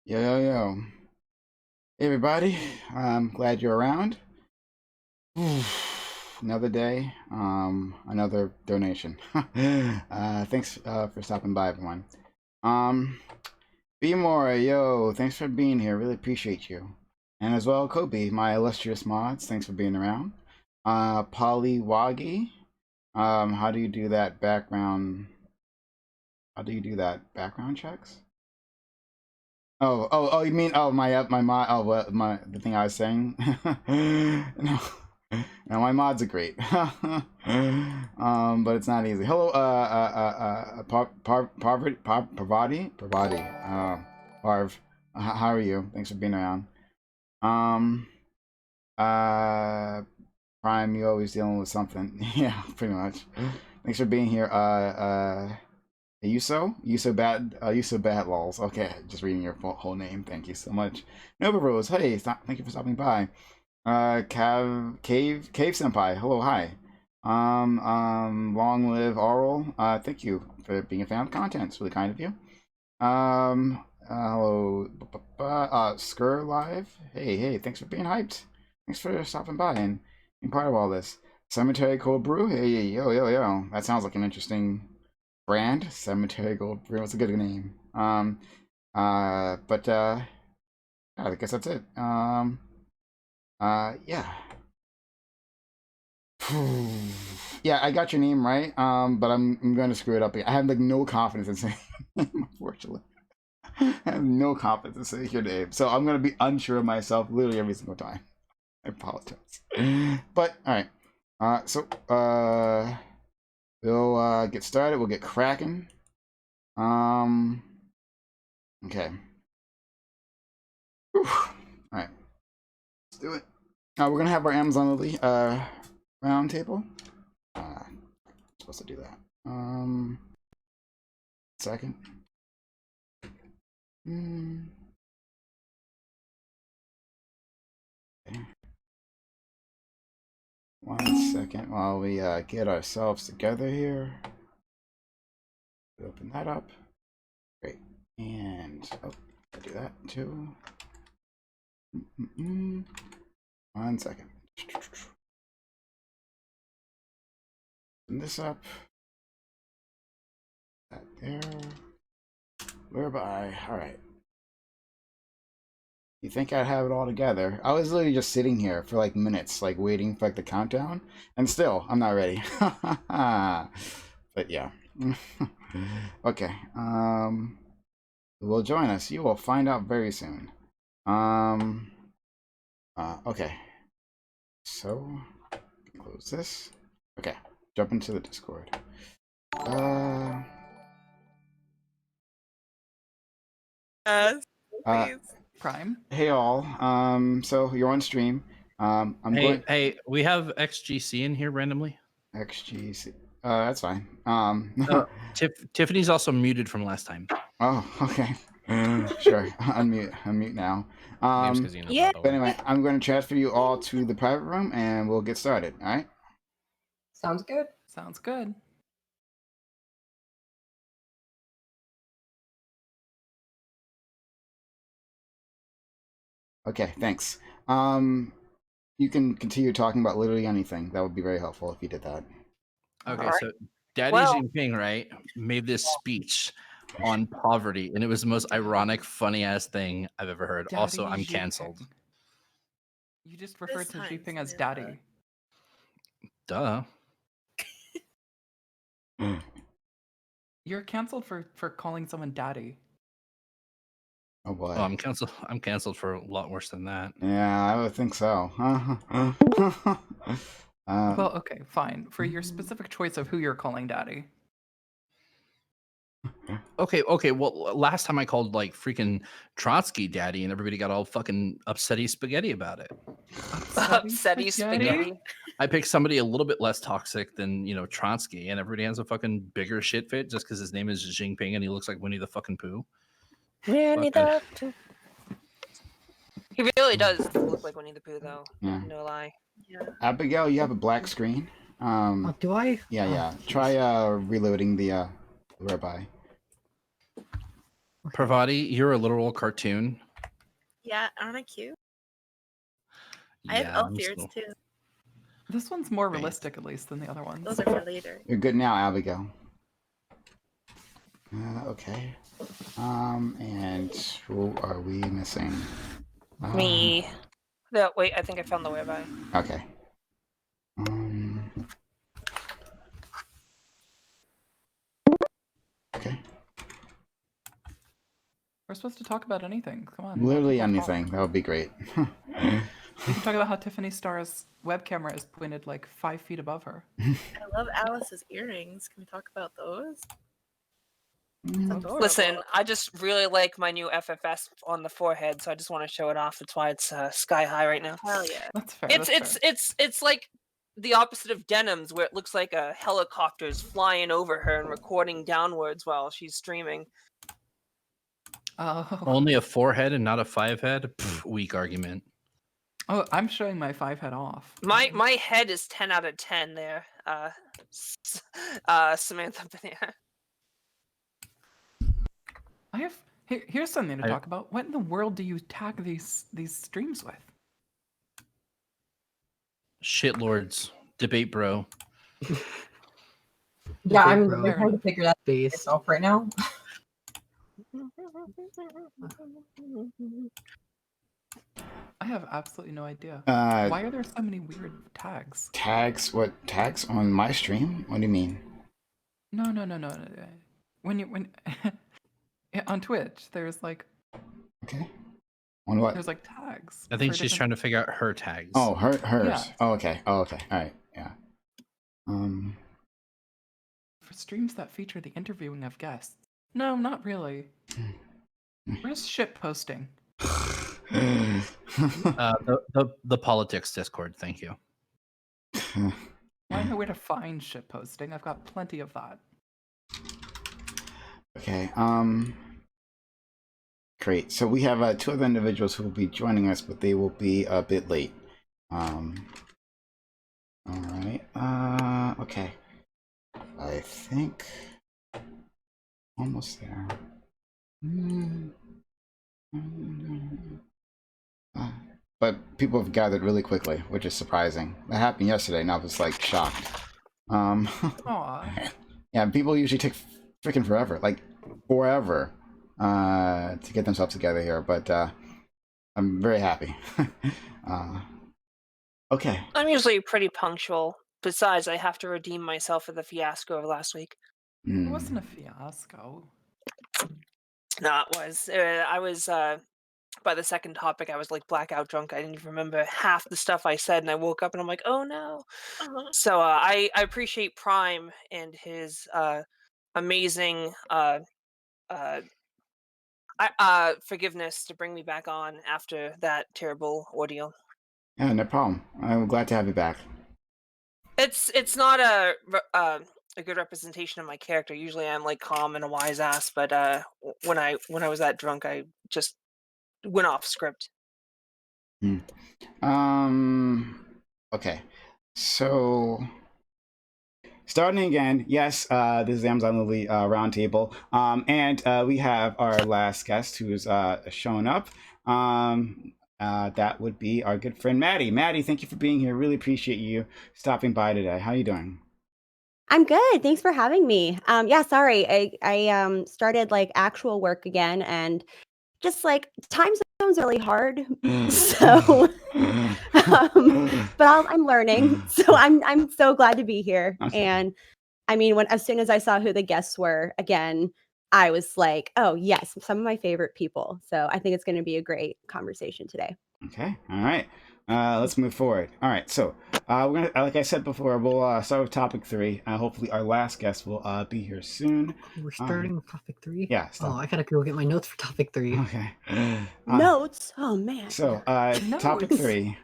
Yo, yo, yo. Hey, everybody. I'm glad you're around. Another day, another donation. Thanks for stopping by, everyone. Um, B More, yo, thanks for being here. Really appreciate you. And as well, Kobe, my illustrious mods, thanks for being around. Polly Wagi, how do you do that background? How do you do that background checks? Oh! You mean my mod? Oh, what the thing I was saying? No, no, my mods are great. But it's not easy. Hello, Parv. How are you? Thanks for being around. Um, uh, Prime, you always dealing with something. Yeah, pretty much. Thanks for being here. Yuso bad, Yuso bad lols. Okay, just reading your whole name. Thank you so much. Nova Rose, hey, thank you for stopping by. Cave Senpai, hello, hi. Long live Oral. Thank you for being a fan of the content. It's really kind of you. Hello, Skur Live. Hey, thanks for being hyped. Thanks for stopping by and being part of all this. Cemetery Cold Brew. Hey, yo. That sounds like an interesting brand. Cemetery Gold Brew. It's a good name. But I guess that's it. Yeah. Yeah, I got your name right. But I'm going to screw it up. I have like no confidence in saying your name, unfortunately. I have no confidence in saying your name, so I'm going to be unsure of myself literally every single time. I apologize. But all right. We'll get started. We'll get cracking. Okay. Whew. All right. Let's do it. We're gonna have our Amazon Lily round table. Supposed to do that. Second. Okay. 1 second while we get ourselves together here. Open that up. Great. And I'll do that too. 1 second. Open this up. That there. Whereby, all right. You think I'd have it all together? I was literally just sitting here for like minutes, like waiting for like the countdown, and still, I'm not ready. But yeah. Okay. Will join us. You will find out very soon. Okay. So, close this. Okay. Jump into the Discord. Yes, please. Prime. Hey all. So you're on stream. I'm going. Hey, we have XGC in here randomly. XGC. That's fine. Tiffany's also muted from last time. Oh, okay. Sure. Unmute now. Yeah. But anyway, I'm going to transfer you all to the private room, and we'll get started. All right. Sounds good. Sounds good. Okay. Thanks. You can continue talking about literally anything. That would be very helpful if you did that. Okay, All right. so Daddy Well- Jinping, right, made this speech on poverty, and it was the most ironic, funny ass thing I've ever heard. Daddy Also, I'm Jinping. canceled. You just referred to This Jinping time's as daddy. Duh. You're canceled for calling someone daddy. Oh boy. Oh, I'm canceled. I'm canceled for a lot worse than that. Yeah, I would think so. Well, okay, fine. For your specific choice of who you're calling daddy. Okay. Well, last time I called like freaking Trotsky daddy, and everybody got all fucking upsetty spaghetti about it. Upsetty spaghetti. I picked somebody a little bit less toxic than Trotsky, and everybody has a fucking bigger shit fit just because his name is Jinping and he looks like Winnie the fucking Pooh. Winnie the Pooh. He really does look like Winnie the Pooh, though. Yeah. No lie. Yeah. Abigail, you have a black screen. Do I? Yeah. Try reloading the whereby. Pravati, you're a literal cartoon. Yeah, aren't I cute? I have Yeah, elf I'm ears still- too. This one's more Great. realistic, at least, than the other ones. Those are for later. You're good now, Abigail. Okay. And who are we missing? Me. No, wait, I think I found the whereby. Okay. Okay. We're supposed to talk about anything. Come on. Literally let people talk. anything. That would be great. We can talk about how Tiffany Starr's web camera is pointed like 5 feet above her. I love Alice's earrings. Can we talk about those? Listen, I just really like my new FFS on the forehead, so I just want to show it off. That's why it's sky high right now. Hell yeah. That's fair. It's that's fair. it's like the opposite of denims, where it looks like a helicopter's flying over her and recording downwards while she's streaming. Oh. Only a 4 head and not a 5 head? Pff, weak argument. Oh, I'm showing my 5 head off. My head is 10 out of 10 there. Samantha Banana. I have here's something to talk about. What in the world do you tag these streams with? Shitlords. Debate bro. Yeah, I'm Bro. really trying to figure that myself right now. I have absolutely no idea. Uh, Why are there so many weird tags? Tags? What tags on my stream? What do you mean? No. When yeah, on Twitch, there's like Okay. On what? there's like tags. I think for she's different- trying to figure out her tags. Oh, hers. Yeah. Oh, okay. Oh, okay. All right. Yeah. for streams that feature the interviewing of guests. No, not really. Where's shit posting? The politics Discord, thank you. I know where to find shit posting. I've got plenty of that. Okay. Great. So we have 2 other individuals who will be joining us, but they will be a bit late. All right. Okay. I think almost there. But people have gathered really quickly, which is surprising. That happened yesterday, and I was like shocked. Aw. Yeah, people usually take freaking forever, like forever, to get themselves together here. But I'm very happy. Okay. I'm usually pretty punctual. Besides, I have to redeem myself for the fiasco of last week. It wasn't a fiasco. No, it was. I was by the second topic, I was like blackout drunk. I didn't even remember half the stuff I said, and I woke up and I'm like, oh no. So I appreciate Prime and his amazing forgiveness to bring me back on after that terrible ordeal. Yeah, no problem. I'm glad to have you back. It's not a good representation of my character. Usually I'm like calm and a wise ass, but when I was that drunk, I just went off script. Okay. So starting again, yes, this is the Amazon Lily Roundtable. And we have our last guest who's shown up. That would be our good friend Maddie. Maddie, thank you for being here. Really appreciate you stopping by today. How are you doing? I'm good. Thanks for having me. Yeah, sorry. I started like actual work again, and just like time zones are really hard. So, but I'm learning. So I'm so glad to be here. Okay. And I mean, as soon as I saw who the guests were again, I was like, oh yes, some of my favorite people. So I think it's going to be a great conversation today. Okay. All right. Let's move forward. All right. So we're gonna, like I said before, we'll start with topic 3. Hopefully, our last guest will be here soon. We're starting with topic 3? Yeah. Oh, I gotta go get my notes for topic 3. Okay. Notes. Oh man. So topic 3.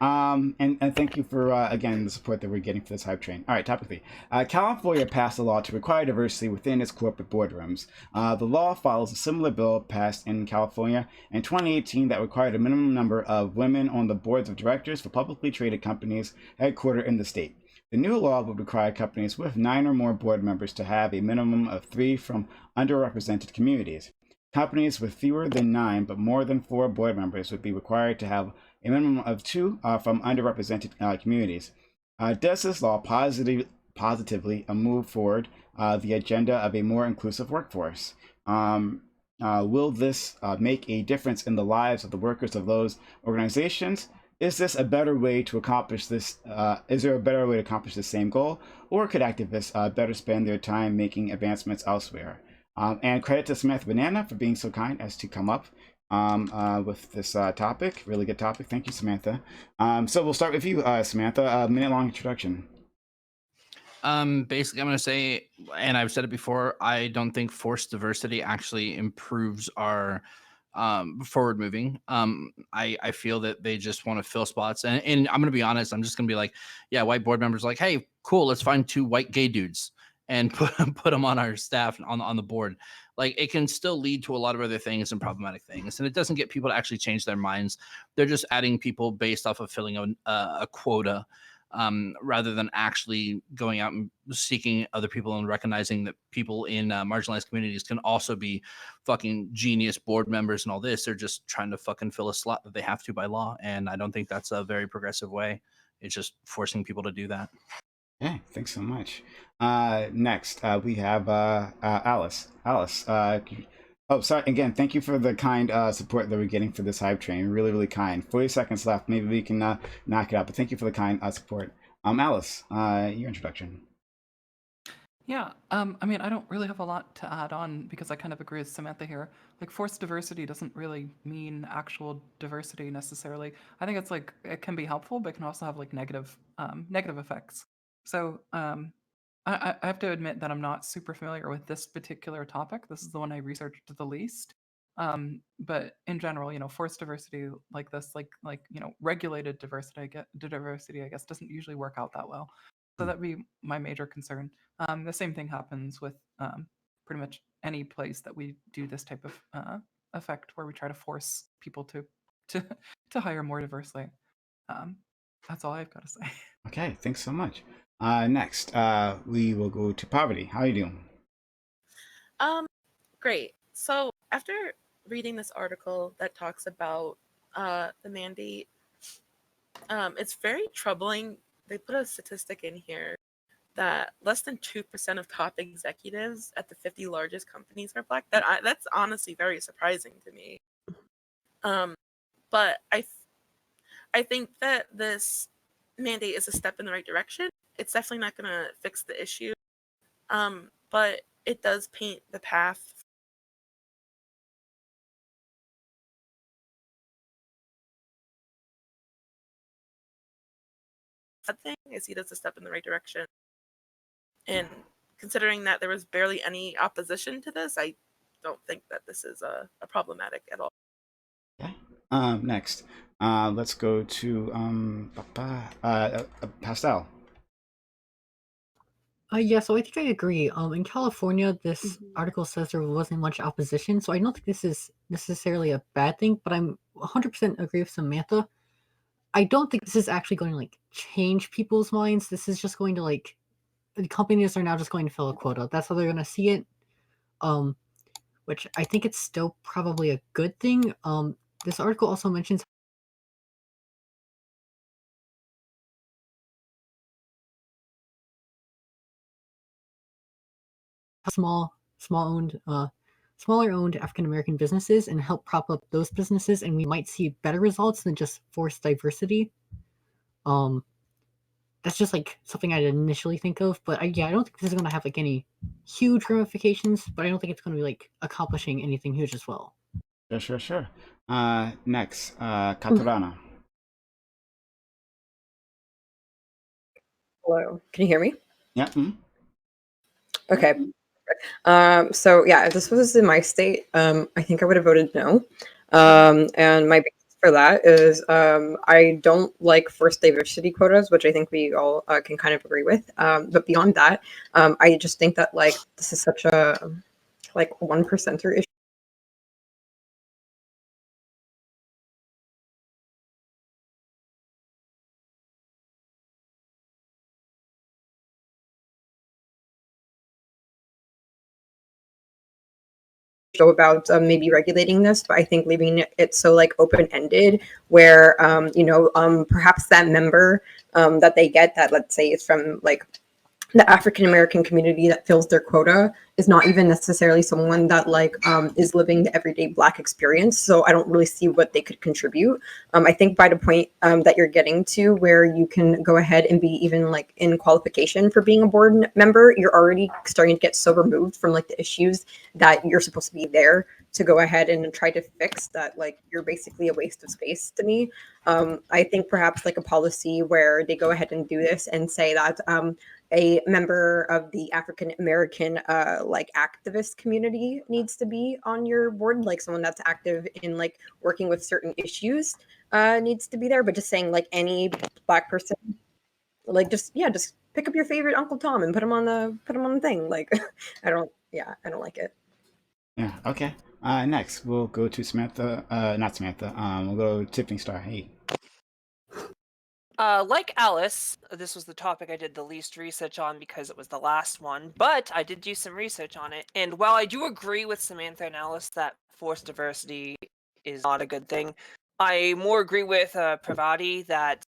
And thank you for again the support that we're getting for this hype train. All right, topic 3. California passed a law to require diversity within its corporate boardrooms. The law follows a similar bill passed in California in 2018 that required a minimum number of women on the boards of directors for publicly traded companies headquartered in the state. The new law would require companies with 9 or more board members to have a minimum of 3 from underrepresented communities. Companies with fewer than 9 but more than 4 board members would be required to have a minimum of 2 from underrepresented communities. Does this law positively move forward the agenda of a more inclusive workforce? Will this make a difference in the lives of the workers of those organizations? Is this a better way to accomplish this? Is there a better way to accomplish the same goal, or could activists better spend their time making advancements elsewhere? And credit to Samantha Banana for being so kind as to come up with this topic. Really good topic. Thank you, Samantha. So we'll start with you, Samantha. A minute-long introduction. Basically, I'm going to say, and I've said it before, I don't think forced diversity actually improves our forward moving. I feel that they just want to fill spots. And I'm going to be honest, I'm just going to be like, yeah, white board members like, hey, cool, let's find 2 white gay dudes and put them on our staff on the board. Like, it can still lead to a lot of other things and problematic things, and it doesn't get people to actually change their minds. They're just adding people based off of filling a quota, rather than actually going out and seeking other people and recognizing that people in marginalized communities can also be fucking genius board members and all this. They're just trying to fucking fill a slot that they have to by law, and I don't think that's a very progressive way. It's just forcing people to do that. Okay, thanks so much. Next, we have Alice. Alice, oh, sorry. Again, thank you for the kind support that we're getting for this hype train. Really, really kind. 40 seconds left. Maybe we can knock it out. But thank you for the kind support. Alice, your introduction. Yeah, I mean, I don't really have a lot to add on because I kind of agree with Samantha here. Like, forced diversity doesn't really mean actual diversity necessarily. I think it's like it can be helpful, but it can also have like negative effects. So, I have to admit that I'm not super familiar with this particular topic. This is the one I researched the least. But in general, forced diversity like this, like regulated diversity, I guess, doesn't usually work out that well. So that'd be my major concern. The same thing happens with pretty much any place that we do this type of effect, where we try to force people to to hire more diversely. That's all I've got to say. Okay, thanks so much. Next, we will go to Poverty. How are you doing? Great. So after reading this article that talks about the mandate, it's very troubling. They put a statistic in here that less than 2% of top executives at the 50 largest companies are Black. That's honestly very surprising to me. But I think that this mandate is a step in the right direction. It's definitely not going to fix the issue, but it does paint the path. That thing, I see it as a step in the right direction. And considering that there was barely any opposition to this, I don't think that this is a problematic at all. Okay. Next, let's go to Pastel. Yeah, so I think I agree. In California, this article says there wasn't much opposition, so I don't think this is necessarily a bad thing, but I'm 100% agree with Samantha. I don't think this is actually going to, like, change people's minds. This is just going to, like, the companies are now just going to fill a quota. That's how they're going to see it, which I think it's still probably a good thing. This article also mentions smaller owned African American businesses and help prop up those businesses, and we might see better results than just forced diversity. That's just like something I'd initially think of, but I don't think this is going to have like any huge ramifications, but I don't think it's going to be like accomplishing anything huge as well. Sure. Next, Katarana. Hello, can you hear me? Yeah. Okay. So yeah, if this was in my state, I think I would have voted no. And my basis for that is I don't like forced diversity quotas, which I think we all can kind of agree with. But beyond that, I just think that like this is such a like 1%er issue. show about maybe regulating this, but I think leaving it so like open-ended where perhaps that member that they get that, let's say, is from like the African American community that fills their quota is not even necessarily someone that like is living the everyday Black experience. So I don't really see what they could contribute. I think by the point that you're getting to where you can go ahead and be even like in qualification for being a board member, you're already starting to get so removed from like the issues that you're supposed to be there to go ahead and try to fix, that like you're basically a waste of space to me. I think perhaps like a policy where they go ahead and do this and say that a member of the African American like activist community needs to be on your board, like someone that's active in like working with certain issues needs to be there. But just saying like any Black person, like just pick up your favorite Uncle Tom and put him on the thing. Like I don't like it. Yeah. Okay. Next we'll go to Samantha. Not Samantha. We'll go to Tiffany Star. Hey. Like Alice, this was the topic I did the least research on because it was the last one, but I did do some research on it. And while I do agree with Samantha and Alice that forced diversity is not a good thing, I more agree with Pravati that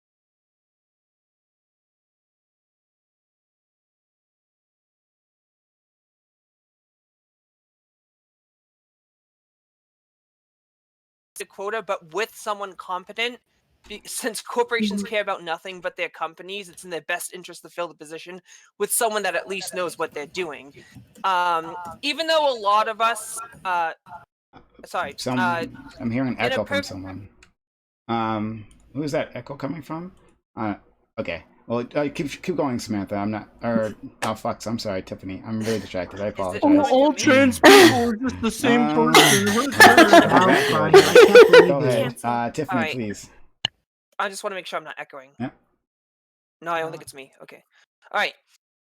the quota, but with someone competent. Since corporations care about nothing but their companies, it's in their best interest to fill the position with someone that at least knows what they're doing. Even though a lot of us, sorry, I'm hearing echo from someone. Who is that echo coming from? Okay. Well, keep going, Samantha. I'm not. Or oh fuck. I'm sorry, Tiffany. I'm really distracted. I apologize. All trans people are just the same person. Go ahead, Tiffany, right. please. I just want to make sure I'm not echoing. Yeah. No, I don't think it's me. Okay. All right.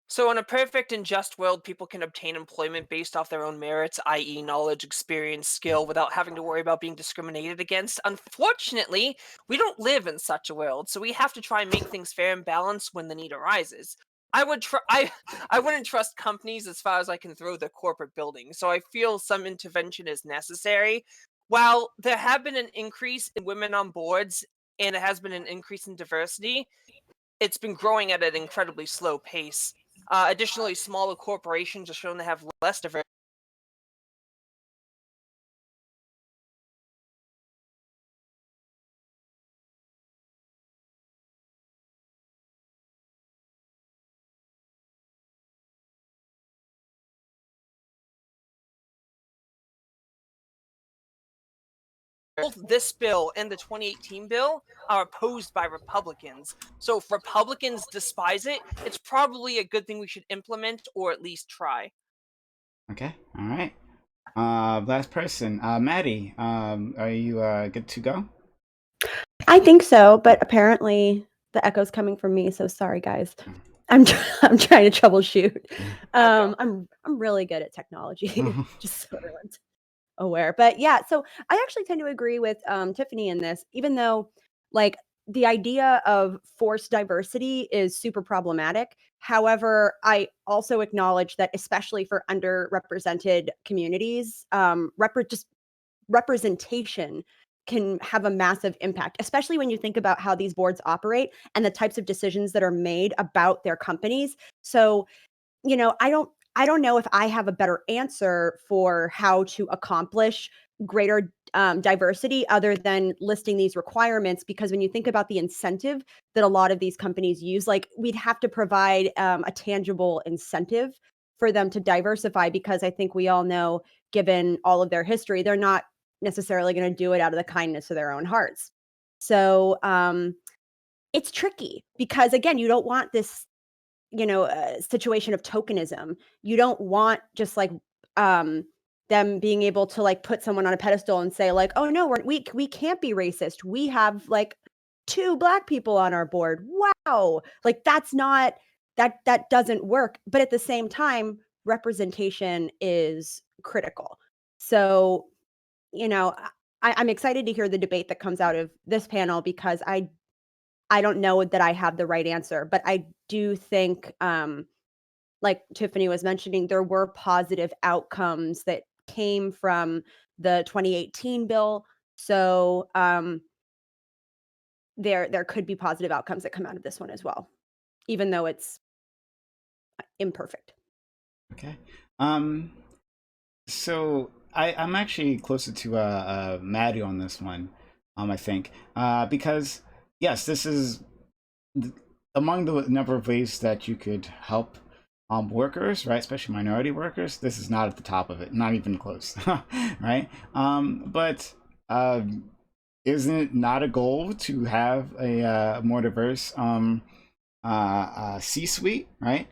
So in a perfect and just world, people can obtain employment based off their own merits, i.e. knowledge, experience, skill, without having to worry about being discriminated against. Unfortunately, we don't live in such a world, so we have to try and make things fair and balanced when the need arises. I wouldn't trust companies as far as I can throw the corporate building, so I feel some intervention is necessary. While there have been an increase in women on boards and there has been an increase in diversity, it's been growing at an incredibly slow pace. Additionally, smaller corporations are shown to have less diversity. Both this bill and the 2018 bill are opposed by Republicans. So if Republicans despise it, it's probably a good thing we should implement or at least try. Okay. All right. Last person, Maddie. Are you good to go? I think so, but apparently the echo's coming from me. So sorry, guys. I'm trying to troubleshoot. I'm really good at technology, just so everyone's aware. But yeah, so I actually tend to agree with Tiffany in this, even though like the idea of forced diversity is super problematic. However, I also acknowledge that especially for underrepresented communities, just representation can have a massive impact, especially when you think about how these boards operate and the types of decisions that are made about their companies. So, I don't know if I have a better answer for how to accomplish greater diversity other than listing these requirements, because when you think about the incentive that a lot of these companies use, like we'd have to provide a tangible incentive for them to diversify, because I think we all know, given all of their history, they're not necessarily going to do it out of the kindness of their own hearts. So it's tricky because, again, you don't want this situation of tokenism. You don't want just like them being able to like put someone on a pedestal and say like, oh no, we can't be racist. We have like 2 Black people on our board. Wow. Like that doesn't work. But at the same time, representation is critical. So, I'm excited to hear the debate that comes out of this panel, because I don't know that I have the right answer, but I do think, like Tiffany was mentioning, there were positive outcomes that came from the 2018 bill. So there could be positive outcomes that come out of this one as well, even though it's imperfect. Okay. So I'm actually closer to Maddie on this one. I think because yes, this is among the number of ways that you could help workers, right? Especially minority workers. This is not at the top of it, not even close, right? But isn't it not a goal to have a more diverse C-suite, right?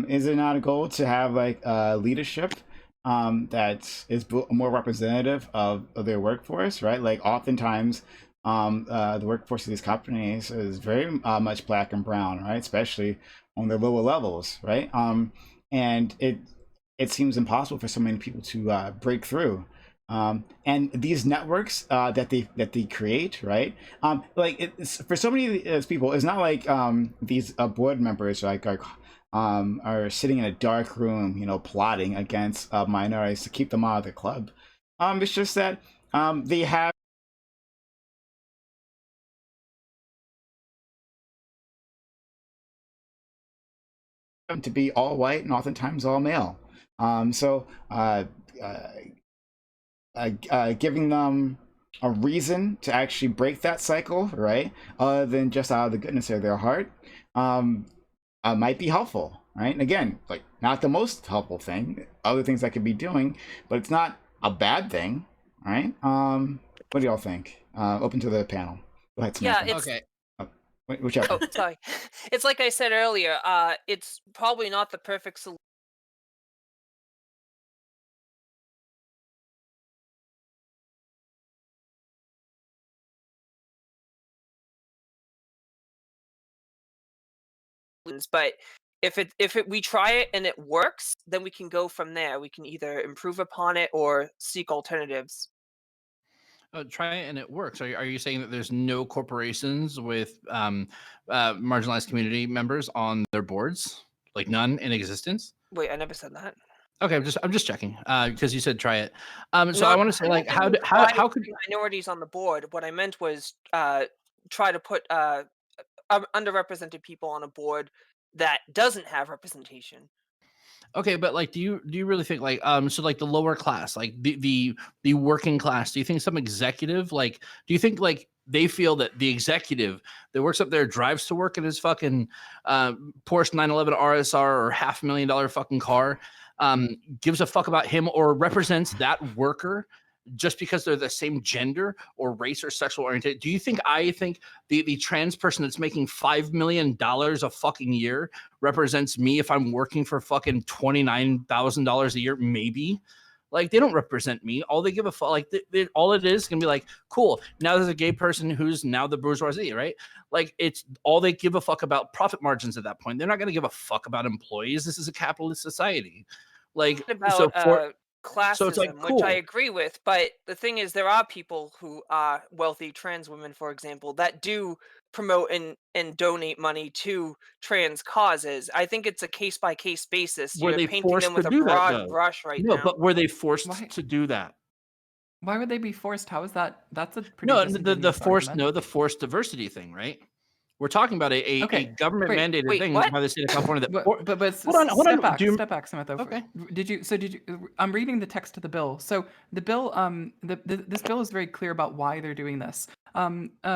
Is it not a goal to have like leadership that is more representative of their workforce, right? Like oftentimes, the workforce of these companies is very much black and brown, right? Especially on the lower levels, right? And it seems impossible for so many people to break through. And these networks that they create, right? Like it's for so many of these people, it's not like these board members are sitting in a dark room, plotting against minorities to keep them out of the club. It's just that they have them to be all white and oftentimes all male. So giving them a reason to actually break that cycle, right? Other than just out of the goodness of their heart, might be helpful, right? And again, like not the most helpful thing, other things I could be doing, but it's not a bad thing, right? What do y'all think? Open to the panel. Go ahead, Samantha. Yeah, it's Okay. Whichever. oh, sorry. It's like I said earlier. It's probably not the perfect solution. But if we try it and it works, then we can go from there. We can either improve upon it or seek alternatives. Try it and it works. Are you saying that there's no corporations with marginalized community members on their boards, like none in existence? Wait, I never said that. Okay, I'm just checking because you said try it. So No, I want to say I like didn't how try could putting minorities on the board? What I meant was try to put underrepresented people on a board that doesn't have representation. okay, but like do you really think like so like the lower class, like the working class, do you think some executive like do you think like they feel that the executive that works up there drives to work in his fucking Porsche 911 RSR or $500,000 fucking car, gives a fuck about him or represents that worker just because they're the same gender or race or sexual orientation? Do you think I think the trans person that's making $5 million a fucking year represents me if I'm working for fucking $29,000 a year? Maybe. Like they don't represent me. All they give a fuck, like all it is gonna be like, cool. Now there's a gay person who's now the bourgeoisie, right? Like it's all they give a fuck about profit margins at that point. They're not gonna give a fuck about employees. This is a capitalist society. Like so About for so it's like classism, which I cool. agree with, but the thing is, there are people who are wealthy trans women, for example, that do promote and donate money to trans causes. I think it's a case by case basis. Were You're they painting them forced to with a do that broad though? brush right No, now. but were they forced Why? to do that? Why would they be forced? How is that? That's a pretty No, disingenuous argument. the forced diversity thing, right? We're talking about a Okay, government wait, mandated wait, thing what? by the state of California that but hold step on. back, Do you, step back, Samantha. okay. Did you? I'm reading the text of the bill. So the bill, this bill is very clear about why they're doing this.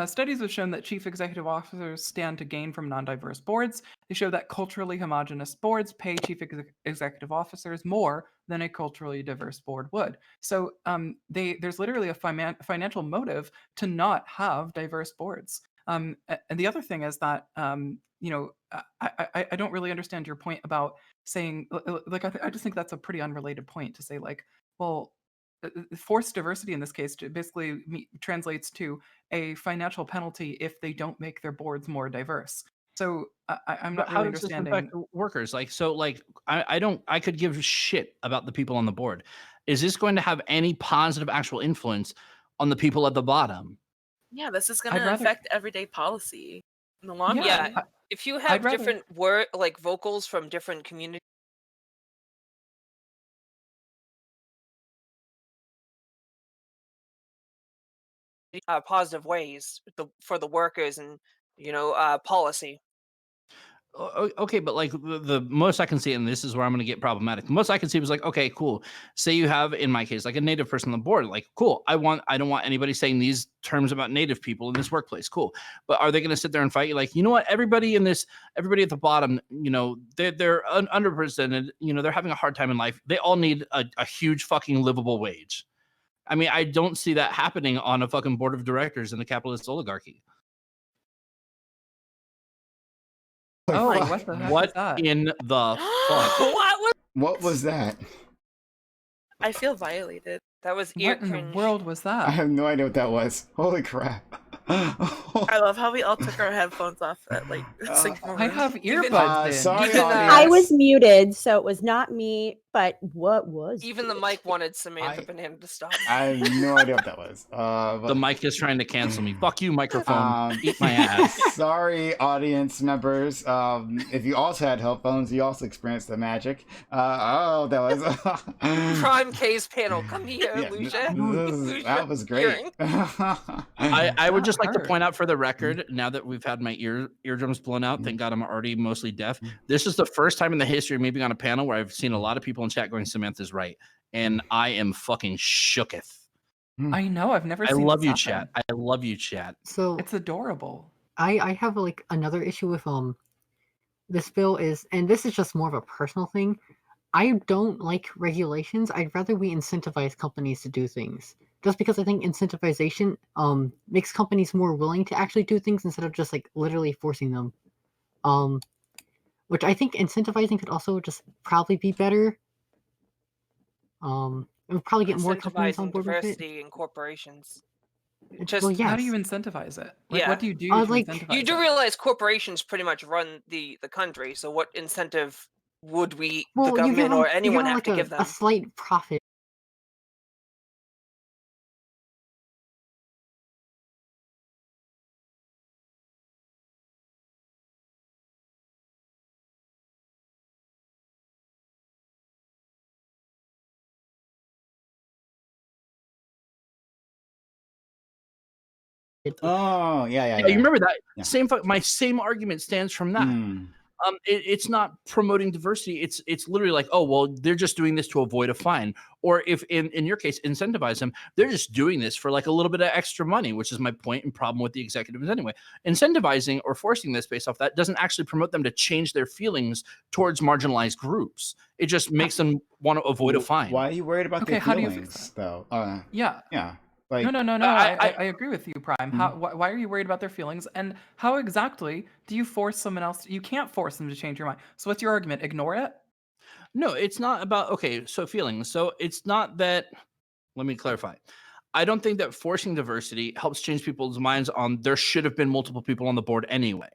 Studies have shown that chief executive officers stand to gain from non-diverse boards. They show that culturally homogenous boards pay chief executive officers more than a culturally diverse board would. So there's literally a financial motive to not have diverse boards. And the other thing is that I don't really understand your point about saying like I just think that's a pretty unrelated point to say like, well, forced diversity in this case basically translates to a financial penalty if they don't make their boards more diverse. So I'm But not how really does this understanding. affect workers? Like, so, like, I could give a shit about the people on the board. Is this going to have any positive actual influence on the people at the bottom? Yeah, this is going I'd to rather, affect everyday policy in the long yeah, run. Yeah, if you I'd have rather. different like vocals from different communities. positive ways for the workers and policy. Okay, but like the most I can see, and this is where I'm going to get problematic. The most I can see was like, okay, cool. Say you have, in my case, like a Native person on the board. Like, cool. I don't want anybody saying these terms about Native people in this workplace. Cool. But are they going to sit there and fight you? Like, you know what? Everybody at the bottom, they're underrepresented. They're having a hard time in life. They all need a huge fucking livable wage. I mean, I don't see that happening on a fucking board of directors in a capitalist oligarchy. Oh, Like, what the heck What is that? in the fuck? What was that? I feel violated. That was ear What in the cringe. world was I that? have no idea what that was. Holy crap. I love how we all took our headphones off at like same I moment. have earbuds in. Sorry, Even, audience. I was muted, so it was not me. But what was? Even the it? mic wanted Samantha Banana to stop. I have no idea what that was. The mic is trying to cancel me. Fuck you, microphone. Eat my ass. Sorry, audience members. If you also had headphones, you also experienced the magic. That was Prime K's panel. Come here, Yeah, Lucia. that was great. Hearing. I would That just like to hurt. point out for the record, now that we've had my eardrums blown out, thank God I'm already mostly deaf. This is the first time in the history of me being on a panel where I've seen a lot of people in chat going, Samantha's right. And I am fucking shooketh. I know. I've never I seen love this you, happen. chat. I love you, chat. So It's adorable. I have like another issue with this bill is, and this is just more of a personal thing. I don't like regulations. I'd rather we incentivize companies to do things. Just because I think incentivization makes companies more willing to actually do things instead of just like literally forcing them. Which I think incentivizing could also just probably be better. It would probably get more companies on Incentivizing board with it. diversity in corporations. Just Well, How do you yes. incentivize it? Like, Yeah. what do you do to like, incentivize you do it? realize corporations pretty much run the country. So what incentive would the Well, you give government them, or you give anyone them have like to give a them? slight profit. Oh, yeah. You remember that? Yeah. My same argument stands from that. Hmm. It's not promoting diversity. It's literally like, oh, well, they're just doing this to avoid a fine. Or if in your case, incentivize them, they're just doing this for like a little bit of extra money, which is my point and problem with the executives anyway. Incentivizing or forcing this based off that doesn't actually promote them to change their feelings towards marginalized groups. It just makes them want to avoid a fine. Why are you worried about Okay, their how do you feelings, fix though? Yeah. Yeah. Like, No. I agree with you, Prime. Why are you worried about their feelings? And how exactly do you force someone else? You can't force them to change your mind. So what's your argument? Ignore it? No, it's not about, okay, so feelings. So it's not that, let me clarify. I don't think that forcing diversity helps change people's minds on there should have been multiple people on the board anyway,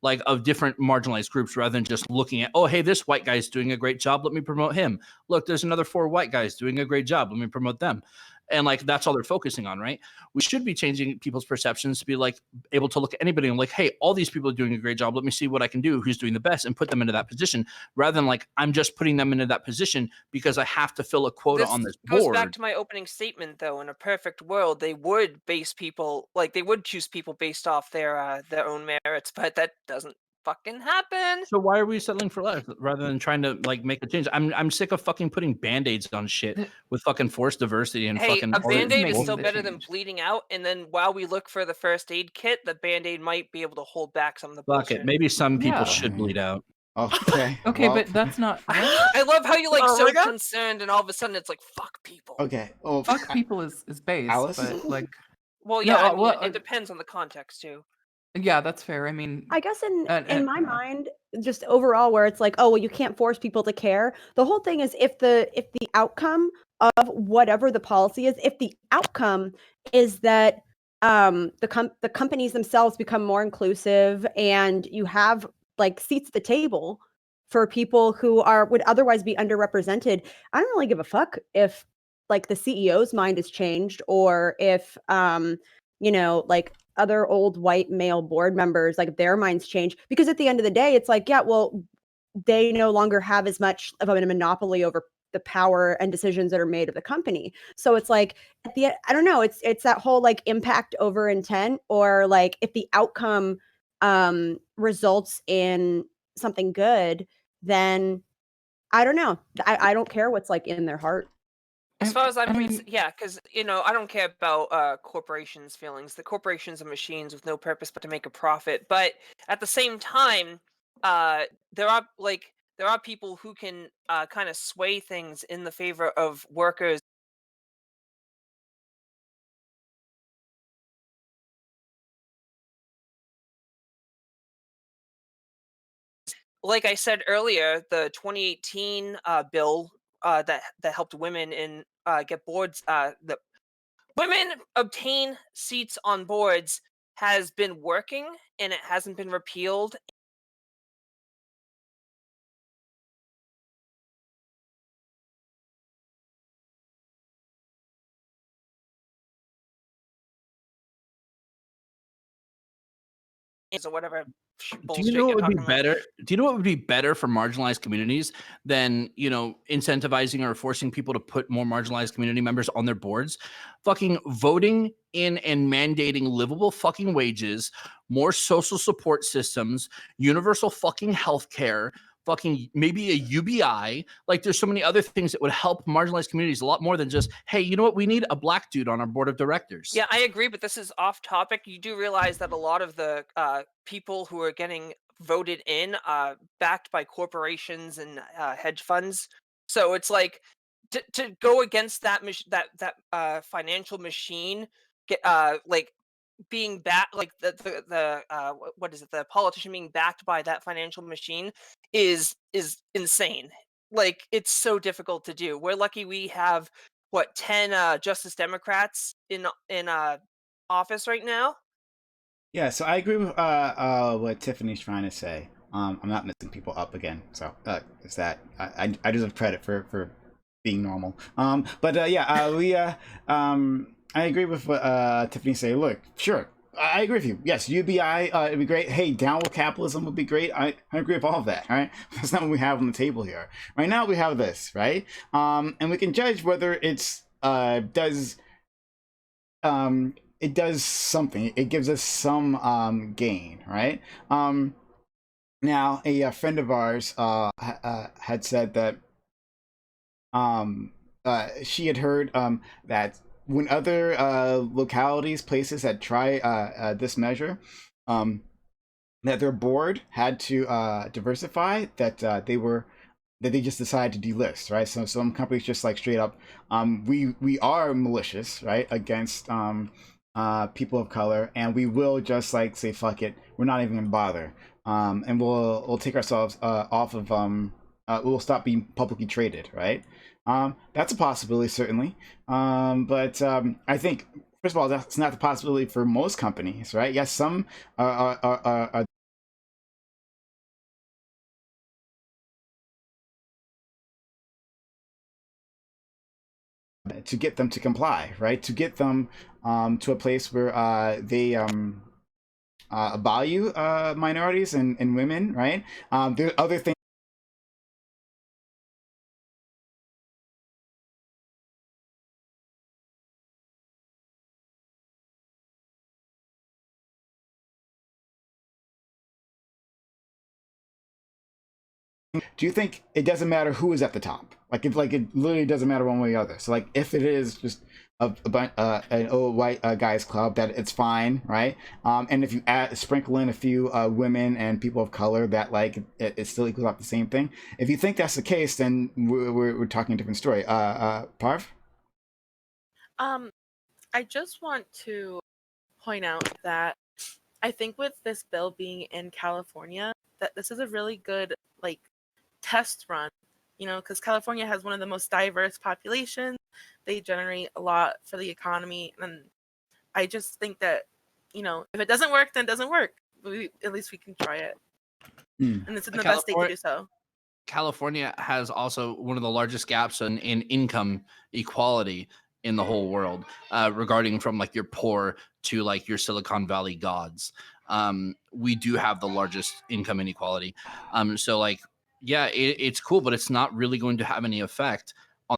like of different marginalized groups, rather than just looking at, oh, hey, this white guy's doing a great job. Let me promote him. Look, there's another 4 white guys doing a great job. Let me promote them. And like, that's all they're focusing on, right? We should be changing people's perceptions to be like able to look at anybody and like, hey, all these people are doing a great job. Let me see what I can do, who's doing the best, and put them into that position, rather than like, I'm just putting them into that position because I have to fill a quota on this goes board. back to my opening statement, though. In a perfect world, they would base people they would choose people based off their own merits, but that doesn't fucking happen. So why are we settling for less rather than trying to like make a change? I'm sick of fucking putting band-aids on shit with fucking forced diversity and Hey, fucking a band-aid is making still the better than change. bleeding out, and then while we look for the first aid kit, the band-aid might be able to hold back some of the Fuck bullshit. it. Maybe some people Yeah. should bleed out. Okay. Okay, well, but that's not. I love how you're like Oh so my God. concerned, and all of a sudden it's like fuck people. Okay. Well, Fuck people is based, Alice? but like, Well, No, yeah, I mean, well, it depends on the context too. yeah, that's fair. I mean, I guess in and- my mind, just overall, where it's like, oh well, you can't force people to care. The whole thing is if the outcome of whatever the policy is, if the outcome is that the companies themselves become more inclusive and you have like seats at the table for people who would otherwise be underrepresented, I don't really give a fuck if like the CEO's mind is changed or if like other old white male board members, like their minds change, because at the end of the day, it's like, yeah, well, they no longer have as much of a monopoly over the power and decisions that are made of the company. So it's like at the I don't know, it's that whole like impact over intent, or like if the outcome results in something good, then I don't know. I don't care what's like in their heart. As far as I'm I mean, concerned, yeah, because I don't care about corporations' feelings. The corporations are machines with no purpose but to make a profit. But at the same time, there are people who can kind of sway things in the favor of workers. Like I said earlier, the 2018 bill that helped women get boards, the women obtain seats on boards has been working, and it hasn't been repealed. Or whatever Do bullshit you know what you're would be talking about. better? Do you know what would be better for marginalized communities than, incentivizing or forcing people to put more marginalized community members on their boards? Fucking voting in and mandating livable fucking wages, more social support systems, universal fucking healthcare, fucking maybe a UBI. Like, there's so many other things that would help marginalized communities a lot more than just, hey, you know what? We need a black dude on our board of directors. Yeah, I agree, but this is off topic. You do realize that a lot of the people who are getting voted in backed by corporations and hedge funds. So it's like to go against that financial machine, like being backed, like what is it? The politician being backed by that financial machine is insane. Like, it's so difficult to do. We're lucky we have what 10 Justice Democrats in office right now. Yeah, so I agree with what Tiffany's trying to say. I'm not messing people up again, so it's that I deserve credit for being normal. I agree with what Tiffany say. Look, sure, I agree with you. Yes, UBI, it'd be great. Hey, downward capitalism would be great. I agree with all of that. All right, that's not what we have on the table here. Right now, we have this, right? And we can judge whether it's it does something. It gives us some gain, right? Now, a friend of ours had said that she had heard that when other localities, places had tried this measure, that their board had to diversify, that they just decided to delist, right? So some companies just like straight up, we are malicious, right, against people of color, and we will just like say fuck it, we're not even gonna bother, and we'll take ourselves off of we'll stop being publicly traded, right? That's a possibility, certainly, but I think first of all that's not the possibility for most companies, right? Yes, some are to get them to comply, right? To get them to a place where they value minorities and women, right? There are other things do you think it doesn't matter who is at the top? Like it literally doesn't matter one way or the other. So like if it is just an old white guys club, that it's fine, right? And if you sprinkle in a few women and people of color, that like it still equals out the same thing. If you think that's the case, then we're talking a different story. Parv? I just want to point out that I think with this bill being in California, that this is a really good like test run, because California has one of the most diverse populations. They generate a lot for the economy, and I just think that if it doesn't work, then it doesn't work. At least we can try it, and it's in the best state to do so. California has also one of the largest gaps in income equality in the whole world, regarding from like your poor to like your Silicon Valley gods. We do have the largest income inequality. So like yeah, it's cool, but it's not really going to have any effect on.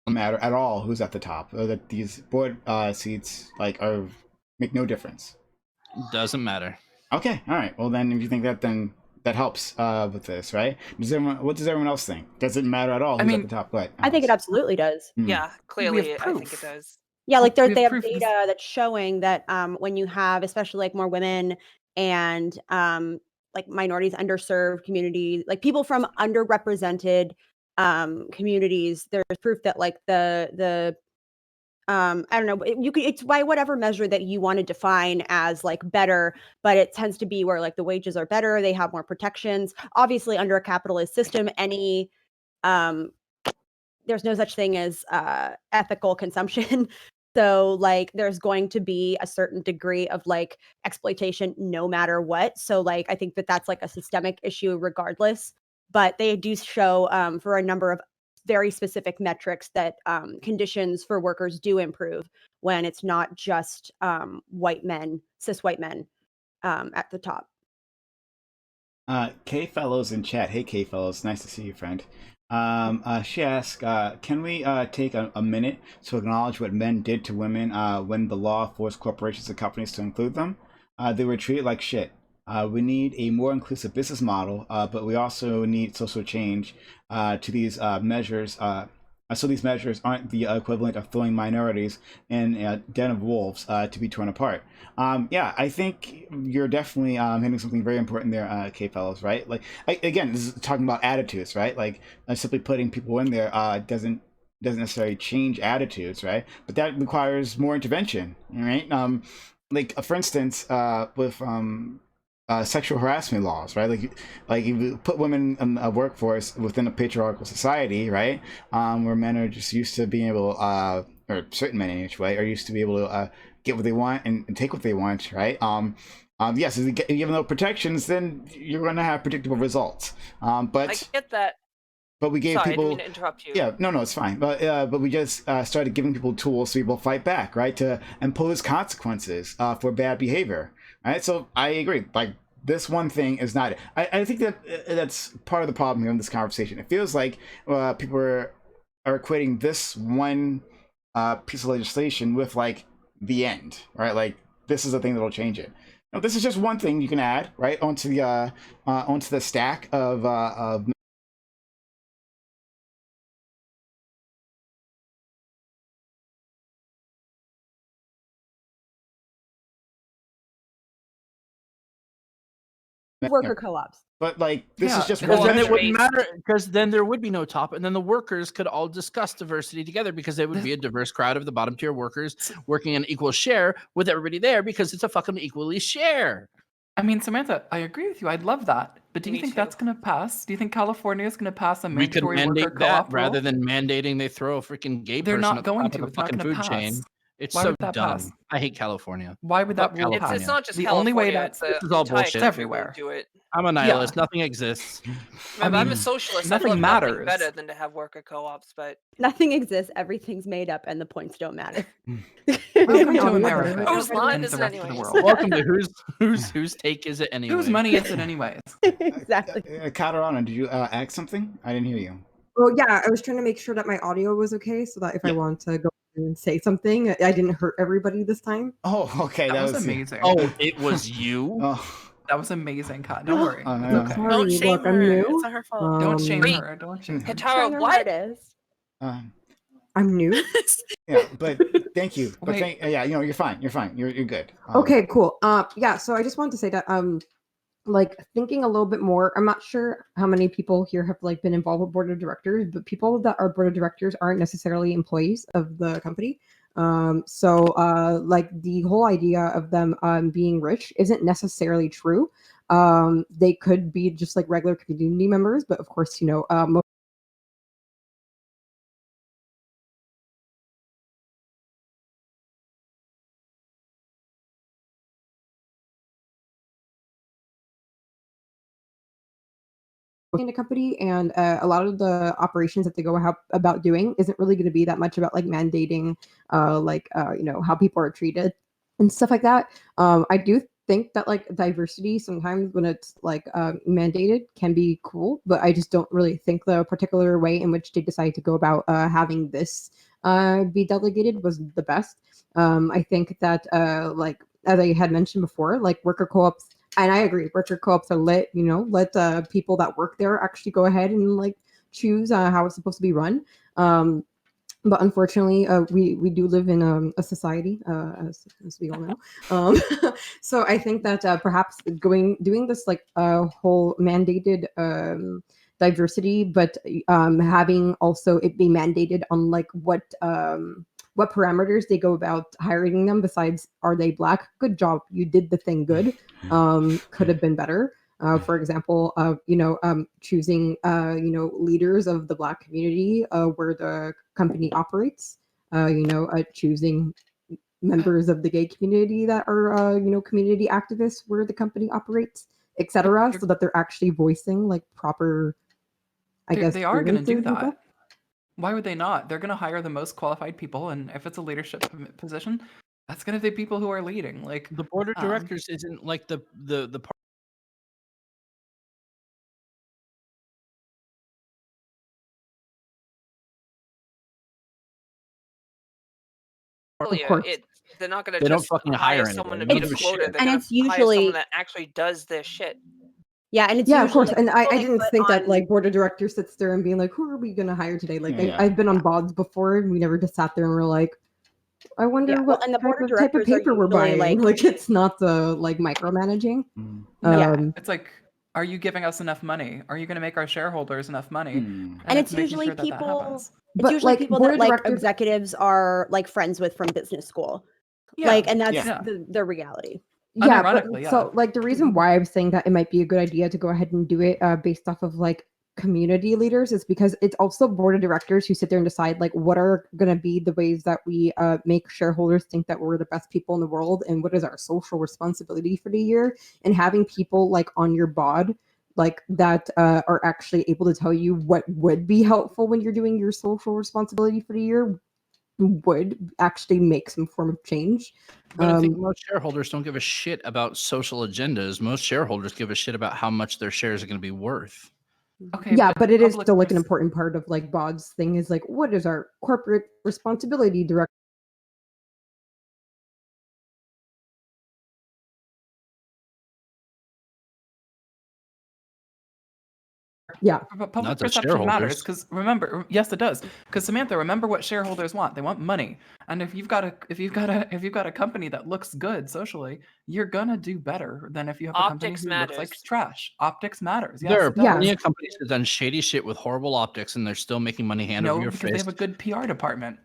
Matter at all who's at the top. That these board seats like are make no difference. Doesn't matter. Okay, all right. Well, then if you think that, then that helps with this, right? What does everyone else think? Does it matter at all who's at the top? What? I think it absolutely does. Yeah, clearly, I think it does. Yeah, like We they have have proof. data that's showing that when you have, especially like more women and like minorities, underserved communities, like people from underrepresented communities, there's proof that like the I don't know, you could, it's by whatever measure that you want to define as like better, but it tends to be where like the wages are better, they have more protections. Obviously, under a capitalist system, any there's no such thing as ethical consumption. So like there's going to be a certain degree of like exploitation no matter what. So like I think that that's like a systemic issue regardless. But they do show for a number of very specific metrics that conditions for workers do improve when it's not just white men, cis white men at the top. K Fellows in chat. Hey K Fellows, nice to see you, friend. She asked, can we take a minute to acknowledge what men did to women when the law forced corporations and companies to include them? They were treated like shit. We need a more inclusive business model, but we also need social change to these measures. So these measures aren't the equivalent of throwing minorities in a den of wolves to be torn apart. Yeah, I think you're definitely hitting something very important there, K Fellows, right? Like, again, this is talking about attitudes, right? Like, simply putting people in there doesn't necessarily change attitudes, right? But that requires more intervention, right? Like, for instance, with sexual harassment laws, right? Like if you put women in a workforce within a patriarchal society, right, where men are just used to being able, or certain men in each way, are used to be able to get what they want and take what they want, right? Yes, if you give them protections, then you're going to have predictable results. But I get that. But we gave Sorry, people. I didn't mean to interrupt you. Yeah, no, it's fine. But we just started giving people tools so people fight back, right? To impose consequences for bad behavior, right? So I agree. Like this one thing is not. I think that that's part of the problem here in this conversation. It feels like people are equating this one piece of legislation with like the end, right? Like this is the thing that'll change it. No, this is just one thing you can add, right, onto the stack of Worker co-ops. But like this is just because one then it measure. wouldn't matter, because then there would be no top, and then the workers could all discuss diversity together, because it would be a diverse crowd of the bottom tier workers working an equal share with everybody there, because it's a fucking equally share. I mean, Samantha, I agree with you. I'd love that. But do you think that's going to pass? Do you think California is going to pass a We could mandatory mandate worker that co-op rather rule? than mandating they throw a freaking gay They're person not at the going top to. of the It's not fucking going to food pass. chain. It's Why so would that dumb. pass? I hate California. Why would Fuck that rule pass? It's not just The California. only way that it's this is all entire bullshit. country Everywhere. won't do it. I'm a nihilist. Nothing exists. Remember, I'm a mean, socialist. I nothing love matters. nothing better than to have worker co-ops, but Nothing exists. Everything's made up, and the points don't matter. Welcome to Audio America. better right Whose now? line and is the it rest of the anyways? world. Welcome to whose take is it anyway? Whose money is it anyways? Exactly. Katarana, did you ask something? I didn't hear you. Well, yeah, I was trying to make sure that my audio was okay, so that if I Yeah. want to go and say something, I didn't hurt everybody this time. Oh, okay, That was amazing. Oh, it was you? Oh, That was amazing, Kat. Don't worry. Oh, It's no. okay. Sorry, Don't shame look, I'm her. new. It's not her fault. Don't shame Wait. her. Don't shame her. Katara, Trying her what? hardest. I'm new. yeah, but thank you. But Wait. yeah, you're fine. You're fine. You're good. Okay, cool. Yeah, so I just wanted to say that like thinking a little bit more, I'm not sure how many people here have like been involved with board of directors, but people that are board of directors aren't necessarily employees of the company. So like the whole idea of them being rich isn't necessarily true. They could be just like regular community members, but of course, you know, most in a company, and a lot of the operations that they go about doing isn't really going to be that much about like mandating, how people are treated and stuff like that. I do think that like diversity sometimes when it's like mandated can be cool, but I just don't really think the particular way in which they decide to go about having this be delegated was the best. I think that like as I had mentioned before, like worker co-ops, and I agree, worker co-ops are let people that work there actually go ahead and like choose how it's supposed to be run. But unfortunately, we do live in a society, as we all know. So I think that perhaps doing this like whole mandated diversity, but having also it be mandated on like what parameters they go about hiring them. Besides, are they Black? Good job, you did the thing good. Could have been better. For example, choosing leaders of the Black community where the company operates. Choosing members of the gay community that are community activists where the company operates, etc., so that they're actually voicing like proper. They are going to do that. Why would they not? They're going to hire the most qualified people, and if it's a leadership position, that's going to be people who are leading. Like the board of directors isn't like the part. Of course. They're not going They to don't just fucking hire hire someone to anybody. be They the don't give a floater. shit. They're And going it's to hire usually someone that actually does their shit. Yeah, and it's Yeah, of usually course. like And I people they didn't put think that on- like board of directors sits there and being like, who are we gonna hire today? Like Yeah. I've been on boards before and we never just sat there and were like, I wonder Yeah, well, what and the board of type of directors are paper we're usually, buying. like- Like it's not the like micromanaging. No, it's like, are you giving us enough money? Are you going to make our shareholders enough money? Mm. And it's making usually sure that that people. happens. It's But, usually like, people board that of like directors- executives are like friends with from business school. Yeah, Like, and that's yeah. the reality. Yeah, Unironically, but yeah. so like the reason why I'm saying that it might be a good idea to go ahead and do it based off of like community leaders is because it's also board of directors who sit there and decide like what are going to be the ways that we make shareholders think that we're the best people in the world and what is our social responsibility for the year, and having people like on your bod like that are actually able to tell you what would be helpful when you're doing your social responsibility for the year would actually make some form of change. But I think most shareholders don't give a shit about social agendas. Most shareholders give a shit about how much their shares are going to be worth. Okay, Yeah, but it is public still like an pers- important part of like BOD's thing is like what is our corporate responsibility direct. Yeah, But public Not the perception matters shareholders. because remember, yes, it does. Because Samantha, remember what shareholders want? They want money. And if you've got a company that looks good socially, you're gonna do better than if you have a company Optics who looks like matters. trash. Optics matters. Yes, There are it does. plenty of companies that have done shady shit with horrible optics, and they're still making money hand over No, your because they face. have a good PR department.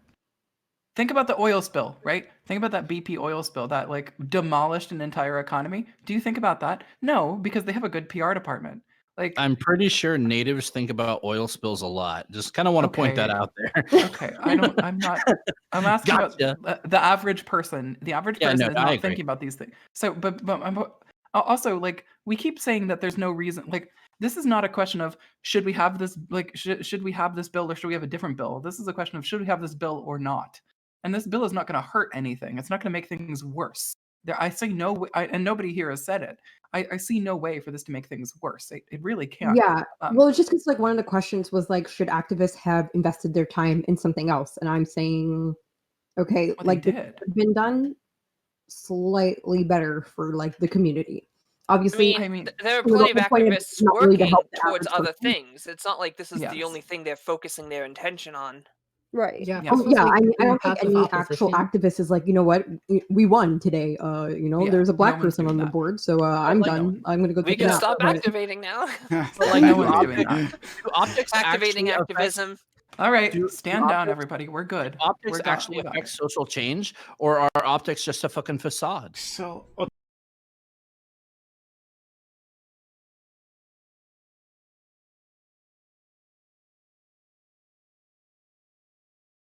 Think about the oil spill, right? Think about that BP oil spill that like demolished an entire economy. Do you think about that? No, because they have a good PR department. Like I'm pretty sure natives think about oil spills a lot. Just kind of want to point that Okay. out there. Okay, I'm asking Gotcha. about the average person. The average Yeah, person no, is I not agree. thinking about these things. So, but also like we keep saying that there's no reason. Like this is not a question of should we have this like should we have this bill or should we have a different bill. This is a question of should we have this bill or not. And this bill is not going to hurt anything. It's not going to make things worse. I see no way, and nobody here has said it. I see no way for this to make things worse. It really can't. yeah. Well, it's just because like one of the questions was like, should activists have invested their time in something else? And I'm saying, okay, Well, they like this did. has been done slightly better for like the community. I Obviously, mean, there are the plenty of whole point of it activists is not really to working help the towards average other person. things. It's not like this is the Yes. only thing they're focusing their intention on. Right. Yeah, Yes. this was, Yeah, like, I mean, I in don't think passive any actual opposition. activist is like, you know what, we won today. Yeah, There's a Black no one's person doing on the that. board, so I'm like, done. I'm gonna go We take a can nap. stop But- activating now. But like, No do one's doing optics, do optics Activating actually affect- activism. All right, Do stand down, optics- everybody. We're good. optics We're actually we got affect it. social change, or are optics just a fucking facade? So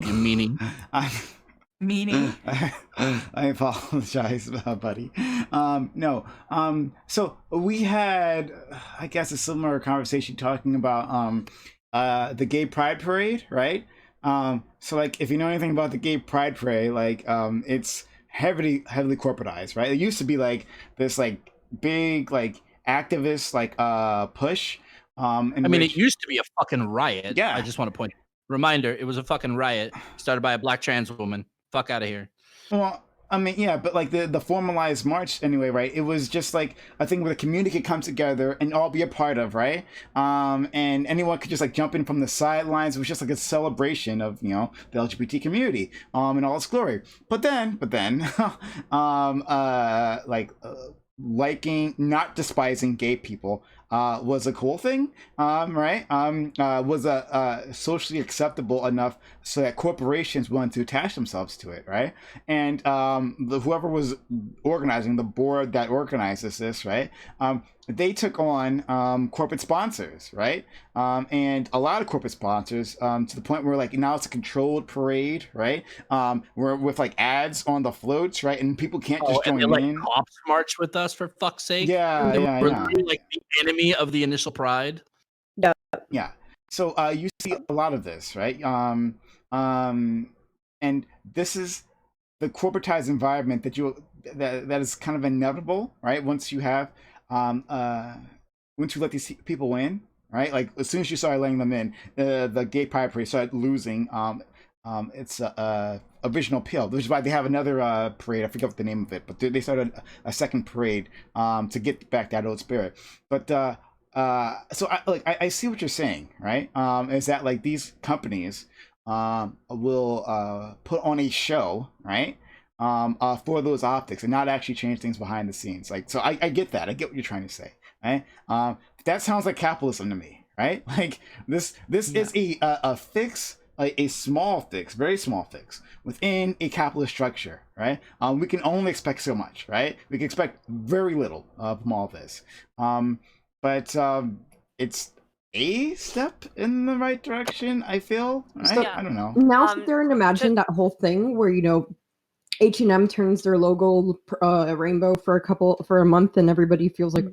You meaning? Meanie. I apologize, buddy. No. So we had, I guess, a similar conversation talking about the Gay Pride Parade, right? So like, if you know anything about the Gay Pride Parade, like, it's heavily corporatized, right? It used to be like this, like big, like activist, like push, in I mean, it which, used to be a fucking riot. yeah. I just want to point. Reminder: it was a fucking riot started by a black trans woman. Fuck out of here. Well, I mean, yeah, but like the formalized march anyway, right? It was just like a thing where the community could come together and all be a part of, right? And anyone could just like jump in from the sidelines. It was just like a celebration of, the LGBT community, in all its glory. But then, liking, not despising gay people was a cool thing, right? Was socially acceptable enough so that corporations wanted to attach themselves to it, right? And whoever was organizing, the board that organizes this, right? They took on corporate sponsors, right? And a lot of corporate sponsors, to the point where like now it's a controlled parade, right? Where with like ads on the floats, right? And people can't just and join they, like, in. cops march with us for fuck's sake. Yeah, They yeah, were yeah. literally, like the enemy of the initial pride. Yeah. So you see a lot of this, right? And this is the corporatized environment that is kind of inevitable, right? Once you have once you let these people in, right? Like as soon as you started letting them in, the gay pride parade started losing its original appeal, which is why they have another parade. I forget what the name of it, but they started a second parade to get back that old spirit. But so I see what you're saying, right? Is that like these companies will put on a show, right? For those optics and not actually change things behind the scenes. Like, so I get that. I get what you're trying to say, right? That sounds like capitalism to me, right? Like this is a fix, a small fix, very small fix within a capitalist structure, right? We can only expect so much, right? We can expect very little from all this. But it's a step in the right direction, I feel, right? So- I don't know. Now sit there and imagine that whole thing where H&M turns their logo rainbow for a month, and everybody feels like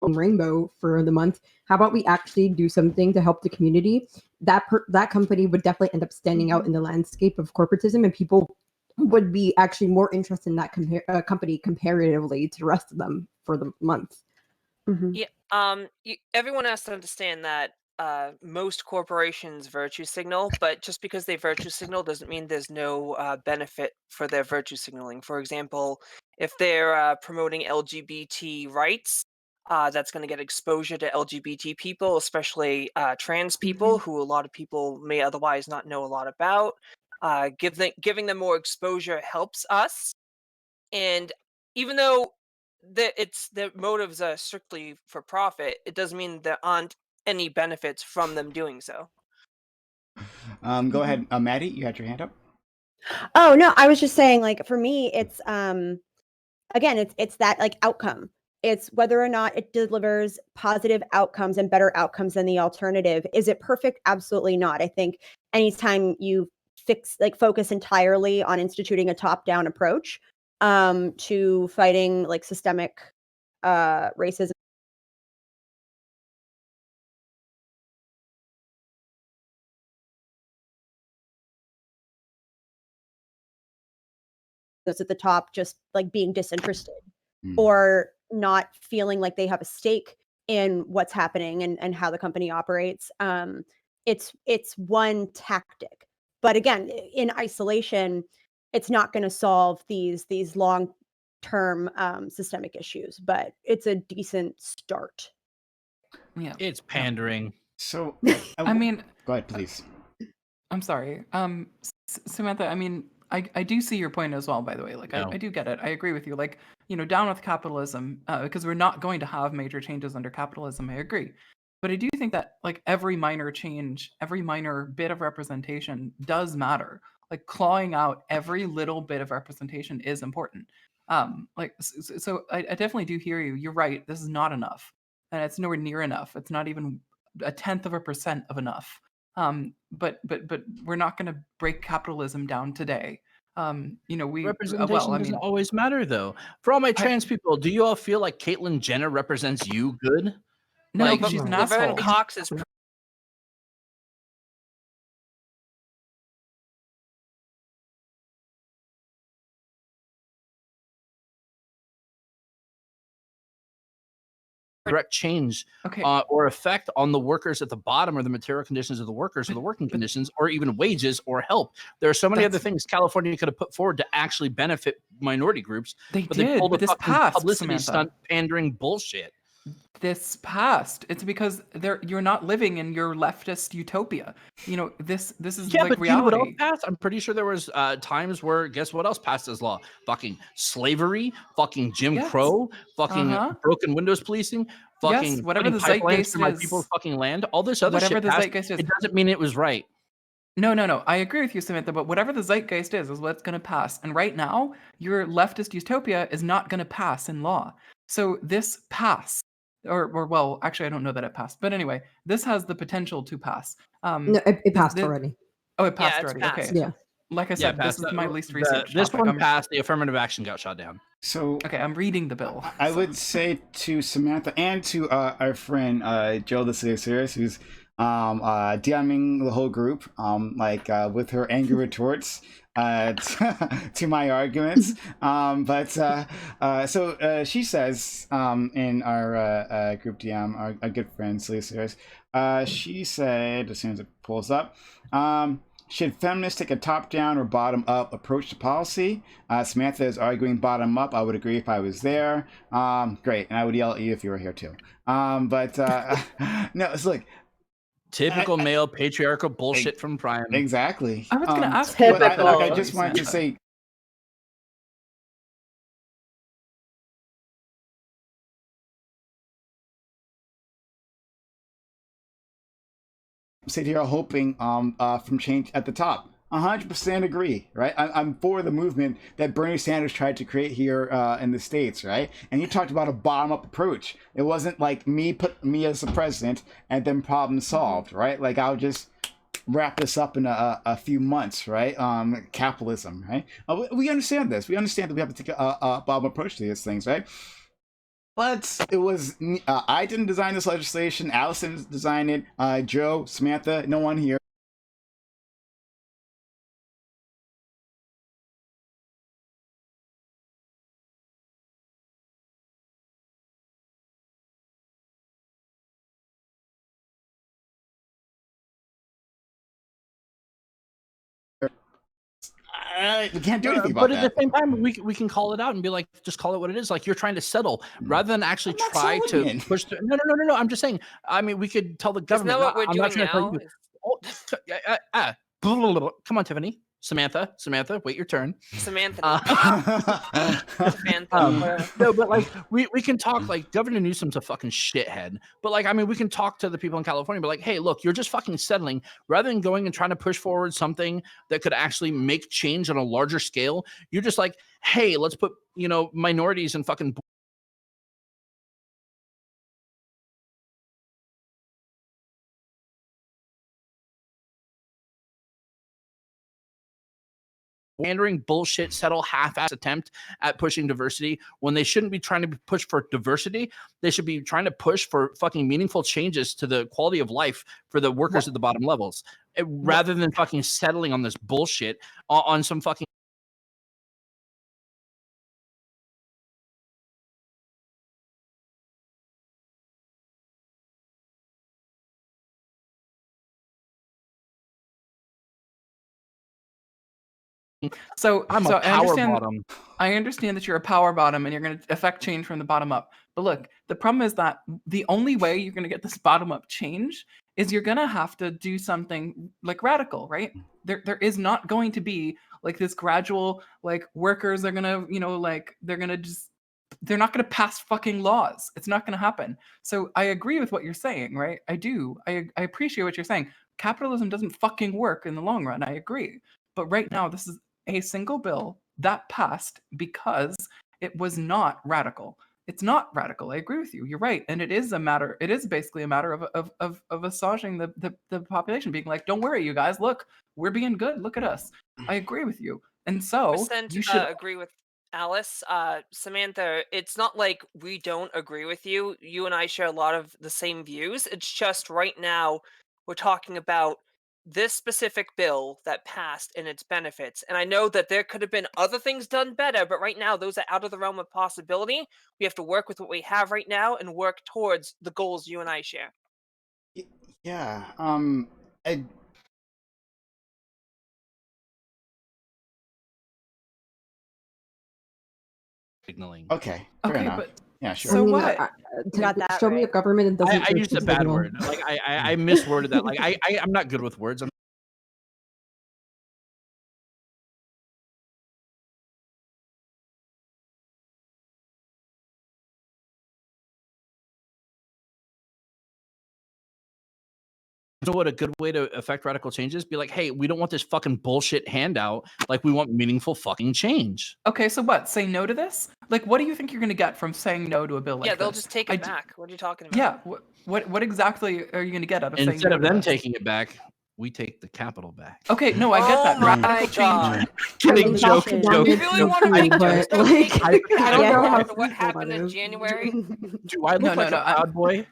rainbow for the month. How about we actually do something to help the community? That company would definitely end up standing out in the landscape of corporatism, and people would be actually more interested in that company comparatively to the rest of them for the month. Yeah. Everyone has to understand that most corporations virtue signal, but just because they virtue signal doesn't mean there's no benefit for their virtue signaling. For example, if they're promoting LGBT rights, that's going to get exposure to LGBT people, especially trans people, who a lot of people may otherwise not know a lot about. Giving them more exposure helps us, and even though their motives are strictly for profit, it doesn't mean there aren't any benefits from them doing so. Go ahead, Maddie. You had your hand up. Oh no, I was just saying, like, for me, it's again, it's that like outcome. It's whether or not it delivers positive outcomes and better outcomes than the alternative. Is it perfect? Absolutely not. I think anytime you focus entirely on instituting a top-down approach to fighting like systemic racism, those at the top just like being disinterested or not feeling like they have a stake in what's happening and how the company operates. It's one tactic, but again, in isolation, it's not going to solve these long term systemic issues, but it's a decent start. Yeah. It's pandering. So I mean, go ahead, please. I'm sorry. Samantha, I mean, I do see your point as well, by the way. Like, No. I do get it. I agree with you. Like, down with capitalism, because we're not going to have major changes under capitalism. I agree. But I do think that, like, every minor change, every minor bit of representation does matter. like clawing out every little bit of representation is important. So I definitely do hear you. You're right. This is not enough, and it's nowhere near enough. It's not even 0.1% of enough. But we're not going to break capitalism down today. Representation doesn't mean, always matter, though. For all my I- trans people, do you all feel like Caitlyn Jenner represents you good? no, Like, because she's an Laverne asshole. Cox is direct change Okay, or effect on the workers at the bottom, or the material conditions of the workers, or the working conditions, or even wages or help. There are so many other That's- things California could have put forward to actually benefit minority groups, they but did. they pulled a But this fucking passed, publicity Samantha. stunt pandering bullshit. This passed. It's because you're not living in your leftist utopia. This is Yeah, like but do you know what else reality. passed? I'm pretty sure there was times where, guess what else passed as law? Fucking slavery, fucking Jim Yes. Crow, fucking Uh-huh. broken windows policing, fucking Yes, whatever putting the pipelines zeitgeist through my is. people's fucking land. All this other Whatever shit the passed. zeitgeist is. It doesn't mean it was right. No. I agree with you, Samantha, but whatever the zeitgeist is what's going to pass. And right now, your leftist utopia is not going to pass in law. So this passed. Or well, actually, I don't know that it passed. But anyway, this has the potential to pass. No, it passed already. Oh, it passed it's already. passed. Okay. Yeah. Like I said, this is my least researched This topic. one passed. The affirmative action got shot down. So Okay, I'm reading the bill. I would say to Samantha and to our friend Joe the Serious, who's DMing the whole group, with her angry retorts to my arguments. So she says in our group DM, our good friend Silly Serious, she said, as soon as it pulls up, should feminists take a top-down or bottom-up approach to policy? Samantha is arguing bottom-up. I would agree if I was there. Great, and I would yell at you if you were here too. No, it's like typical male patriarchal bullshit from Prime. Exactly. I was going to ask you. Typical. I just wanted to say. Sit here hoping from change at the top. 100% agree, right? I'm for the movement that Bernie Sanders tried to create here in the States, right? And you talked about a bottom-up approach. It wasn't like put me as the president and then problem solved, right? Like I'll just wrap this up in a few months, right? Capitalism, right? We understand this. We understand that we have to take a bottom approach to these things, right? But it was I didn't design this legislation. Allison designed it. Joe, Samantha, no one here. We can't do anything about but that. at the same time, we can call it out and be like, just call it what it is. Like you're trying to settle rather than actually try to push through. No. I'm just saying. I mean, we could tell the Isn't government. that what we're I'm doing not trying now? to tell you. Come on, Tiffany. Samantha, wait your turn. Samantha. No, but like we can talk. Like Governor Newsom's a fucking shithead, but like I mean we can talk to the people in California, but like, hey, look, you're just fucking settling rather than going and trying to push forward something that could actually make change on a larger scale. You're just like, hey, let's put minorities in fucking pandering bullshit, settle half-ass attempt at pushing diversity when they shouldn't be trying to push for diversity. They should be trying to push for fucking meaningful changes to the quality of life for the workers at the bottom levels, rather than fucking settling on this bullshit on some fucking So I'm a power bottom. I understand that you're a power bottom and you're going to affect change from the bottom up. But look, the problem is that the only way you're going to get this bottom up change is you're going to have to do something like radical, right? There is not going to be like this gradual, like workers are going to, they're not going to pass fucking laws. It's not going to happen. So I agree with what you're saying, right? I do. I appreciate what you're saying. Capitalism doesn't fucking work in the long run. I agree. But right now, this is a single bill that passed because it was not radical. It's not radical. I agree with you. You're right, and it is a matter. It is basically a matter of massaging the population, being like, "Don't worry, you guys. Look, we're being good. Look at us." I agree with you, and so percent you should. agree with Alice. Samantha, it's not like we don't agree with you. You and I share a lot of the same views. It's just right now we're talking about this specific bill that passed and its benefits. And I know that there could have been other things done better, but right now those are out of the realm of possibility. We have to work with what we have right now and work towards the goals you and I share. Yeah. I, Signaling. okay. Fair Okay, enough. but Yeah, sure. So what? Got that show me a right. government that doesn't. I used a bad word. Like I misworded that. Like I'm not good with words. So what a good way to affect radical changes? Be like, hey, we don't want this fucking bullshit handout. Like we want meaningful fucking change. Okay, so what? Say no to this? Like, what do you think you're going to get from saying no to a bill like Yeah, this? they'll just take it back. What are you talking about? Yeah, what exactly are you going to get out of saying Instead no of to them this? taking it back, we take the capital back. Okay, no, I get Oh that. my Radical God. change. Kidding, joke, Talking joke. You really want to make but, Tombstone like, take I it back don't know how after what feasible happened that in is. January? Do I look No, like no, a proud boy?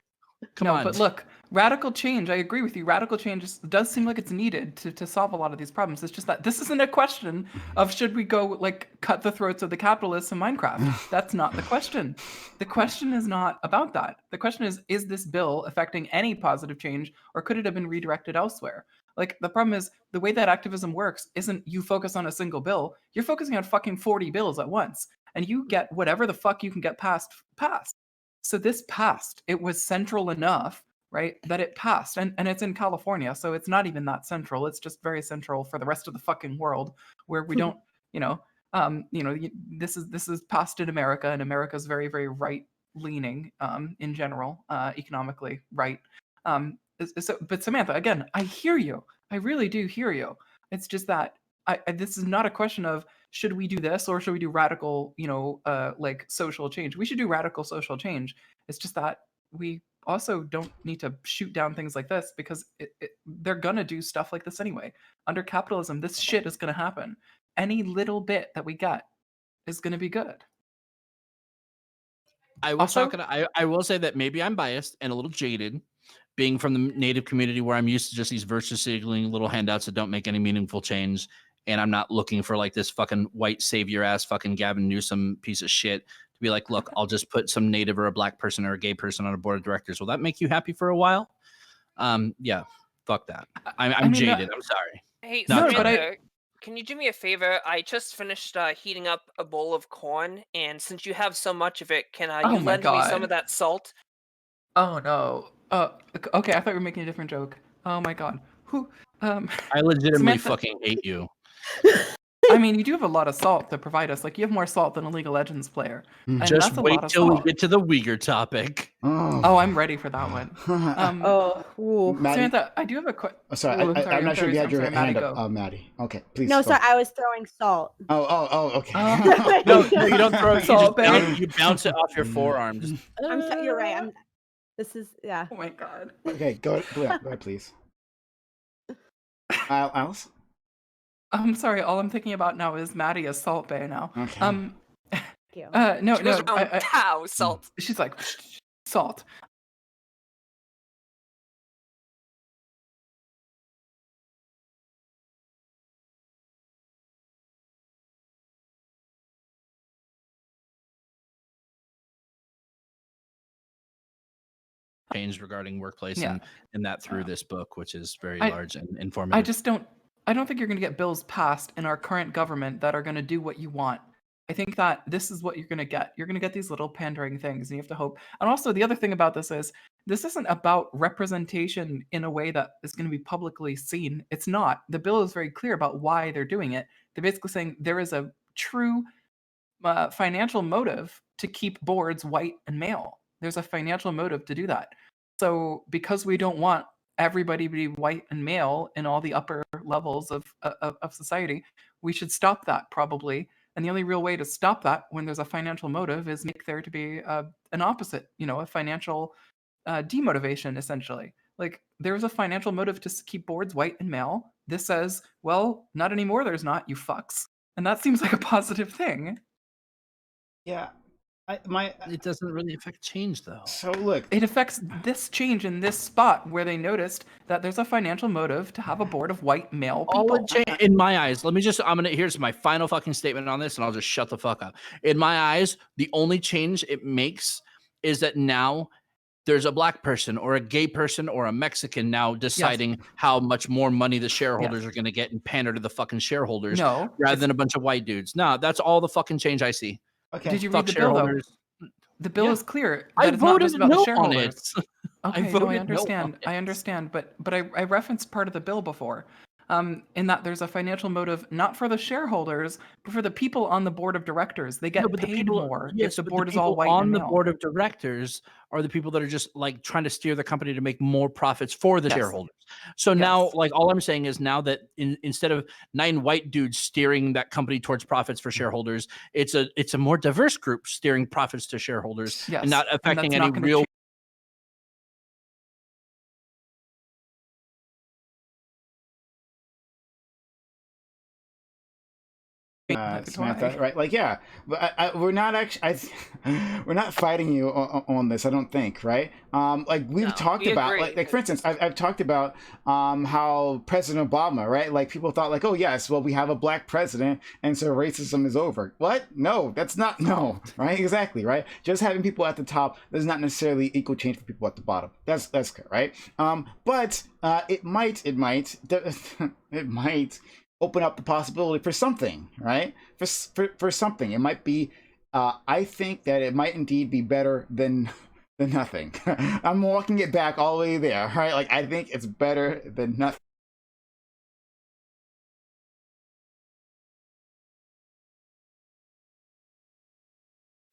Come No, on. but look, radical change, I agree with you. Radical change does seem like it's needed to solve a lot of these problems. It's just that this isn't a question of should we go like cut the throats of the capitalists in Minecraft. That's not the question. The question is not about that. The question is this bill affecting any positive change or could it have been redirected elsewhere? Like the problem is the way that activism works isn't you focus on a single bill, you're focusing on fucking 40 bills at once. And you get whatever the fuck you can get passed. So this passed. It was central enough, right, that it passed. And it's in California, so it's not even that central. It's just very central for the rest of the fucking world where we don't, this is passed in America, and America's very, very right leaning in general, economically right. But Samantha, again, I hear you. I really do hear you. It's just that this is not a question of should we do this or should we do radical, like social change. We should do radical social change. It's just that we also don't need to shoot down things like this because they're gonna do stuff like this anyway. Under capitalism, this shit is gonna happen. Any little bit that we get is gonna be good. I was talking. I will say that maybe I'm biased and a little jaded, being from the Native community where I'm used to just these virtue signaling little handouts that don't make any meaningful change, and I'm not looking for like this fucking white savior ass fucking Gavin Newsom piece of shit to be like, look, I'll just put some Native or a black person or a gay person on a board of directors. Will that make you happy for a while? Yeah, fuck that. I'm jaded. I'm sorry. Hey, Not Samantha, can you do me a favor? I just finished heating up a bowl of corn, and since you have so much of it, can Oh you my lend me some God. of that salt? Oh no. Okay, I thought you were making a different joke. Oh my God. Who? I legitimately Samantha- fucking hate you. I mean, you do have a lot of salt to provide us. Like, you have more salt than a League of Legends player. And Just that's a wait lot of till we salt. get to the Uyghur topic. Oh, I'm ready for that one. Maddie? Samantha, I do have a question. Oh, sorry, I'm not sure if you had your hand up, Maddie. Okay, please. No, go. sorry, I was throwing salt. Oh, okay. No, you don't throw it. Salt, You bounce it off your forearm. Just You're right. This is, yeah. Oh my God. Okay, go ahead, please. Alice? I'm sorry. All I'm thinking about now is Maddie as Salt Bay now. Okay. No, She goes no. around, pow, salt. She's like, salt. change regarding workplace Yeah. and that through this book, which is very I- large and informative. I don't think you're going to get bills passed in our current government that are going to do what you want. I think that this is what you're going to get. You're going to get these little pandering things, and you have to hope. And also, the other thing about this is this isn't about representation in a way that is going to be publicly seen. It's not. The bill is very clear about why they're doing it. They're basically saying there is a true financial motive to keep boards white and male. There's a financial motive to do that. So because we don't want everybody be white and male in all the upper levels of society. We should stop that probably. And the only real way to stop that when there's a financial motive is make there to be an opposite, a financial demotivation, essentially. Like, there's a financial motive to keep boards white and male. This says, well, not anymore, there's not, you fucks. And that seems like a positive thing. Yeah. It doesn't really affect change, though. So look, it affects this change in this spot where they noticed that there's a financial motive to have a board of white male people. In my eyes, here's my final fucking statement on this, and I'll just shut the fuck up. In my eyes, the only change it makes is that now there's a black person or a gay person or a Mexican now deciding how much more money the shareholders are going to get and pander to the fucking shareholders rather than a bunch of white dudes. No, that's all the fucking change I see. Okay. Did you read the bill, though? The bill is clear. I it's not just about the on it. Okay, no, I understand. I understand, but I referenced part of the bill before, in that there's a financial motive not for the shareholders, but for the people on the board of directors. They get paid more if the board is all white on and the male. board of directors are the people that are just like trying to steer the company to make more profits for the shareholders. So now, like, all I'm saying is now that instead of 9 white dudes steering that company towards profits for shareholders, it's a more diverse group steering profits to shareholders and not affecting any real. Samantha, right? Like, yeah, but we're not actually, we're not fighting you on this. I don't think, right? Like we've talked about, like for instance, I've talked about how President Obama, right? Like people thought, like, oh yes, well we have a black president, and so racism is over. What? No, that's not right? Exactly, right? Just having people at the top does not necessarily equal change for people at the bottom. That's good, right? But it might open up the possibility for something, right? For something. It might be, I think that it might indeed be better than nothing. I'm walking it back all the way there, right? Like, I think it's better than nothing.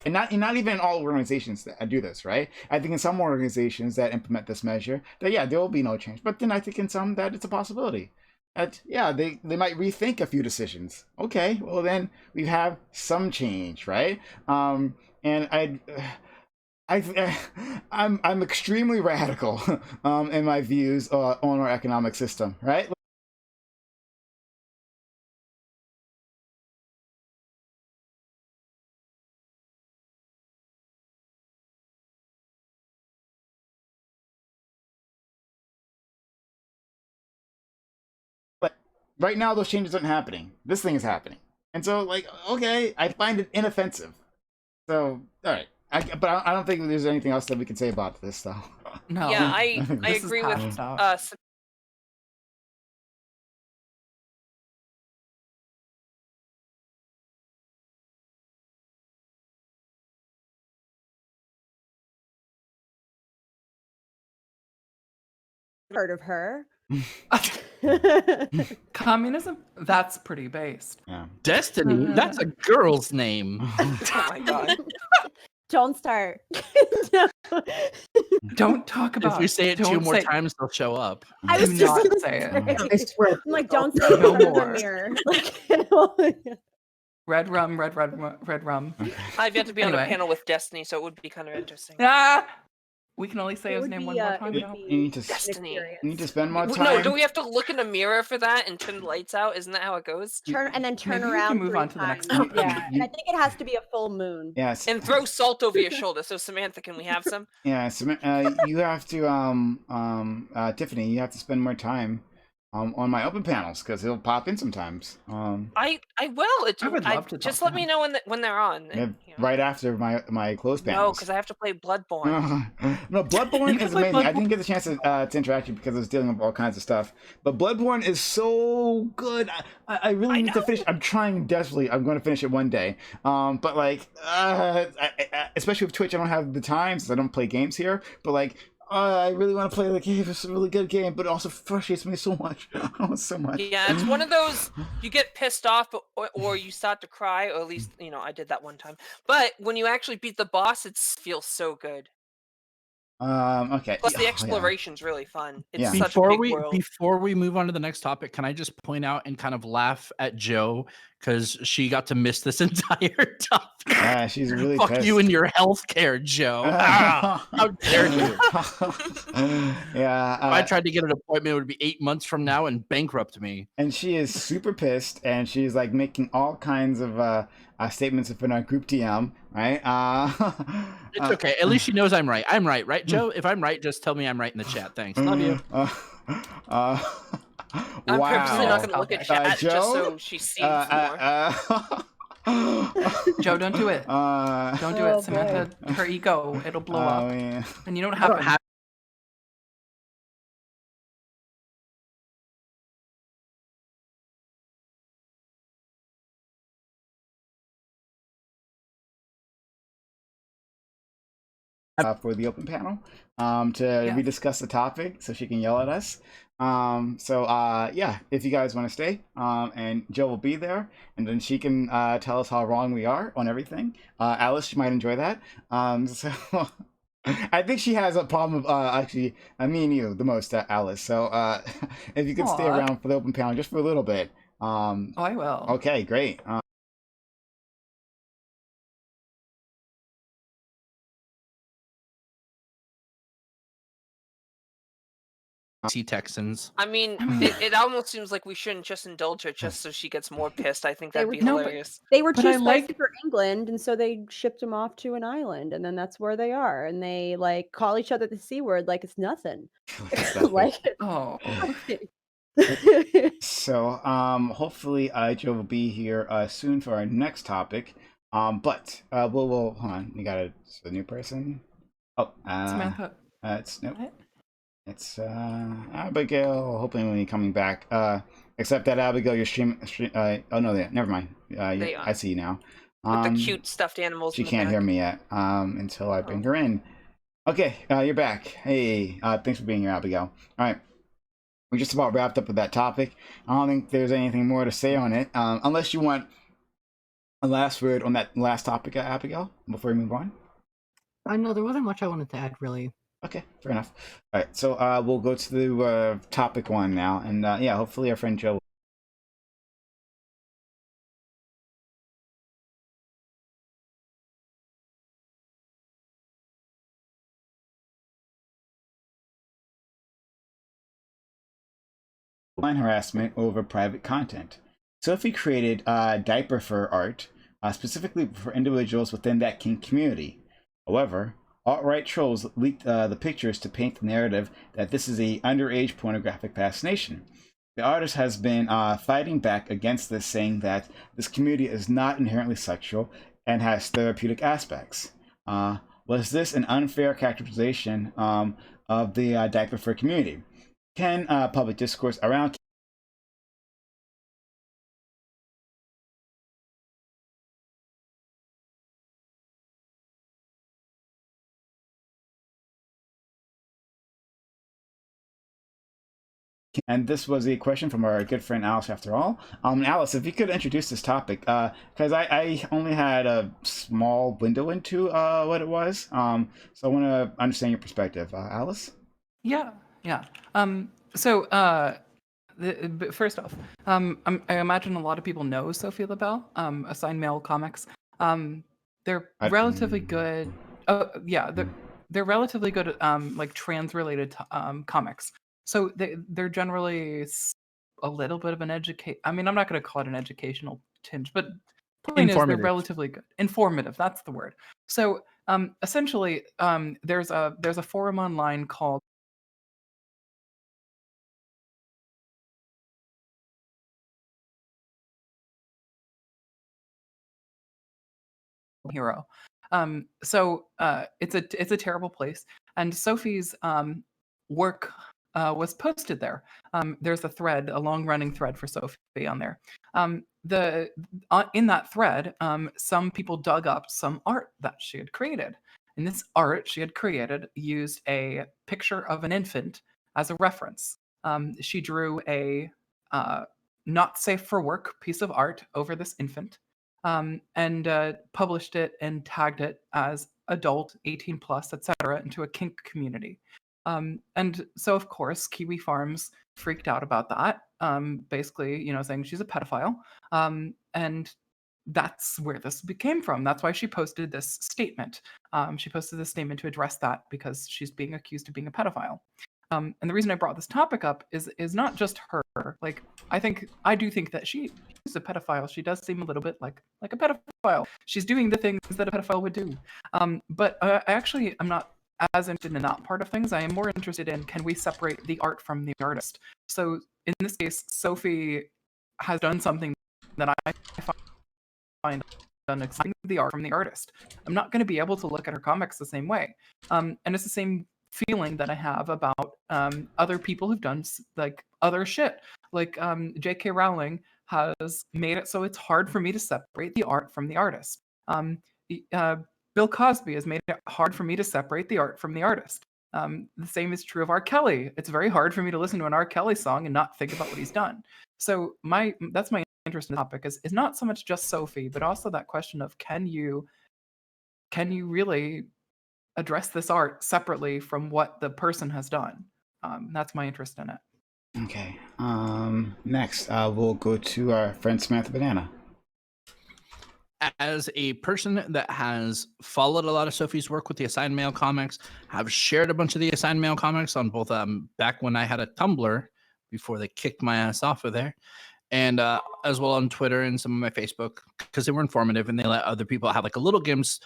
And not even in all organizations that do this, right? I think in some organizations that implement this measure, that there will be no change. But then I think in some that it's a possibility. That they might rethink a few decisions. Okay, well then we have some change, right? And I'm extremely radical in my views on our economic system, right? But right now those changes aren't happening. This thing is happening. And so, like, okay, I find it inoffensive. So, all right. But I don't think there's anything else that we can say about this, though. No. Yeah, I agree with heard of her. Communism? That's pretty based. Yeah. Destiny? That's a girl's name. Oh my god. Don't start. Don't talk about. If we say it 2 more times, they'll show up. I was Do not just say it. I swear. I'm like, don't say it No in front of more. the mirror. Like, Red rum, red rum. I've yet to be on a Anyway. panel with Destiny, so it would be kind of interesting. Ah! We can only say it his would name be, one more it time would now. be You need to Destiny. You need to spend more time. No, do we have to look in a mirror for that and turn the lights out? Isn't that how it goes? turn and then turn Maybe we around. can move 3 on to the next times. topic. Yeah, and I think it has to be a full moon. Yes. And throw salt over your shoulder. So Samantha, can we have some? Yeah, you have to Tiffany, you have to spend more time on my open panels because it'll pop in sometimes. I will. I would love to just talk let to me him. know when they're on. Yeah, right after my closed No, panels. because I have to play Bloodborne. No, Bloodborne can is play amazing. I Bloodborne. didn't get the chance to interact with you because I was dealing with all kinds of stuff. But Bloodborne is so good. I really need to finish. I'm trying desperately. I'm going to finish it one day. But like, especially with Twitch, I don't have the time since I don't play games here. But like, I really want to play the game. It's a really good game, but it also frustrates me so much. So much. Yeah, it's one of those you get pissed off or you start to cry, or at least I did that one time. But when you actually beat the boss, it feels so good. Okay. Plus, yeah, the yeah. exploration's really fun. It's Yeah. such a big world. Before we move on to the next topic, can I just point out and kind of laugh at Joe because she got to miss this entire topic? She's really Fuck pissed. you and your healthcare, Joe. How dare you? Yeah. If I tried to get an appointment, it would be 8 months from now and bankrupt me. And she is super pissed, and she's like making all kinds of statements in our group DM, right? It's okay. At least she knows I'm right. I'm right, right, Joe? If I'm right, just tell me I'm right in the chat. Thanks. Love you. Wow. I'm purposely not going to look at chat Joe? just so she sees more. Joe, don't do it. Don't do Oh, it. Samantha, her ego, it'll blow up. Yeah. And you know what happened? For the open panel to rediscuss the topic so she can yell at us. Yeah, if you guys want to stay, and Jill will be there, and then she can tell us how wrong we are on everything. Alice, she might enjoy that. So I think she has a problem with actually me and you the most, Alice. So if you could stay Aw. around for the open panel just for a little bit. Oh, I will. Okay, great. Texans. I mean, it almost seems like we shouldn't just indulge her just so she gets more pissed. I think that'd be hilarious. They were But too I spicy like- for England, and so they shipped them off to an island, and then that's where they are. And they like call each other the C word like it's nothing. like, Oh. So hopefully Joe will be here soon for our next topic. But we'll hold on. You got a new person. Oh, Samantha. It's nope. It's Abigail. Hopefully when you're coming back. Except that Abigail, your stream. Oh no, never mind. I see you now. With the cute stuffed animals. She in the can't back. hear me yet. Until I bring her in. Okay, you're back. Hey, thanks for being here, Abigail. All right. We just about wrapped up with that topic. I don't think there's anything more to say on it, unless you want a last word on that last topic, Abigail, before we move on. I know there wasn't much I wanted to add, really. Okay, fair enough. All right, so we'll go to the topic one now, and yeah, hopefully our friend Joe. Online harassment over private content. Sophie created diaper fur art specifically for individuals within that kink community. However, alt-right trolls leaked the pictures to paint the narrative that this is a underage pornographic fascination. The artist has been fighting back against this, saying that this community is not inherently sexual and has therapeutic aspects. Was this an unfair characterization of the diaper fur community? Can public discourse around and this was a question from our good friend Alice after all. Alice, if you could introduce this topic, because I only had a small window into what it was, so I want to understand your perspective. Alice? Yeah. First off, I imagine a lot of people know Sophie LaBelle, Assigned Male Comics. They're relatively good. Oh, yeah, they're relatively good at like trans-related comics. So they're generally a little bit of an I mean, I'm not going to call it an educational tinge, but point is they're relatively good. Informative, that's the word. So essentially, there's a forum online called Hero. It's a terrible place, and Sophie's work was posted there. There's a thread, a long-running thread for Sophie on there. In that thread, some people dug up some art that she had created. And this art she had created used a picture of an infant as a reference. She drew a not safe for work piece of art over this infant. and published it and tagged it as adult, 18 plus, etc., into a kink community. And so, of course, Kiwi Farms freaked out about that, basically, saying she's a pedophile. And that's where this came from. That's why she posted this statement. She posted this statement to address that because she's being accused of being a pedophile. And the reason I brought this topic up is not just her. Like, I do think that she's a pedophile. She does seem a little bit like a pedophile. She's doing the things that a pedophile would do. But I'm not as interested in that part of things. I am more interested in, can we separate the art from the artist? So in this case, Sophie has done something that I find unacceptable, the art from the artist. I'm not going to be able to look at her comics the same way. And it's the same feeling that I have about other people who've done like other shit. Like J.K. Rowling has made it so it's hard for me to separate the art from the artist. Bill Cosby has made it hard for me to separate the art from the artist. The same is true of R. Kelly. It's very hard for me to listen to an R. Kelly song and not think about what he's done. So that's my interest in the topic is not so much just Sophie, but also that question of can you really address this art separately from what the person has done? That's my interest in it. Okay. Next, we'll go to our friend Samantha Banana. As a person that has followed a lot of Sophie's work with the Assigned Mail comics, have shared a bunch of the Assigned Mail comics on both back when I had a Tumblr before they kicked my ass off of there, and as well on Twitter and some of my Facebook, because they were informative and they let other people have like a little glimpse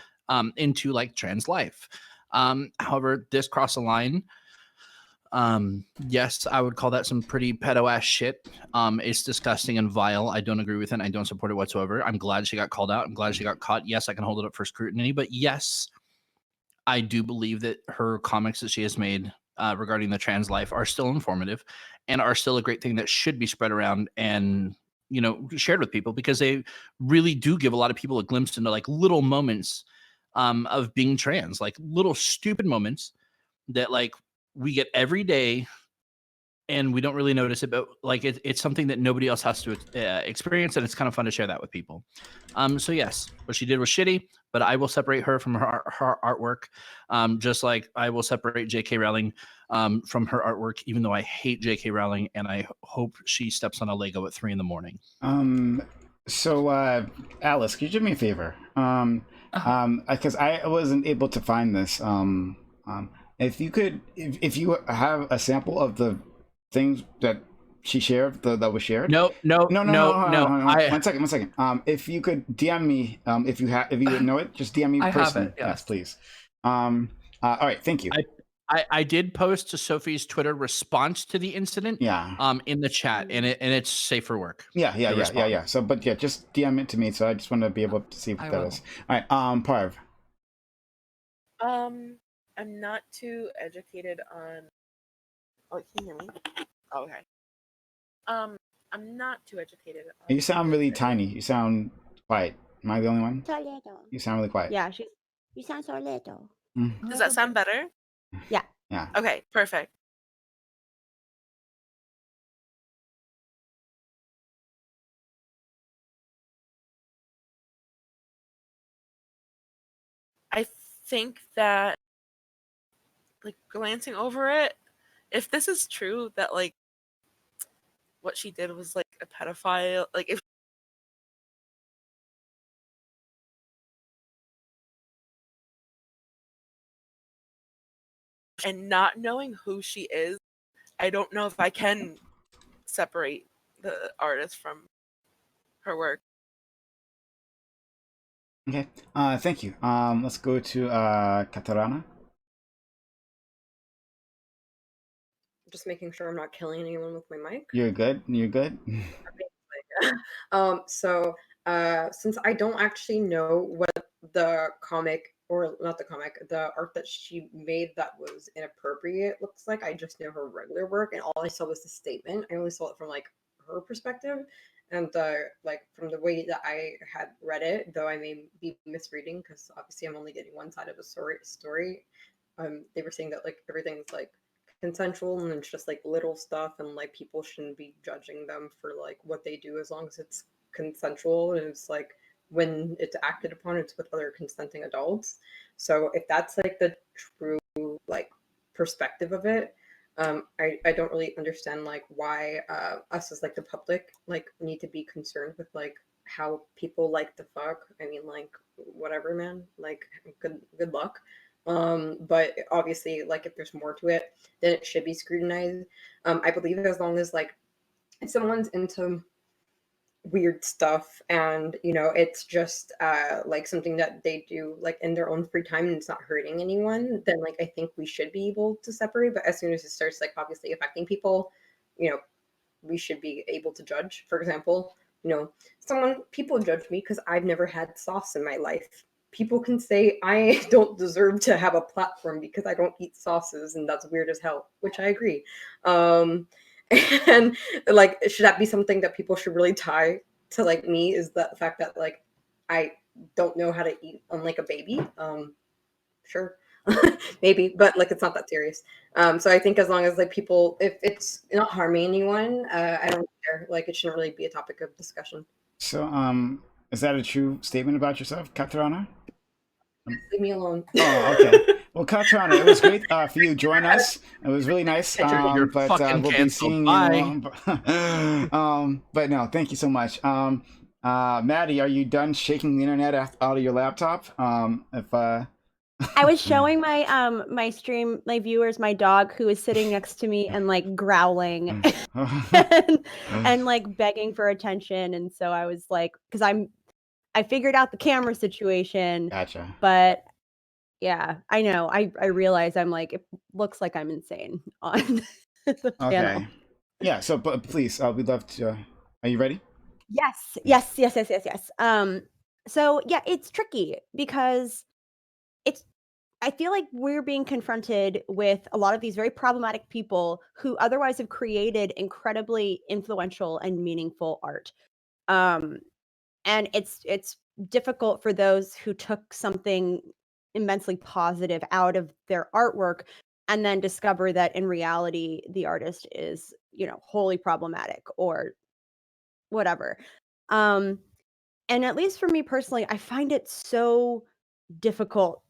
into like trans life. However, this crossed a line. Yes, I would call that some pretty pedo ass shit. It's disgusting and vile. I don't agree with it. I don't support it whatsoever. I'm glad she got called out. I'm glad she got caught. Yes, I can hold it up for scrutiny, but yes, I do believe that her comics that she has made regarding the trans life are still informative and are still a great thing that should be spread around and shared with people, because they really do give a lot of people a glimpse into like little moments of being trans, like little stupid moments that like we get every day and we don't really notice it, but like it's something that nobody else has to experience, and it's kind of fun to share that with people. So yes, what she did was shitty, but I will separate her from her artwork, just like I will separate J.K. Rowling from her artwork, even though I hate J.K. Rowling and I hope she steps on a Lego at 3 a.m. So Alice, could you do me a favor? Because I wasn't able to find this. If you could, if you have a sample of the things that she shared, that was shared. No. One second. If you could DM me, if you know it, just DM me personally. Have it, yes. Please. All right, thank you. I did post to Sophie's Twitter response to the incident. Yeah. In the chat, and it's safe for work. Yeah. So, but yeah, just DM it to me. So I just want to be able to see what that is. All right. Parv. I'm not too educated on. Oh, can you hear me? Oh, okay. I'm not too educated on. You sound really tiny. You sound quiet. Am I the only one? So little. You sound really quiet. Yeah, you sound so little. Does that sound better? Yeah. Yeah. Okay, perfect. I think that, like, glancing over it, if this is true that like what she did was like a pedophile, like if and not knowing who she is, I don't know if I can separate the artist from her work. Okay. Thank you. Let's go to Katarana. Just making sure I'm not killing anyone with my mic. You're good. So since I don't actually know what the comic, or not the comic, the art that she made that was inappropriate looks like, I just know her regular work, and all I saw was the statement. I only saw it from like her perspective, and like from the way that I had read it, though I may be misreading because obviously I'm only getting one side of the story. They were saying that like everything's like consensual and it's just like little stuff, and like people shouldn't be judging them for like what they do as long as it's consensual. And it's like, when it's acted upon, it's with other consenting adults. So if that's like the true like perspective of it, I don't really understand like why us as like the public like need to be concerned with like how people like the fuck. I mean, like whatever, man. Like good luck. But obviously, like if there's more to it, then it should be scrutinized. I believe as long as like if someone's into weird stuff and it's just like something that they do like in their own free time and it's not hurting anyone, then like I think we should be able to separate. But as soon as it starts like obviously affecting people, we should be able to judge. For example, people judge me because I've never had sauce in my life. People can say I don't deserve to have a platform because I don't eat sauces, and that's weird as hell, which I agree. And like, should that be something that people should really tie to like me, is the fact that like I don't know how to eat unlike a baby? Sure. Maybe, but like it's not that serious. So I think as long as like people, if it's not harming anyone, I don't care. Like it shouldn't really be a topic of discussion. So, is that a true statement about yourself, Katarana? Leave me alone. Oh, okay. Well, Katarana, it was great for you to join us. It was really nice. You're But fucking we'll be canceled. seeing Bye. you. But no, thank you so much. Maddie, are you done shaking the internet out of your laptop? I was showing my my stream, my viewers, my dog who was sitting next to me and like growling and like begging for attention, and so I was like, because I figured out the camera situation. Gotcha. But yeah, I know. I realize I'm like, it looks like I'm insane on the panel. Okay. Yeah. So, but please, we'd love to. Are you ready? Yes. So yeah, it's tricky because I feel like we're being confronted with a lot of these very problematic people who otherwise have created incredibly influential and meaningful art. And it's difficult for those who took something immensely positive out of their artwork and then discover that in reality the artist is, wholly problematic or whatever. And at least for me personally, I find it so difficult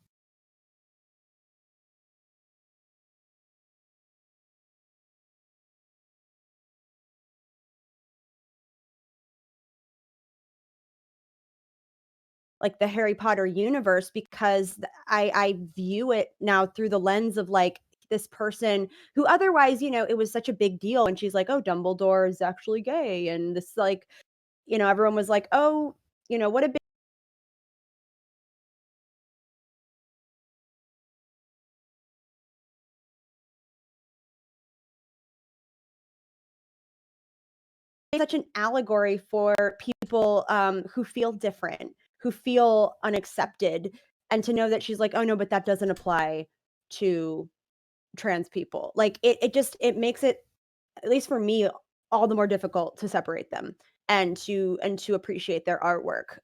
like the Harry Potter universe, because I view it now through the lens of like this person who otherwise, it was such a big deal. And she's like, oh, Dumbledore is actually gay. And this like, everyone was like, oh, what a big such an allegory for people who feel different, who feel unaccepted, and to know that she's like, oh no, but that doesn't apply to trans people. Like it makes it, at least for me, all the more difficult to separate them and to appreciate their artwork.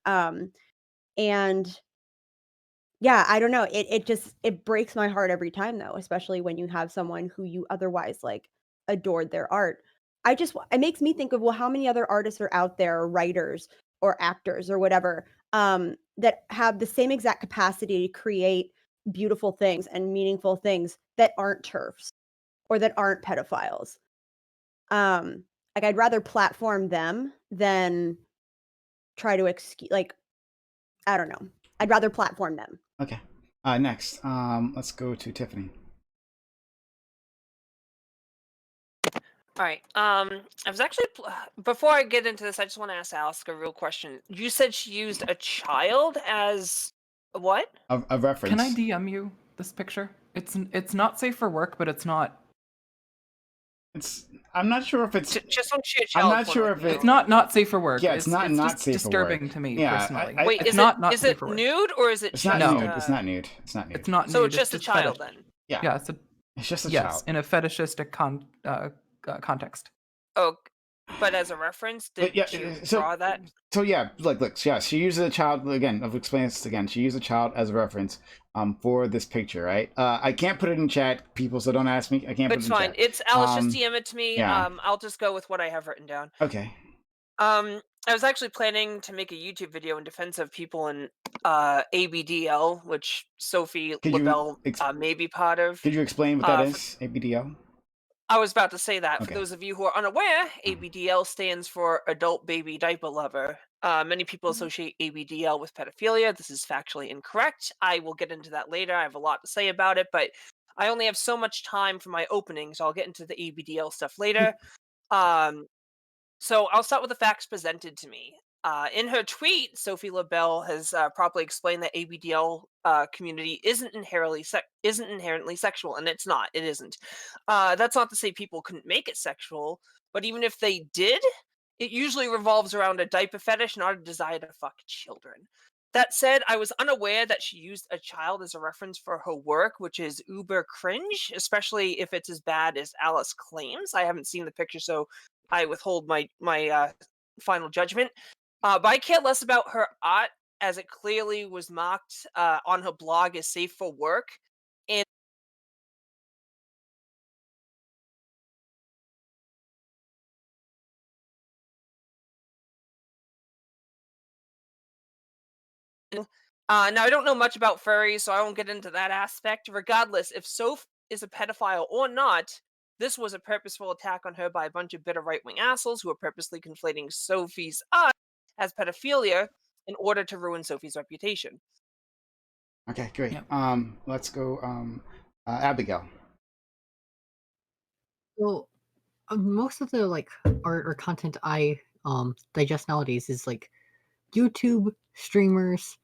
And yeah, I don't know. It breaks my heart every time though, especially when you have someone who you otherwise like adored their art. It makes me think of, well, how many other artists are out there, or writers or actors or whatever, that have the same exact capacity to create beautiful things and meaningful things that aren't TERFs or that aren't pedophiles. Like I'd rather platform them than try to I don't know. I'd rather platform them. Okay. Next, let's go to Tiffany. All right. I was actually before I get into this, I just want to ask a real question. You said she used a child as what? A reference. Can I DM you this picture? It's not safe for work, but it's not. I'm not sure if it's. Just don't shoot a child. I'm not sure if it's not safe for work. Yeah, it's not just safe disturbing for work. to me Yeah, personally. Wait, it's is it nude or is it? It's not nude. It's not nude. It's not nude. It's not nude. So it's just a child then. Yeah. Yeah, it's just a yes, child. in a fetishistic context. Oh, but as a reference, did you draw that? So yeah, look, yeah, she uses a child again. I'll explain this again. She used a child as a reference, for this picture, right? I can't put it in chat, people, so don't ask me. I can't. It's put it in fine. chat. It's Alice. Just DM it to me. Yeah. I'll just go with what I have written down. Okay. I was actually planning to make a YouTube video in defense of people in ABDL, which Sophie Could you LaBelle may be part of. Could you explain what that For is? ABDL. I was about to say that. For Okay. those of you who are unaware, ABDL stands for Adult Baby Diaper Lover. Many people associate ABDL with pedophilia. This is factually incorrect. I will get into that later. I have a lot to say about it, but I only have so much time for my opening, so I'll get into the ABDL stuff later. So I'll start with the facts presented to me. In her tweet, Sophie LaBelle has properly explained that ABDL community isn't inherently sexual, and it's not. It isn't. That's not to say people couldn't make it sexual, but even if they did, it usually revolves around a diaper fetish, not a desire to fuck children. That said, I was unaware that she used a child as a reference for her work, which is uber cringe, especially if it's as bad as Alice claims. I haven't seen the picture, so I withhold my final judgment. But I care less about her art, as it clearly was marked on her blog as safe for work. And now, I don't know much about furries, so I won't get into that aspect. Regardless, if Soph is a pedophile or not, this was a purposeful attack on her by a bunch of bitter right-wing assholes who are purposely conflating Sophie's art as pedophilia in order to ruin Sophie's reputation. Okay, great. Yeah. Let's go. Abigail. Well, most of the like art or content I digest nowadays is like YouTube, streamers,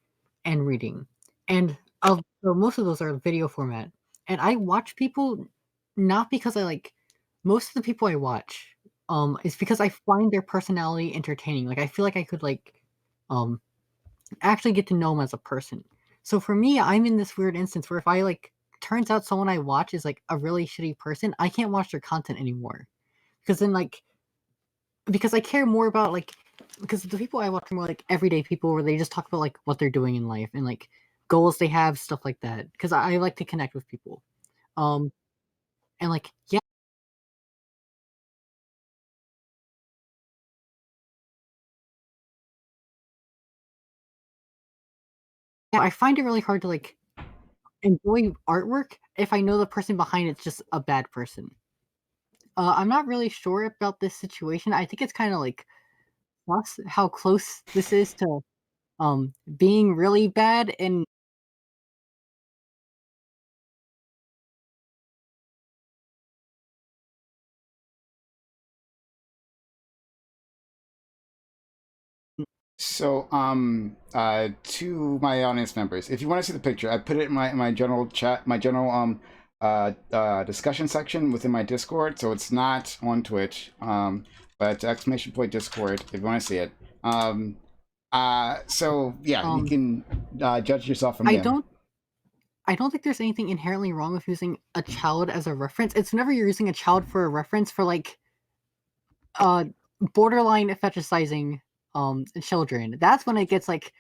and reading. And so most of those are video format. And I watch people not because I like most of the people I watch is because I find their personality entertaining. Like I feel like I could like actually get to know them as a person. So for me, I'm in this weird instance where if I like turns out someone I watch is like a really shitty person, I can't watch their content anymore. Because then like because I care more about like because the people I watch are more like everyday people where they just talk about like what they're doing in life and like goals they have, stuff like that. Because I like to connect with people. And like yeah, I find it really hard to like enjoy artwork if I know the person behind it's just a bad person. I'm not really sure about this situation. I think it's kind of like plus how close this is to being really bad and So, to my audience members, if you want to see the picture, I put it in my general chat, my general discussion section within my Discord. So it's not on Twitch, but exclamation point Discord if you want to see it. So yeah, you can judge yourself from there. I don't think there's anything inherently wrong with using a child as a reference. It's whenever you're using a child for a reference for like borderline fetishizing children. That's when it gets like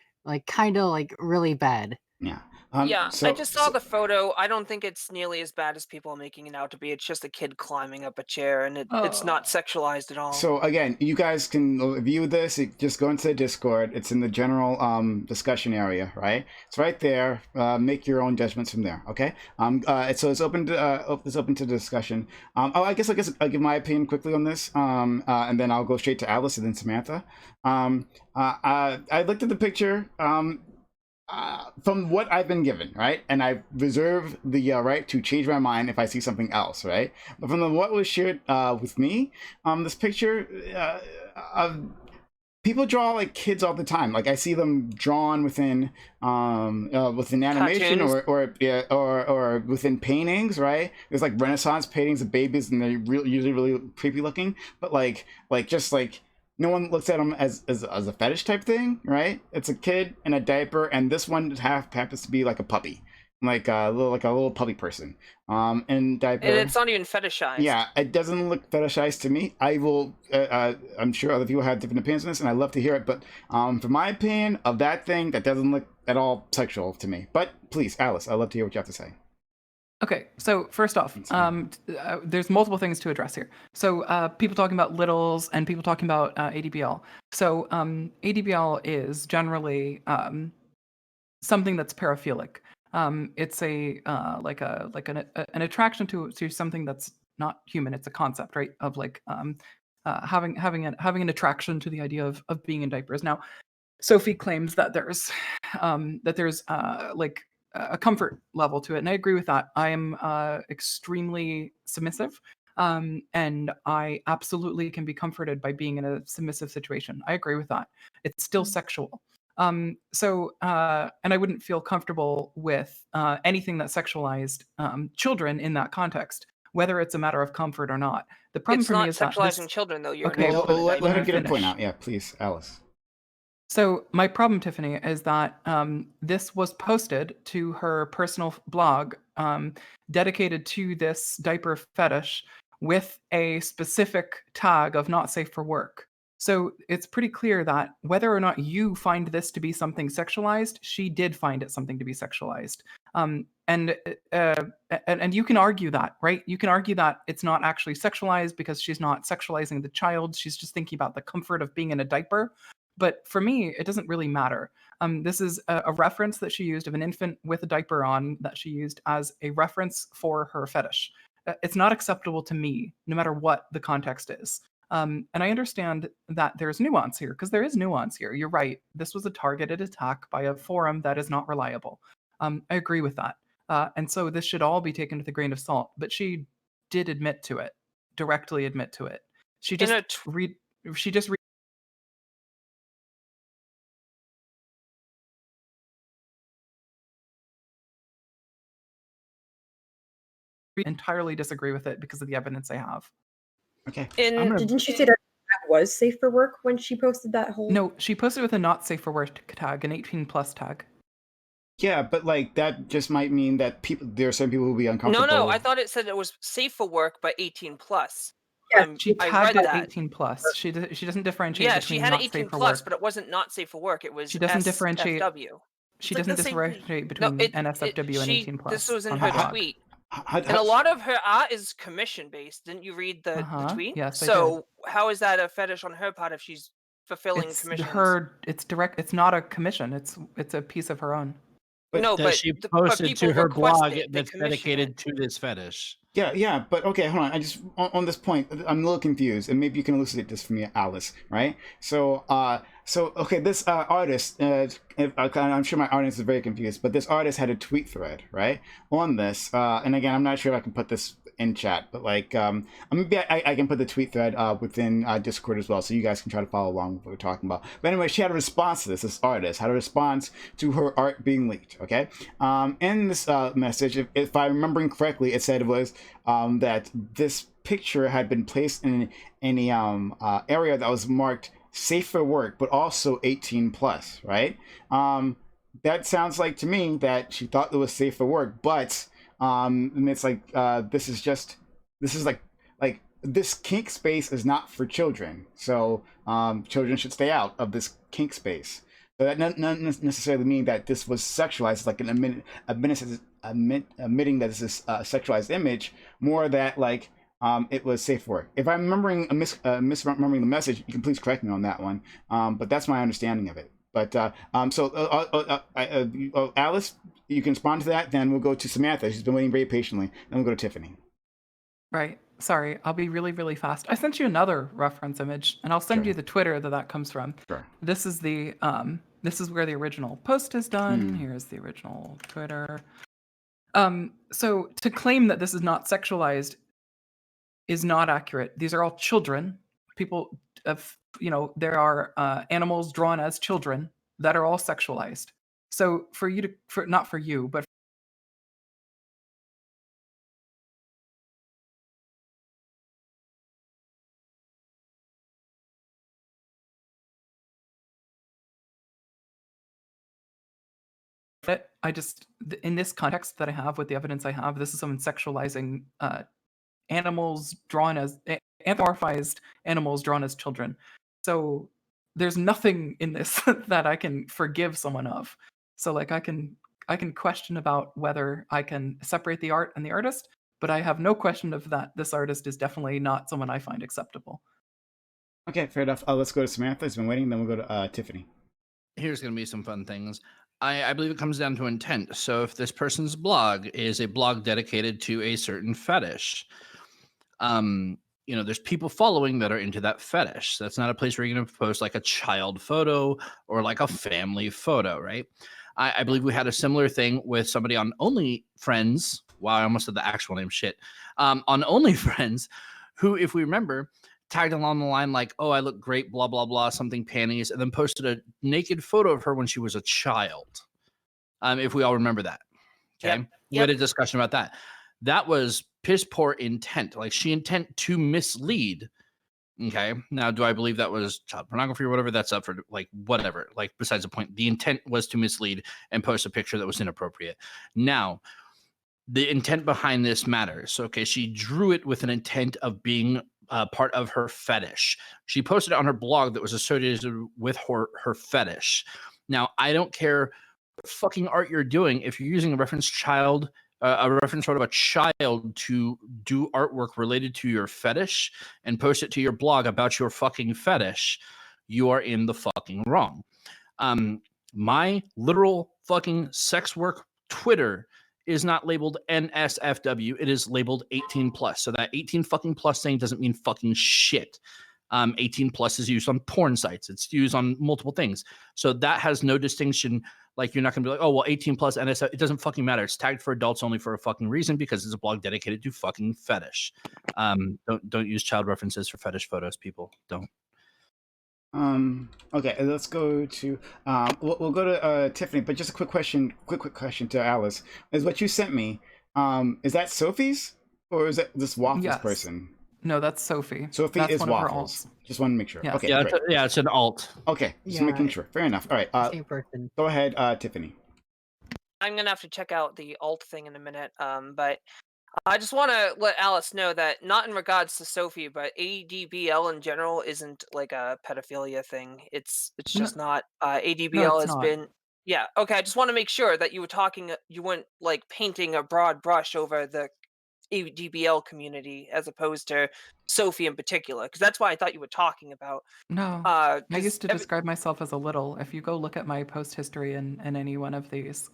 kind of like really bad. Yeah. Yeah, I just saw the photo. I don't think it's nearly as bad as people are making it out to be. It's just a kid climbing up a chair, and it's not sexualized at all. So again, you guys can view this. Just go into the Discord. It's in the general discussion area, right? It's right there. Make your own judgments from there. Okay. So it's open to discussion. I guess I'll give my opinion quickly on this. And then I'll go straight to Alice and then Samantha. I looked at the picture. From what I've been given, right? And I reserve the right to change my mind if I see something else, right? But from what was shared with me, this picture, people draw like kids all the time. Like I see them drawn within animation or within paintings, right? There's like Renaissance paintings of babies, and they're usually really creepy looking. But like just like. No one looks at them as a fetish type thing, right? It's a kid in a diaper, and this one happens to be like a puppy, like a little puppy person, in diaper. And it's not even fetishized. Yeah, it doesn't look fetishized to me. I will. I'm sure other people have different opinions on this, and I love to hear it. But from my opinion of that thing, that doesn't look at all sexual to me. But please, Alice, I'd love to hear what you have to say. Okay, so first off, there's multiple things to address here. So people talking about littles and people talking about ADBL. So ADBL is generally something that's paraphilic. It's a an attraction to something that's not human. It's a concept, right? Of like having an attraction to the idea of being in diapers. Now, Sophie claims that there's like a comfort level to it, and I agree with that. I am extremely submissive, and I absolutely can be comforted by being in a submissive situation. I agree with that. It's still sexual. And I wouldn't feel comfortable with anything that sexualized children in that context, whether it's a matter of comfort or not. The problem It's for me not is that sexualizing this. children, though. You're Okay, an Well, adult. let her me get her point finish. out. Yeah, please, Alice. So my problem, Tiffany, is that this was posted to her personal blog dedicated to this diaper fetish with a specific tag of not safe for work. So it's pretty clear that whether or not you find this to be something sexualized, she did find it something to be sexualized. And you can argue that, right? You can argue that it's not actually sexualized because she's not sexualizing the child. She's just thinking about the comfort of being in a diaper. But for me, it doesn't really matter. This is a reference that she used of an infant with a diaper on that she used as a reference for her fetish. It's not acceptable to me, no matter what the context is. And I understand that there's nuance here, because there is nuance here. You're right. This was a targeted attack by a forum that is not reliable. I agree with that. And so this should all be taken with a grain of salt. But she did admit to it, directly admit to it. She just entirely disagree with it because of the evidence I have. Okay. And didn't she say that was safe for work when she posted that whole? No, she posted with a not safe for work tag, an 18+ tag. Yeah, but like that just might mean that there are some people who will be uncomfortable. No, I thought it said it was safe for work, but 18+. Yeah, she I tagged read it that. 18+. She doesn't differentiate Yeah, between she had not 18+, safe for work. but it wasn't not safe for work. It was She doesn't differentiate. SFW. She It's like doesn't the same differentiate thing. between No, NSFW and 18+. This was in on her blog. tweet. And a lot of her art is commission based. Didn't you read the tweet? Yes, I so how is that a fetish on her part if she's fulfilling It's commissions? it's direct. It's not a commission. It's a piece of her own. No, that but she but posted people to her request blog it, they that's commission dedicated it. to this fetish. Yeah, but okay, hold on. I just on this point, I'm a little confused, and maybe you can elucidate this for me, Alice. Right? So, okay, this artist, I'm sure my audience is very confused, but this artist had a tweet thread, right, on this, and again, I'm not sure if I can put this in chat, but like, maybe I can put the tweet thread within Discord as well, so you guys can try to follow along with what we're talking about. But anyway, she had a response to this. This artist had a response to her art being leaked. Okay, in this message, if I'm remembering correctly, it said it was that this picture had been placed in a area that was marked safe for work, but also 18+, right? That sounds like to me that she thought it was safe for work, but and it's like this is like this kink space is not for children, so children should stay out of this kink space. So that not necessarily mean that this was sexualized, like admitting that this is a sexualized image, more that like it was safe for work. If I'm remembering misremembering the message, you can please correct me on that one. But that's my understanding of it. But Alice, you can respond to that. Then we'll go to Samantha. She's been waiting very patiently. Then we'll go to Tiffany. Right. Sorry, I'll be really, really fast. I sent you another reference image, and I'll send you the Twitter that comes from. Sure. This is the this is where the original post is done. Here's the original Twitter. So to claim that this is not sexualized is not accurate. These are all children. People of there are animals drawn as children that are all sexualized. So not for you, but I just in this context that I have with the evidence I have, this is someone sexualizing animals drawn as anthropomorphized animals drawn as children. So there's nothing in this that I can forgive someone of. So like I can I can question about whether I can separate the art and the artist, but I have no question of that this artist is definitely not someone I find acceptable. Okay, fair enough. Let's go to Samantha. Has been waiting. Then we'll go to Tiffany. Here's going to be some fun things. I believe it comes down to intent. So if this person's blog is a blog dedicated to a certain fetish, there's people following that are into that fetish. That's not a place where you're going to post like a child photo or like a family photo, right? I believe we had a similar thing with somebody on OnlyFriends. Wow, I almost said the actual name. Shit. On OnlyFriends, who, if we remember, tagged along the line like, oh, I look great, blah, blah, blah, something panties, and then posted a naked photo of her when she was a child. If we all remember that. Okay. Yep. We had a discussion about that. That was piss poor intent. Like she intent to mislead. Okay. Now, do I believe that was child pornography or whatever? That's up for like whatever. Like besides the point, the intent was to mislead and post a picture that was inappropriate. Now, the intent behind this matters. Okay, she drew it with an intent of being part of her fetish. She posted it on her blog that was associated with her fetish. Now, I don't care what fucking art you're doing. If you're using a reference photo of a child to do artwork related to your fetish and post it to your blog about your fucking fetish, you are in the fucking wrong. My literal fucking sex work Twitter is not labeled NSFW. It is labeled 18 plus. So that 18 fucking plus thing doesn't mean fucking shit. 18 plus is used on porn sites. It's used on multiple things. So that has no distinction. Like you're not going to be like, oh, well, 18 plus NSF. It doesn't fucking matter. It's tagged for adults only for a fucking reason because it's a blog dedicated to fucking fetish. Don't use child references for fetish photos, people. Don't. Okay, let's go to we'll go to Tiffany, but just a quick question to Alice. Is what you sent me, is that Sophie's or is that this Waffles person? No, that's Sophie. Sophie that's is one Waffles. Just want to make sure. Yes. Okay, Yeah, great. it's an alt. Okay, just making sure. Fair enough. All right, Same person. go ahead, Tiffany. I'm gonna have to check out the alt thing in a minute. But I just want to let Alice know that not in regards to Sophie, but ADBL in general isn't like a pedophilia thing. It's just not. ADBL has been. Yeah. Okay. I just want to make sure that you weren't like painting a broad brush over the ADBL community as opposed to Sophie in particular, because that's why I thought you were talking about. No, I used to describe myself as a little. If you go look at my post history in any one of these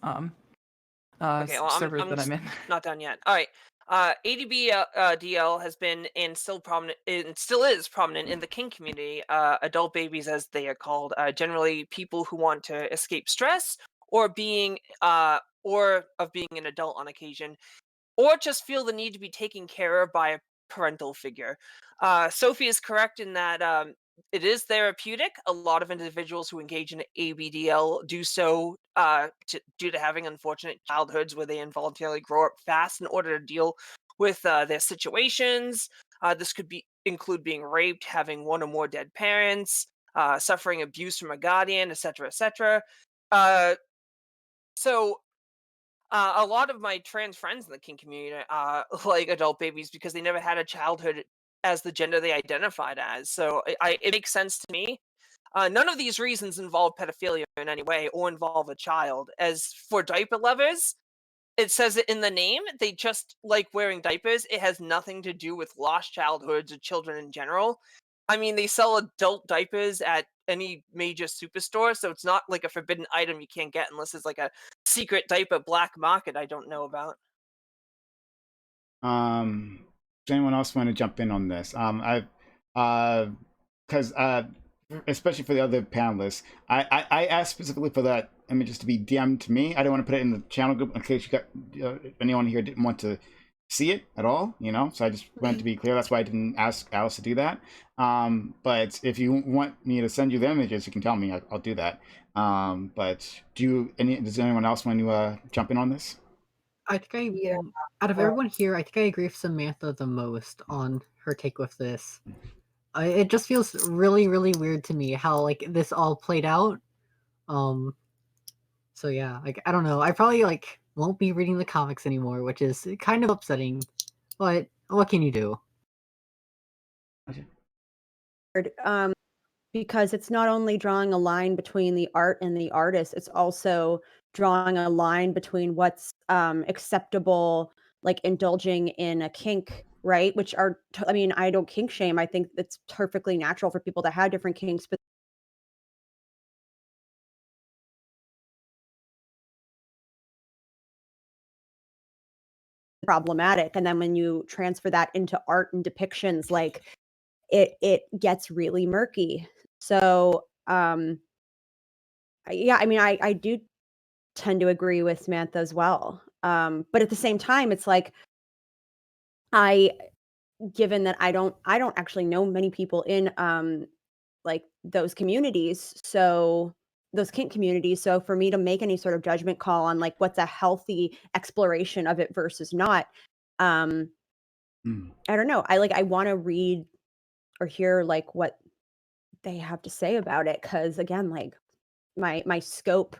Okay, well, servers that I'm in. Not done yet. All right. ADBL has been and still prominent, and still is prominent in the kink community. Adult babies, as they are called, generally people who want to escape stress or of being an adult on occasion, or just feel the need to be taken care of by a parental figure. Sophie is correct in that it is therapeutic. A lot of individuals who engage in ABDL do so due to having unfortunate childhoods where they involuntarily grow up fast in order to deal with their situations. This could include being raped, having one or more dead parents, suffering abuse from a guardian, etc., etc. So a lot of my trans friends in the kink community like adult babies because they never had a childhood as the gender they identified as. So it makes sense to me. None of these reasons involve pedophilia in any way or involve a child. As for diaper lovers, it says it in the name. They just like wearing diapers. It has nothing to do with lost childhoods or children in general. I mean, they sell adult diapers at any major superstore, so it's not like a forbidden item you can't get unless it's like a secret diaper black market I don't know about. Does anyone else want to jump in on this? Because especially for the other panelists, I asked specifically for that images to be DM'd to me. I didn't want to put it in the channel group in case you got anyone here didn't want to see it at all, so I just wanted to be clear. That's why I didn't ask Alice to do that. But if you want me to send you the images, you can tell me. I'll do that. But does anyone else want to jump in on this? I think out of everyone here, I think I agree with Samantha the most on her take with this. It just feels really, really weird to me how like this all played out. So yeah, like I don't know. I probably won't be reading the comics anymore, which is kind of upsetting. But what can you do? Um, because it's not only drawing a line between the art and the artist, it's also drawing a line between what's acceptable, like indulging in a kink, right? Which are, I mean, I don't kink shame. I think it's perfectly natural for people to have different kinks, but problematic. And then when you transfer that into art and depictions, like it gets really murky. So yeah, I mean, I do tend to agree with Samantha as well. But at the same time, it's like I given that I don't actually know many people in like those communities, so those kink communities. So for me to make any sort of judgment call on like what's a healthy exploration of it versus not, um, I don't know. I want to read or hear like what they have to say about it, because again, like my scope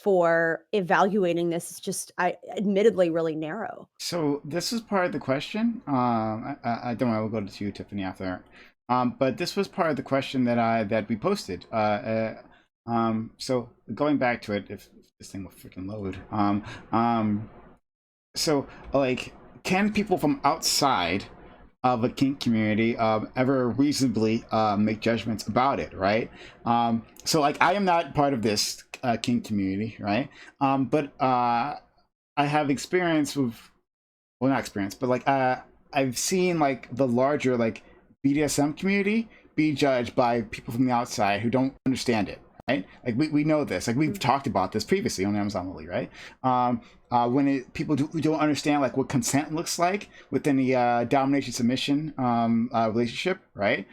for evaluating this is just, I admittedly really narrow. So this is part of the question. I don't know. We'll go to you, Tiffany, after. But this was part of the question that we posted. So going back to it, if this thing will freaking load. So like, can people from outside of a kink community ever reasonably make judgments about it, right? So like, I am not part of this kink community, right? But I have experience with, well, not experience, but like I've seen like the larger like BDSM community be judged by people from the outside who don't understand it, right? Like we know this, like we've talked about this previously on Amazon Lily, right? When people who don't understand like what consent looks like within the domination submission relationship, right?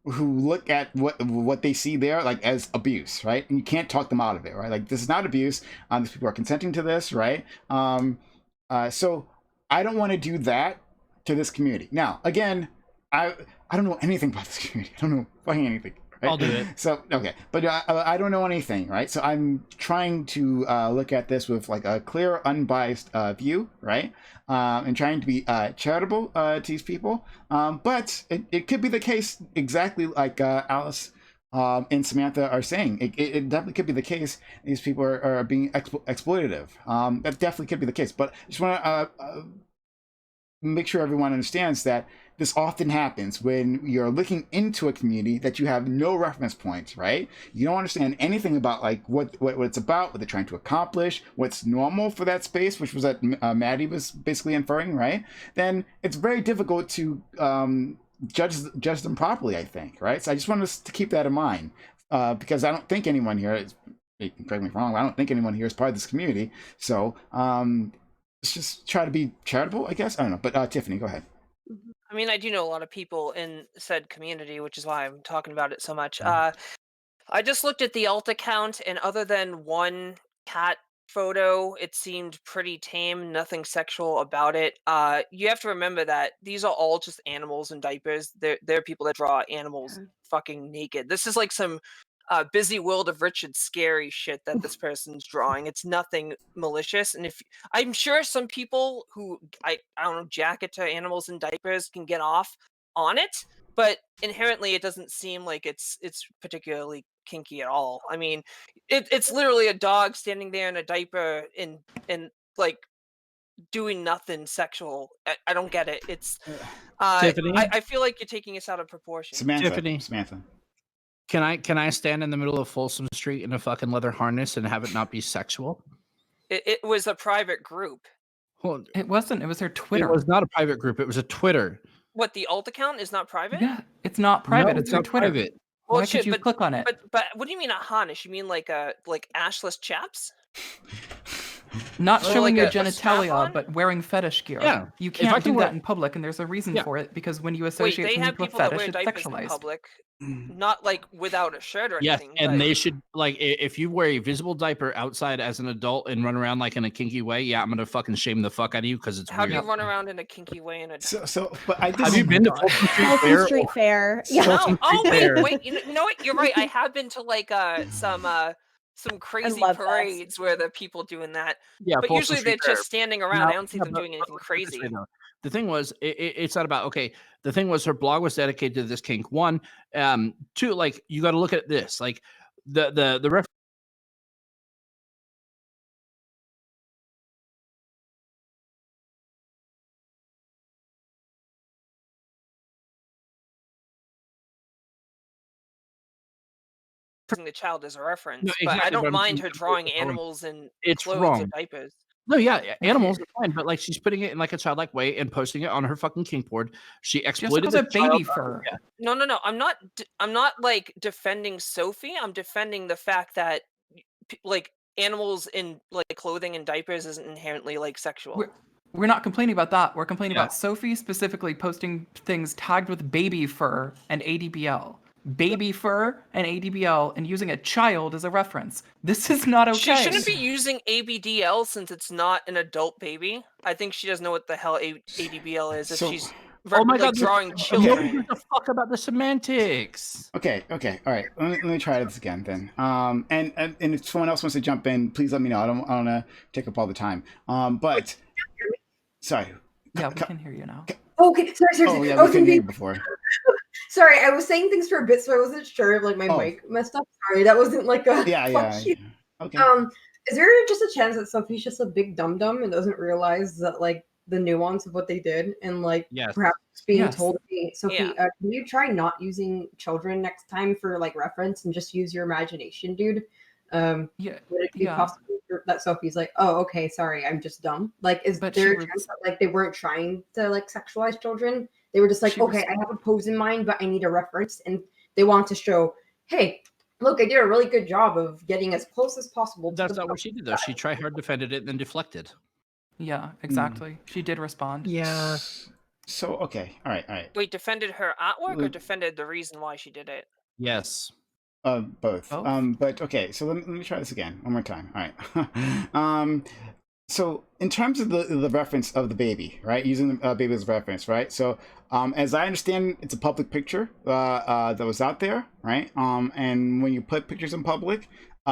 Who look at what they see there like as abuse, right? And you can't talk them out of it, right? Like, this is not abuse. These people are consenting to this, right? So I don't want to do that to this community. Now, again, I don't know anything about this community. I don't know fucking anything. Right? I'll do it. So okay, but I don't know anything, right? So I'm trying to look at this with like a clear, unbiased view, right? And trying to be charitable to these people. But it could be the case exactly like Alice and Samantha are saying. It definitely could be the case. These people are being exploitative. That definitely could be the case. But I just want to make sure everyone understands that this often happens when you're looking into a community that you have no reference points, right? You don't understand anything about like what it's about, what they're trying to accomplish, what's normal for that space, which was what Maddie was basically inferring, right? Then it's very difficult to judge them properly, I think, right? So I just want us to keep that in mind, because I don't think anyone here is, correct me if I'm wrong, I don't think anyone here is part of this community. So let's just try to be charitable, I guess. I don't know. But Tiffany, go ahead. I mean, I do know a lot of people in said community, which is why I'm talking about it so much. I just looked at the alt account, and other than one cat photo, it seemed pretty tame, nothing sexual about it. You have to remember that these are all just animals in diapers. They're people that draw animals fucking naked. This is like some busy world of Richard scary shit that this person's drawing. It's nothing malicious. And if I'm sure some people who I don't know, jack it to animals in diapers can get off on it, but inherently it doesn't seem like it's particularly kinky at all. I mean, it's literally a dog standing there in a diaper and like doing nothing sexual. I don't get it. It's Tiffany? I feel like you're taking us out of proportion. Samantha. Can I stand in the middle of Folsom Street in a fucking leather harness and have it not be sexual? It was a private group. Well, It wasn't. It was their Twitter. it was not a private group. It was a Twitter. What, the alt account is not private? Yeah, it's not private. No, it's their not Twitter. private. Why could you click on it? But what do you mean a harness? You mean like ashless chaps? Not Or showing like your a strap-on? genitalia, but wearing fetish gear. Yeah. You If I can't can do wear- that in public, and there's a reason Yeah. for it, because when you Wait, associate they something have to a people that fetish, wear it's diapers in sexualized. public, not like without a shirt or Yes, anything. and but they should, like, if you wear a visible diaper outside as an adult and run around like in a kinky way, yeah, I'm gonna fucking shame the fuck out of you because it's how do weird. you run around in a kinky way in a But I just, Have you been to Folsom Street Folsom Fair? Street Fair. Yeah. Folsom Oh, Street Fair. wait, you know what? You're right. I have been to like some crazy love that. parades where the people doing that. Yeah, But Folsom usually Street they're Fair. just standing around. No, I don't see no, them doing anything but put it this way, crazy. though. The thing was, it's not about okay. The thing was, her blog was dedicated to this kink. One, two, like you got to look at this, like the using the child as a reference, no, but I exactly. But don't I'm mind saying her that's where drawing it's going. animals in It's clothes or wrong. diapers. No, yeah, animals are fine, but like she's putting it in like a childlike way and posting it on her fucking kink board. She She also exploited calls the it baby child. fur. Yeah. No. I'm not like defending Sophie. I'm defending the fact that like animals in like clothing and diapers isn't inherently like sexual. We're not complaining about that. We're complaining Yeah. about Sophie specifically posting things tagged with baby fur and ADBL. Baby fur and ADBL and using a child as a reference. This is not okay. She shouldn't be using ABDL since it's not an adult baby. I think she doesn't know what the hell ADBL is if So- she's Oh my like god, drawing okay. children. Nobody gives a fuck about the semantics. Okay, all right. Let me try this again then. And if someone else wants to jump in, please let me know. I don't want to take up all the time. But sorry. Yeah, we can hear you now. Okay, sorry. Oh yeah, I we was couldn't hear you confused. before. Sorry, I was saying things for a bit, so I wasn't sure if like my Oh. mic messed up. Sorry, that wasn't like a Yeah. fuck you. Okay. Is there just a chance that Sophie's just a big dum dum and doesn't realize that like the nuance of what they did and like Yes. perhaps being Yes. told, hey, Sophie, can you try not using children next time for like reference and just use your imagination, dude? Yeah, Would it be yeah. possible that Sophie's like, oh, okay, sorry, I'm just dumb? Like, is But there she a chance was- that like they weren't trying to like sexualize children? They were just like, She was- okay, I have a pose in mind, but I need a reference, and they want to show, hey, look, I did a really good job of getting as close as possible. That's to not what she did though. She tried hard, defended it, and then deflected. Yeah, exactly. She did respond. Yeah. So okay, all right. Wait, defended her artwork or Look- defended the reason why she did it? Yes. Both. Both? But okay, so let me try this again one more time. All right. So in terms of the reference of the baby, right? Using the baby as a reference, right? So as I understand, it's a public picture that was out there, right? And when you put pictures in public,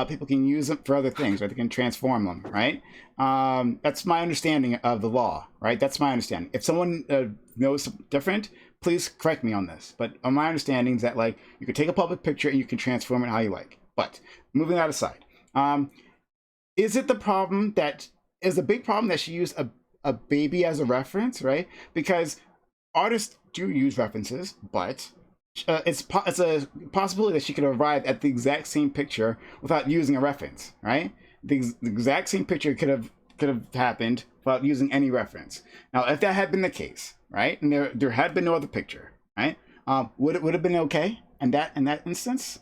people can use them for other things, right? They can transform them, right? That's my understanding of the law, right? That's my understanding. If someone knows something different, please correct me on this. But my understanding is that like you can take a public picture and you can transform it how you like. But moving that aside, is it the problem that is the big problem that she used a baby as a reference, right? Because artists do use references, but it's a possibility that she could arrive at the exact same picture without using a reference, right? The exact same picture could have happened without using any reference. Now, if that had been the case, right, and there had been no other picture, right, would it have been okay in that instance?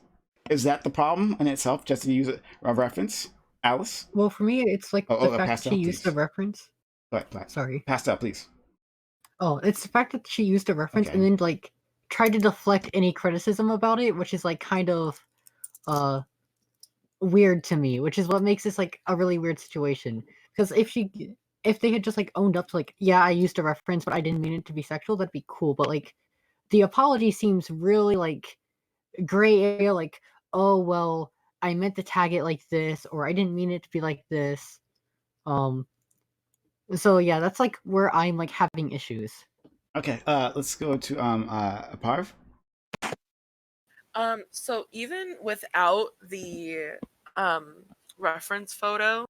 Is that the problem in itself, just to use a reference? Alice? Well, for me, it's like the fact that Pastel, she used a please. reference. But Sorry. Pastel, please. Oh, it's the fact that she used a reference Okay. and then like tried to deflect any criticism about it, which is like kind of weird to me, which is what makes this like a really weird situation. Because if they had just like owned up to like, yeah, I used a reference, but I didn't mean it to be sexual, that'd be cool. But like the apology seems really like gray area, like, oh well, I meant to tag it like this, or I didn't mean it to be like this. So yeah, that's like where I'm like having issues. Okay, let's go to Parv. So even without the reference photo,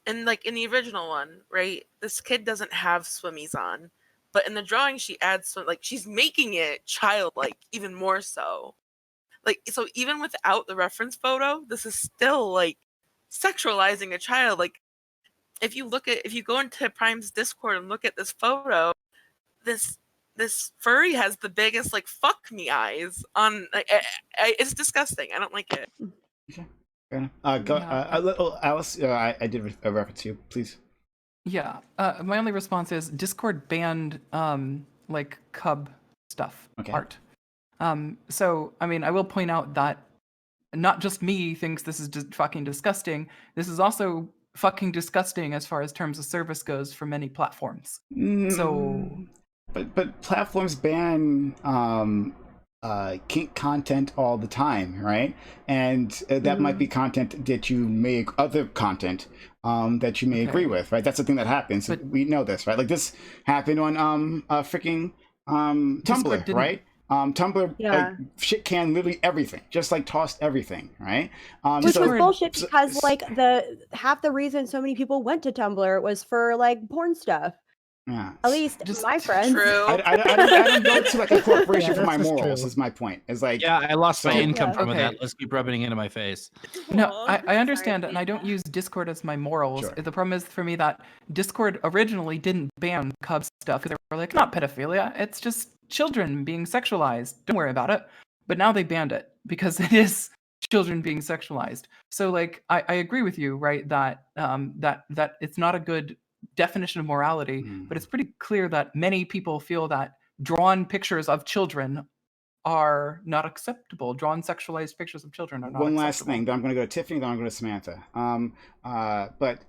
and like in the original one, right? This kid doesn't have swimmies on, but in the drawing she adds like she's making it childlike even more so. Like so even without the reference photo, this is still like sexualizing a child. Like if you go into Prime's Discord and look at this photo, this furry has the biggest like fuck me eyes on like it's disgusting. I don't like it. Okay, fair enough. Alice, I did a reference to you, please. Yeah. My only response is Discord banned like cub stuff, art. So I mean, I will point out that not just me thinks this is just fucking disgusting. This is also fucking disgusting as far as terms of service goes for many platforms. So But platforms ban kink content all the time, right? And that might be content that you may other content that you may agree with, right? That's the thing that happens. But- We know this, right? Like this happened on freaking Discord Tumblr, didn't- right? Tumblr Yeah. like shit can literally everything, just like tossed everything, right? Which was Discord- bullshit because like the half the reason so many people went to Tumblr was for like porn stuff. Yeah. At least Just- my friends. True. I don't go to like a corporation Yeah, for my that's just morals. true. Is my point. It's like Yeah, I lost my So- income from Okay. that. Let's keep rubbing it into my face. No, Aw, I understand, sorry. and I don't use Discord as my morals. Sure. The problem is for me that Discord originally didn't ban Cub stuff because they were like, not pedophilia, it's just children being sexualized. Don't worry about it. But now they banned it because it is children being sexualized. So like, I agree with you, right? That that it's not a good definition of morality, but it's pretty clear that many people feel that drawn pictures of children are not acceptable. Drawn sexualized pictures of children are not one last acceptable. thing. Then I'm going to go to Tiffany. Then I'm going to Samantha. But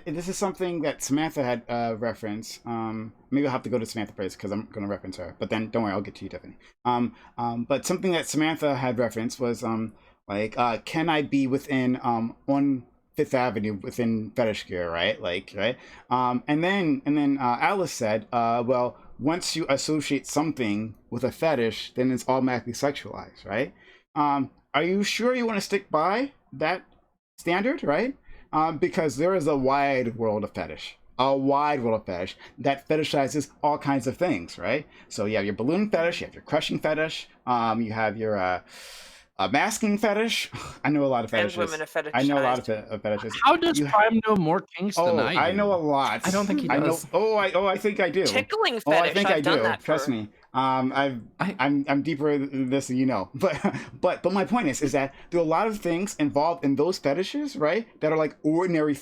this is something that Samantha had referenced. Maybe I'll have to go to Samantha first because I'm going to reference her. But then don't worry, I'll get to you, Tiffany. But something that Samantha had referenced was can I be within on Fifth Avenue within fetish gear, right? Like, right? And then Alice said, well, once you associate something with a fetish, then it's automatically sexualized, right? Are you sure you want to stick by that standard, right? Because there is a wide world of fetish. A wide world of fetish that fetishizes all kinds of things, right? So you have your balloon fetish, you have your crushing fetish, you have your masking fetish. I know a lot of Trans fetishes. women are I know a lot fetishized. of fetishes. How does You- Prime know more kinks than I do? I know a lot. I don't think he I know. does. I think I do. Tickling Oh, I fetish. think I've I done do. that Trust for... me. I'm deeper in this than you know. But my point is that there are a lot of things involved in those fetishes, right? That are like ordinary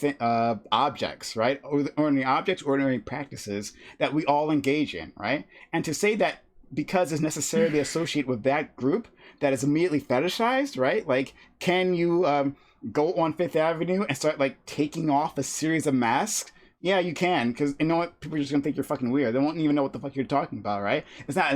objects, right? Ordinary objects, ordinary practices that we all engage in, right? And to say that because it's necessarily associated with that group that is immediately fetishized, right? Like, can you go on Fifth Avenue and start like taking off a series of masks? Yeah, you can, because you know what? People are just gonna think you're fucking weird. They won't even know what the fuck you're talking about, right? It's not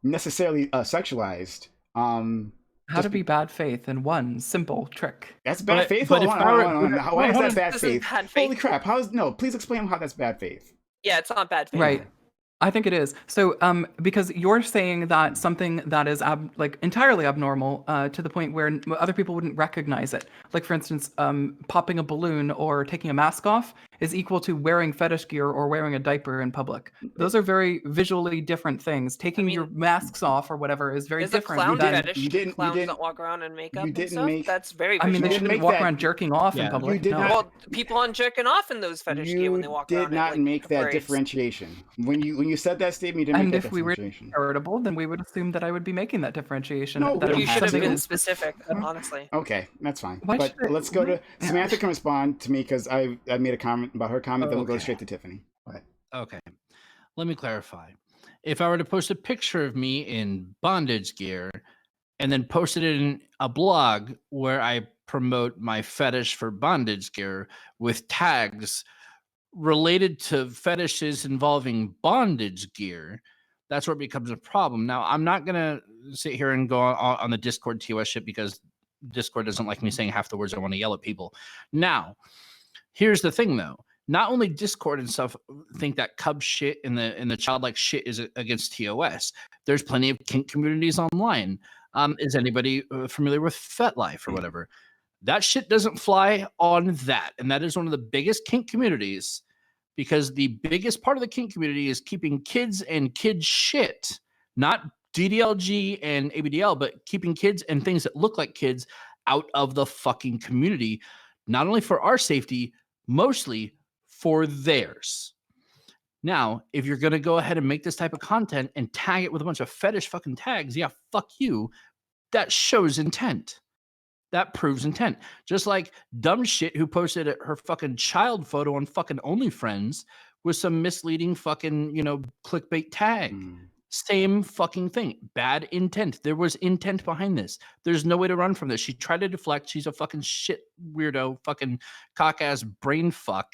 necessarily sexualized. How to be bad faith in one simple trick. That's bad faith. but if Hold I were- on. Why is that bad This is faith? bad faith. Holy crap! Please explain how that's bad faith. Yeah, it's not bad faith. Right. I think it is. So, because you're saying that something that is like entirely abnormal to the point where other people wouldn't recognize it, like for instance, popping a balloon or taking a mask off, is equal to wearing fetish gear or wearing a diaper in public. Those are very visually different things. Taking your masks off or whatever is very There's a different clown than. fetish. Clowns that walk around in makeup and didn't stuff. make- That's very I mean, visual. they didn't shouldn't make walk that- around jerking off in Yeah. public. You did no. not- Well, people aren't jerking off in those fetish gear when they walk did around. not at, like, make that parades. differentiation. When you said that statement, you didn't And make that if we were differentiation. charitable, then we would assume that I would be making that differentiation. No, that it you You was should have something- been specific, honestly. Okay, that's fine. Why But should I- let's go to Yeah. Samantha can respond to me because I made a comment about her comment. Then we'll go Okay. straight to Tiffany. Go ahead. Okay. Let me clarify. If I were to post a picture of me in bondage gear and then post it in a blog where I promote my fetish for bondage gear with tags related to fetishes involving bondage gear, that's where it becomes a problem. Now, I'm not going to sit here and go on the Discord TOS shit because Discord doesn't like me saying half the words I want to yell at people. Now, here's the thing though. Not only Discord and stuff think that cub shit and the childlike shit is against TOS. There's plenty of kink communities online. Is anybody familiar with FetLife or whatever? That shit doesn't fly on that. And that is one of the biggest kink communities because the biggest part of the kink community is keeping kids and kids shit, not DDLG and ABDL, but keeping kids and things that look like kids out of the fucking community, not only for our safety, mostly for theirs. Now, if you're going to go ahead and make this type of content and tag it with a bunch of fetish fucking tags, yeah, fuck you. That shows intent. That proves intent. Just like dumb shit who posted her fucking child photo on fucking OnlyFriends with some misleading fucking, clickbait tag. Same fucking thing. Bad intent. There was intent behind this. There's no way to run from this. She tried to deflect. She's a fucking shit weirdo, fucking cock-ass brain fuck.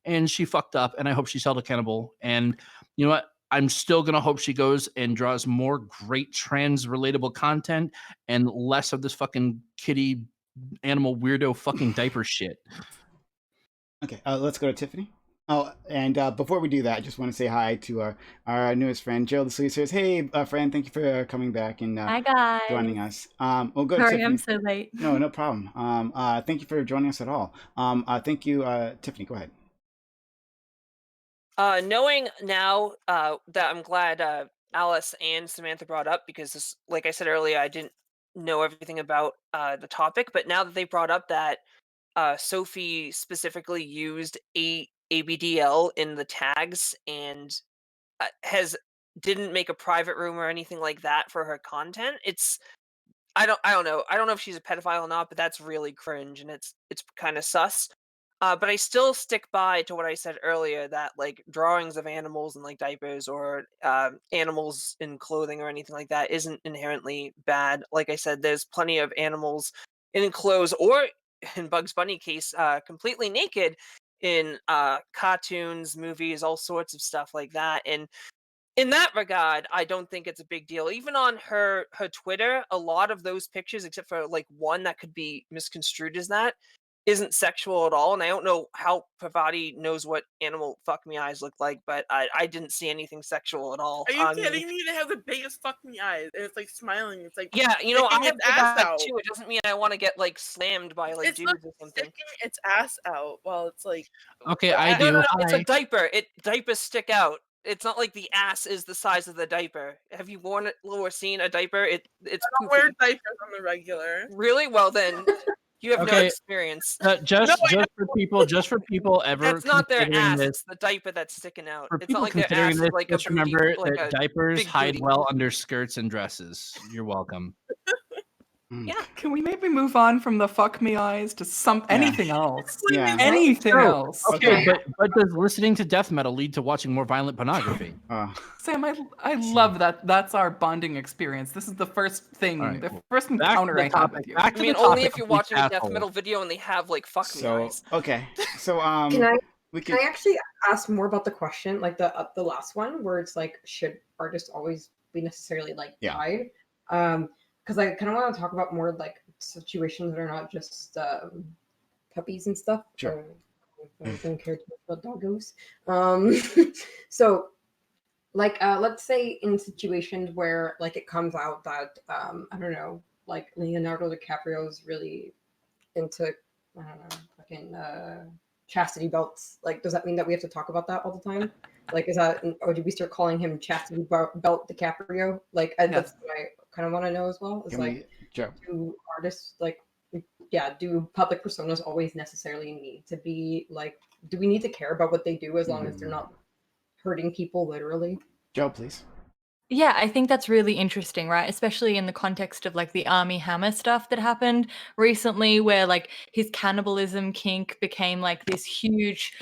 And she fucked up, and I hope she's held accountable. And you know what? I'm still gonna hope she goes and draws more great trans relatable content and less of this fucking kitty animal weirdo fucking diaper shit. Okay, let's go to Tiffany. Oh, and before we do that, I just want to say hi to our newest friend, Gerald the Sleezers. Hey, friend, thank you for coming back and Hi guys. joining us. We'll go to Sorry, Tiffany. I'm so late. No problem. Thank you for joining us at all. Thank you, Tiffany. Go ahead. Knowing now that I'm glad Alice and Samantha brought up, because this, like I said earlier, I didn't know everything about the topic, but now that they brought up that Sophie specifically used ABDL in the tags and didn't make a private room or anything like that for her content, I don't know. I don't know if she's a pedophile or not, but that's really cringe and it's kind of sus. But I still stick by to what I said earlier, that like drawings of animals in like diapers or animals in clothing or anything like that isn't inherently bad. Like I said, there's plenty of animals in clothes or, in Bugs Bunny case, completely naked in cartoons, movies, all sorts of stuff like that. And in that regard, I don't think it's a big deal. Even on her Twitter, a lot of those pictures, except for like one that could be misconstrued as that, isn't sexual at all. And I don't know how Pavati knows what animal fuck me eyes look like, but I didn't see anything sexual at all. Are you kidding me? They have the biggest fuck me eyes, and it's like smiling. It's like, yeah, you know, I sticking have its ass that out. too. It doesn't mean I want to get like slammed by like It's dudes not or something. sticking its ass out while it's like. Okay, I No, do. no, no, it's a Hi. diaper. Diapers stick out. It's not like the ass is the size of the diaper. Have you worn it or seen a diaper? It's I don't poofy. wear diapers on the regular. Really? Well then, you have no Okay, experience. just for people ever That's not their considering ass. this, It's the diaper that's sticking out. for It's not people like their considering ass this, is like a just booty, remember like that a diapers big hide booty. well under skirts and dresses. You're welcome. Yeah. Can we maybe move on from the fuck me eyes to anything else? Yeah. Anything No, else. Okay, but does listening to death metal lead to watching more violent pornography? Sam, I love that. That's our bonding experience. This is the first thing, All right, the cool. first Back to encounter the I had topic. with you. Back I to mean, the only topic if you're of these watching a death assholes. metal video and they have like fuck me So eyes. okay, so Can I we can I actually ask more about the question, like the last one, where it's like, should artists always be necessarily like Yeah. tied? Because I kind of want to talk about more like situations that are not just puppies and stuff. Sure. I don't care too much about doggos. So like let's say in situations where like it comes out that I don't know, like Leonardo DiCaprio is really into, I don't know, fucking chastity belts. Like, does that mean that we have to talk about that all the time? Like, is that, or do we start calling him chastity belt DiCaprio? Like, that's what I kind of want to know as well. It's like, do artists like, yeah, do public personas always necessarily need to be like, do we need to care about what they do as long as they're not hurting people literally? Joe, please. Yeah, I think that's really interesting, right? Especially in the context of like the Armie Hammer stuff that happened recently, where like his cannibalism kink became like this huge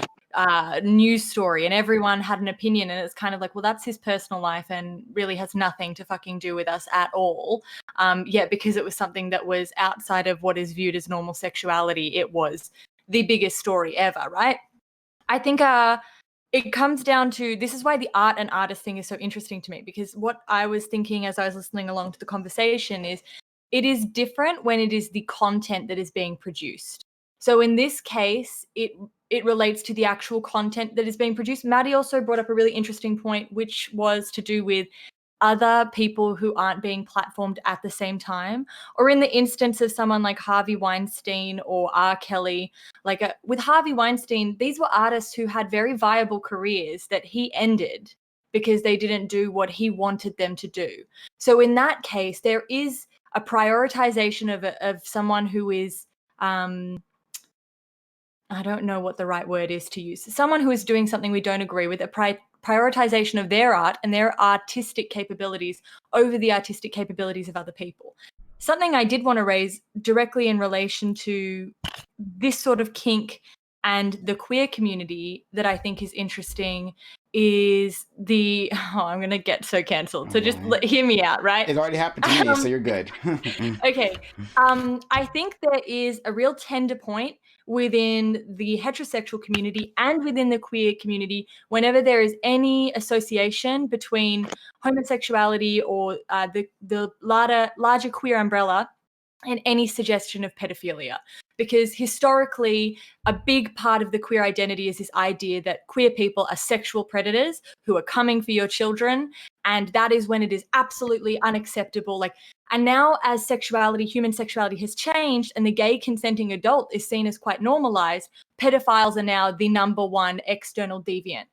news story and everyone had an opinion, and it's kind of like, well, that's his personal life and really has nothing to fucking do with us at all. Yet because it was something that was outside of what is viewed as normal sexuality, it was the biggest story ever, right? I think it comes down to, this is why the art and artist thing is so interesting to me, because what I was thinking as I was listening along to the conversation is it is different when it is the content that is being produced. So in this case, it relates to the actual content that is being produced. Maddie also brought up a really interesting point, which was to do with other people who aren't being platformed at the same time, or in the instance of someone like Harvey Weinstein or R. Kelly. Like with Harvey Weinstein, these were artists who had very viable careers that he ended because they didn't do what he wanted them to do. So in that case, there is a prioritization of someone who is, I don't know what the right word is to use, someone who is doing something we don't agree with, a prioritization of their art and their artistic capabilities over the artistic capabilities of other people. Something I did want to raise directly in relation to this sort of kink and the queer community that I think is interesting is I'm going to get so cancelled. So just hear me out, right? It already happened to me, so you're good. Okay. I think there is a real tender point within the heterosexual community and within the queer community whenever there is any association between homosexuality or the larger queer umbrella and any suggestion of pedophilia. Because historically, a big part of the queer identity is this idea that queer people are sexual predators who are coming for your children. And that is when it is absolutely unacceptable. Like, and now as sexuality, human sexuality has changed and the gay consenting adult is seen as quite normalized, pedophiles are now the number one external deviant.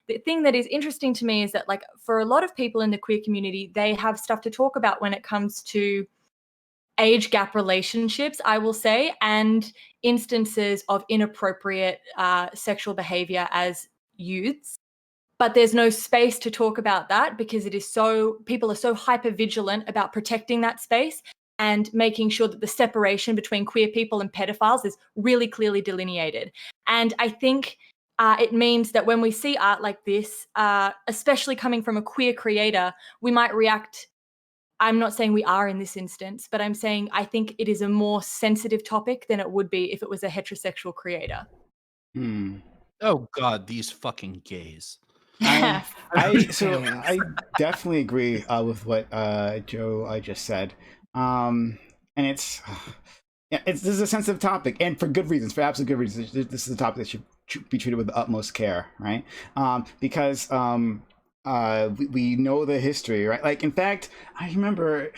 The thing that is interesting to me is that, like, for a lot of people in the queer community, they have stuff to talk about when it comes to age gap relationships, I will say, and instances of inappropriate sexual behavior as youths. But there's no space to talk about that because it is people are so hyper vigilant about protecting that space and making sure that the separation between queer people and pedophiles is really clearly delineated. And I think it means that when we see art like this, especially coming from a queer creator, we might react. I'm not saying we are in this instance, but I'm saying I think it is a more sensitive topic than it would be if it was a heterosexual creator. Oh God, these fucking gays. I definitely agree with what Joe just said, and it's this is a sensitive topic, and for good reasons, for absolutely good reasons. This is a topic that should be treated with the utmost care, right? Because we know the history, right? Like, in fact, I remember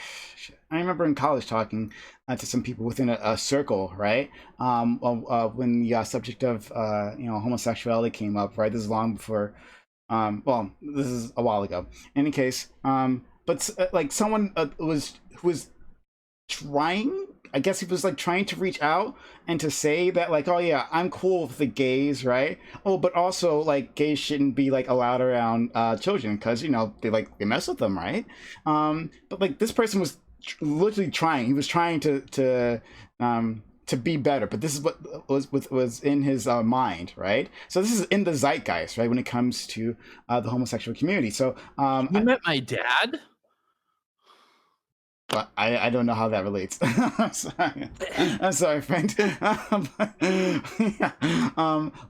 in college talking to some people within a circle, right? When the subject of homosexuality came up, right? This is long before. Well, this is a while ago. In any case, but like someone who was trying. I guess he was like trying to reach out and to say that, like, oh yeah, I'm cool with the gays, right? Oh, but also, like, gays shouldn't be like allowed around children because they mess with them, right? But like this person was literally trying. He was trying to be better, but this is what was in his mind, right? So this is in the zeitgeist, right, when it comes to the homosexual community. So you met my dad. But I don't know how that relates. I'm sorry, friend.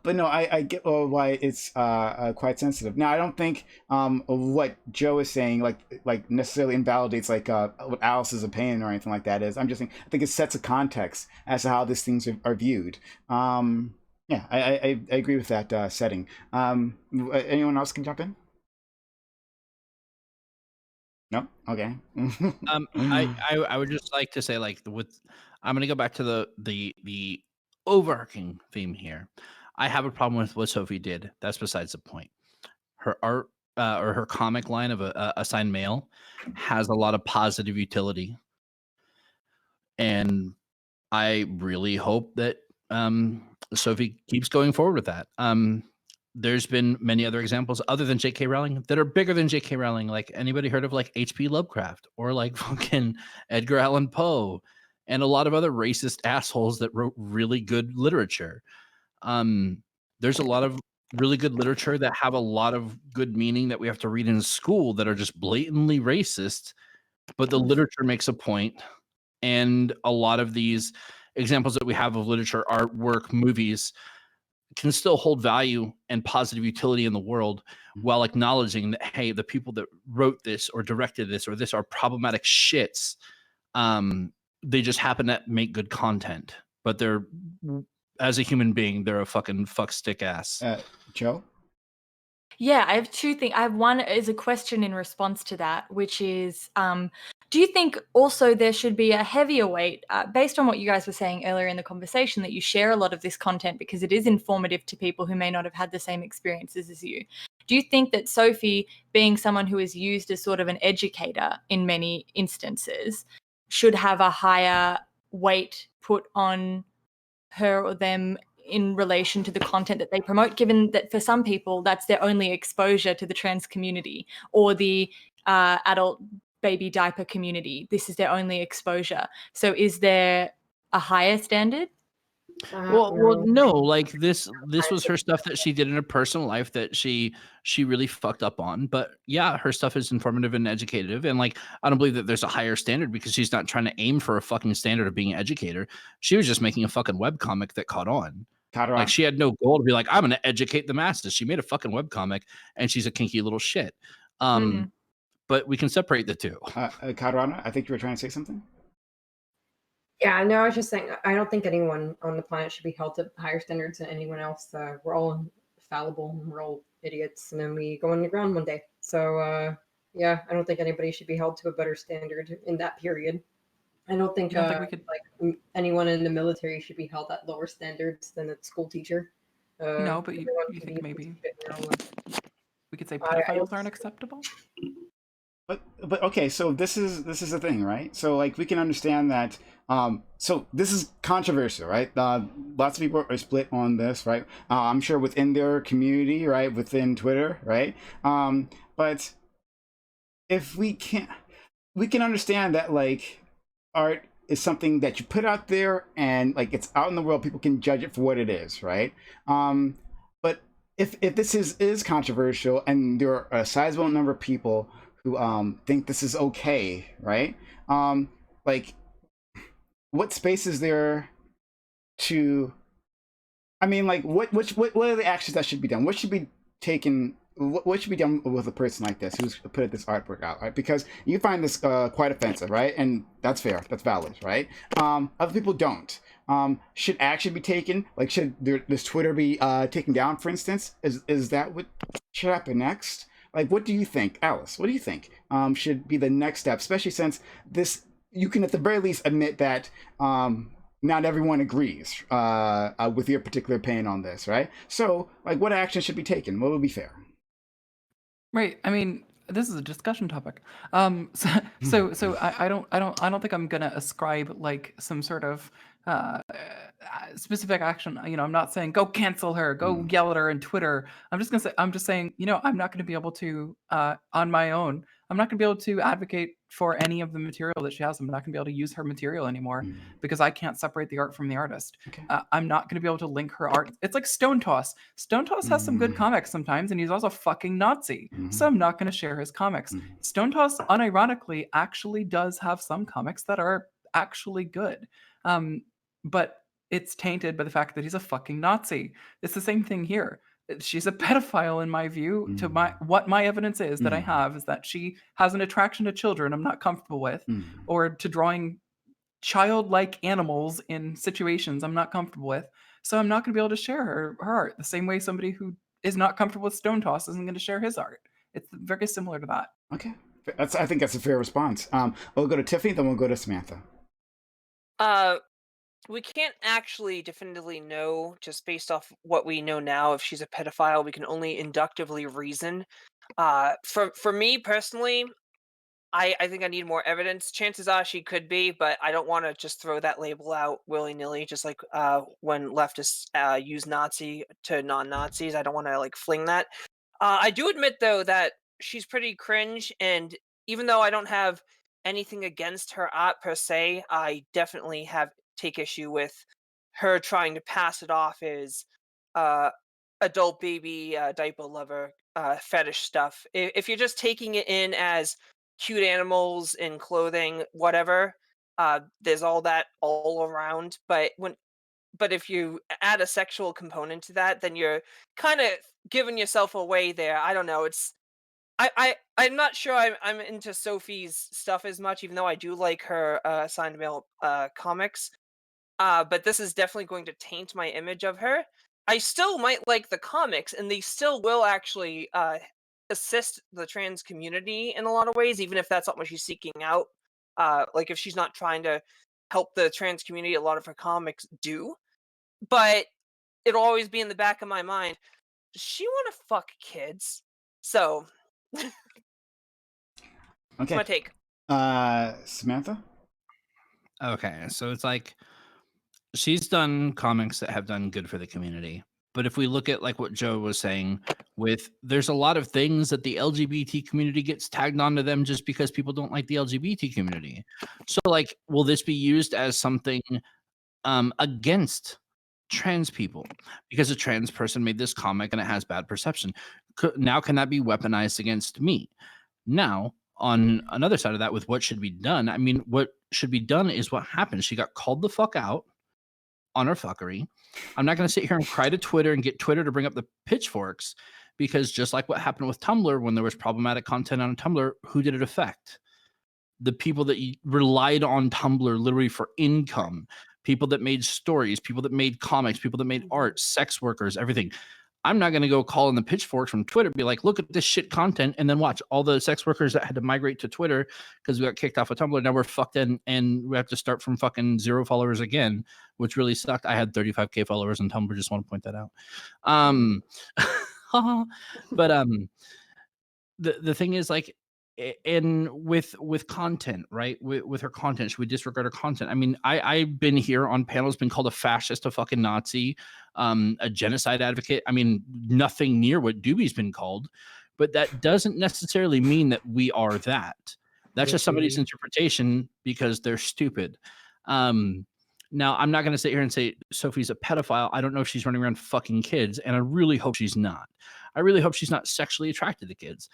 But no, I get why it's quite sensitive. Now, I don't think what Joe is saying like necessarily invalidates what Alice's opinion or anything like that is. I'm just saying I think it sets a context as to how these things are viewed. Yeah, I agree with that setting. Anyone else can jump in? No? Okay. I would just like to say, like, I'm gonna go back to the overarching theme here. I have a problem with what Sophie did. That's besides the point. Her art or her comic line of a assigned male has a lot of positive utility, and I really hope that Sophie keeps going forward with that. There's been many other examples other than J.K. Rowling that are bigger than J.K. Rowling. Like, anybody heard of like H.P. Lovecraft or like fucking Edgar Allan Poe and a lot of other racist assholes that wrote really good literature? There's a lot of really good literature that have a lot of good meaning that we have to read in school that are just blatantly racist, but the literature makes a point. And a lot of these examples that we have of literature, artwork, movies can still hold value and positive utility in the world while acknowledging that, hey, the people that wrote this or directed this or this are problematic shits. They just happen to make good content, but they're, as a human being, they're a fucking fuck stick ass. Joe? Yeah, I have two things. I have one as a question in response to that, which is, do you think also there should be a heavier weight, based on what you guys were saying earlier in the conversation, that you share a lot of this content because it is informative to people who may not have had the same experiences as you? Do you think that Sophie, being someone who is used as sort of an educator in many instances, should have a higher weight put on her or them in relation to the content that they promote, given that for some people that's their only exposure to the trans community or the adult baby diaper community? This is their only exposure. So is there a higher standard? Well, no. Like this was her stuff that she did in her personal life that she really fucked up on. But yeah, her stuff is informative and educative, and like I don't believe that there's a higher standard because she's not trying to aim for a fucking standard of being an educator. She was just making a fucking webcomic that caught on. Like she had no goal to be like, I'm gonna educate the masses. She made a fucking webcomic, and she's a kinky little shit. But we can separate the two. Katarana, I think you were trying to say something. Yeah, no, I was just saying, I don't think anyone on the planet should be held to higher standards than anyone else. We're all fallible, and we're all idiots, and then we go on the ground one day. So, yeah, I don't think anybody should be held to a better standard in that period. I don't think, we could... like anyone in the military should be held at lower standards than a school teacher. No, but you think maybe we could say pedophiles aren't acceptable? But okay, so this is the thing, right? So like we can understand that. So this is controversial, right? Lots of people are split on this, right? I'm sure within their community, right, within Twitter, right? But if we can understand that like art is something that you put out there and like it's out in the world, people can judge it for what it is, right? But if this is controversial and there are a sizable number of people who think this is okay, right? Like, what space is there to? I mean, like, what are the actions that should be done? What should be taken? What should be done with a person like this who's put this artwork out, right? Because you find this quite offensive, right? And that's fair, that's valid, right? Other people don't. Should action be taken? Like, should this Twitter be taken down, for instance? Is that what should happen next? Like, what do you think, Alice? What do you think should be the next step, especially since this, you can at the very least admit that not everyone agrees with your particular opinion on this, right? So, like, what action should be taken? What would be fair? Right. I mean, this is a discussion topic. So I don't think I'm gonna ascribe like some sort of specific action. You know, I'm not saying go cancel her, go yell at her in Twitter. I'm just saying, you know, I'm not gonna be able to on my own. I'm not gonna be able to advocate for any of the material that she has. I'm not gonna be able to use her material anymore because I can't separate the art from the artist. Okay. I'm not gonna be able to link her art. It's like Stone Toss. Stone Toss has some good comics sometimes, and he's also a fucking Nazi. So I'm not gonna share his comics. Stone Toss, unironically, actually does have some comics that are actually good. But it's tainted by the fact that he's a fucking Nazi. It's the same thing here. She's a pedophile in my view. To what my evidence is that I have is that she has an attraction to children I'm not comfortable with, or to drawing childlike animals in situations I'm not comfortable with. So I'm not going to be able to share her art the same way somebody who is not comfortable with Stone Toss isn't going to share his art. It's very similar to that. Okay, I think that's a fair response. We'll go to Tiffany, then we'll go to Samantha. We can't actually definitively know just based off what we know now if she's a pedophile. We can only inductively reason. For me personally, I think I need more evidence. Chances are she could be, but I don't want to just throw that label out willy-nilly, just like when leftists use Nazi to non-Nazis. I don't want to like fling that. I do admit though that she's pretty cringe, and even though I don't have anything against her art per se, I definitely take issue with her trying to pass it off as adult baby diaper lover fetish stuff. If you're just taking it in as cute animals in clothing, whatever, there's all that all around. But if you add a sexual component to that, then you're kind of giving yourself away there. I don't know. I'm not sure I'm into Sophie's stuff as much, even though I do like her assigned male comics. But this is definitely going to taint my image of her. I still might like the comics, and they still will actually assist the trans community in a lot of ways, even if that's not what she's seeking out. Like if she's not trying to help the trans community, a lot of her comics do. But it'll always be in the back of my mind. Does she want to fuck kids? So, okay. My take. Samantha? Okay, so it's like she's done comics that have done good for the community. But if we look at like what Joe was saying, there's a lot of things that the LGBT community gets tagged onto them just because people don't like the LGBT community. So like, will this be used as something against trans people because a trans person made this comic and it has bad perception. Now, can that be weaponized against me? Now, on another side of that, with what should be done, I mean, what should be done is what happened. She got called the fuck out on her fuckery. I'm not going to sit here and cry to Twitter and get Twitter to bring up the pitchforks, because just like what happened with Tumblr, when there was problematic content on Tumblr, who did it affect? The people that relied on Tumblr literally for income, people that made stories, people that made comics, people that made art, sex workers, everything. I'm not going to go call in the pitchforks from Twitter, be like, look at this shit content, and then watch all the sex workers that had to migrate to Twitter because we got kicked off of Tumblr. Now we're fucked in and we have to start from fucking 0 followers again, which really sucked. I had 35K followers on Tumblr. Just want to point that out. But the thing is, like, and with content, right? With her content, should we disregard her content? I mean, I've been here on panels, been called a fascist, a fucking Nazi, a genocide advocate. I mean, nothing near what Doobie's been called, but that doesn't necessarily mean that we are that. That's just somebody's interpretation because they're stupid. Now, I'm not going to sit here and say Sophie's a pedophile. I don't know if she's running around fucking kids, and I really hope she's not. I really hope she's not sexually attracted to kids.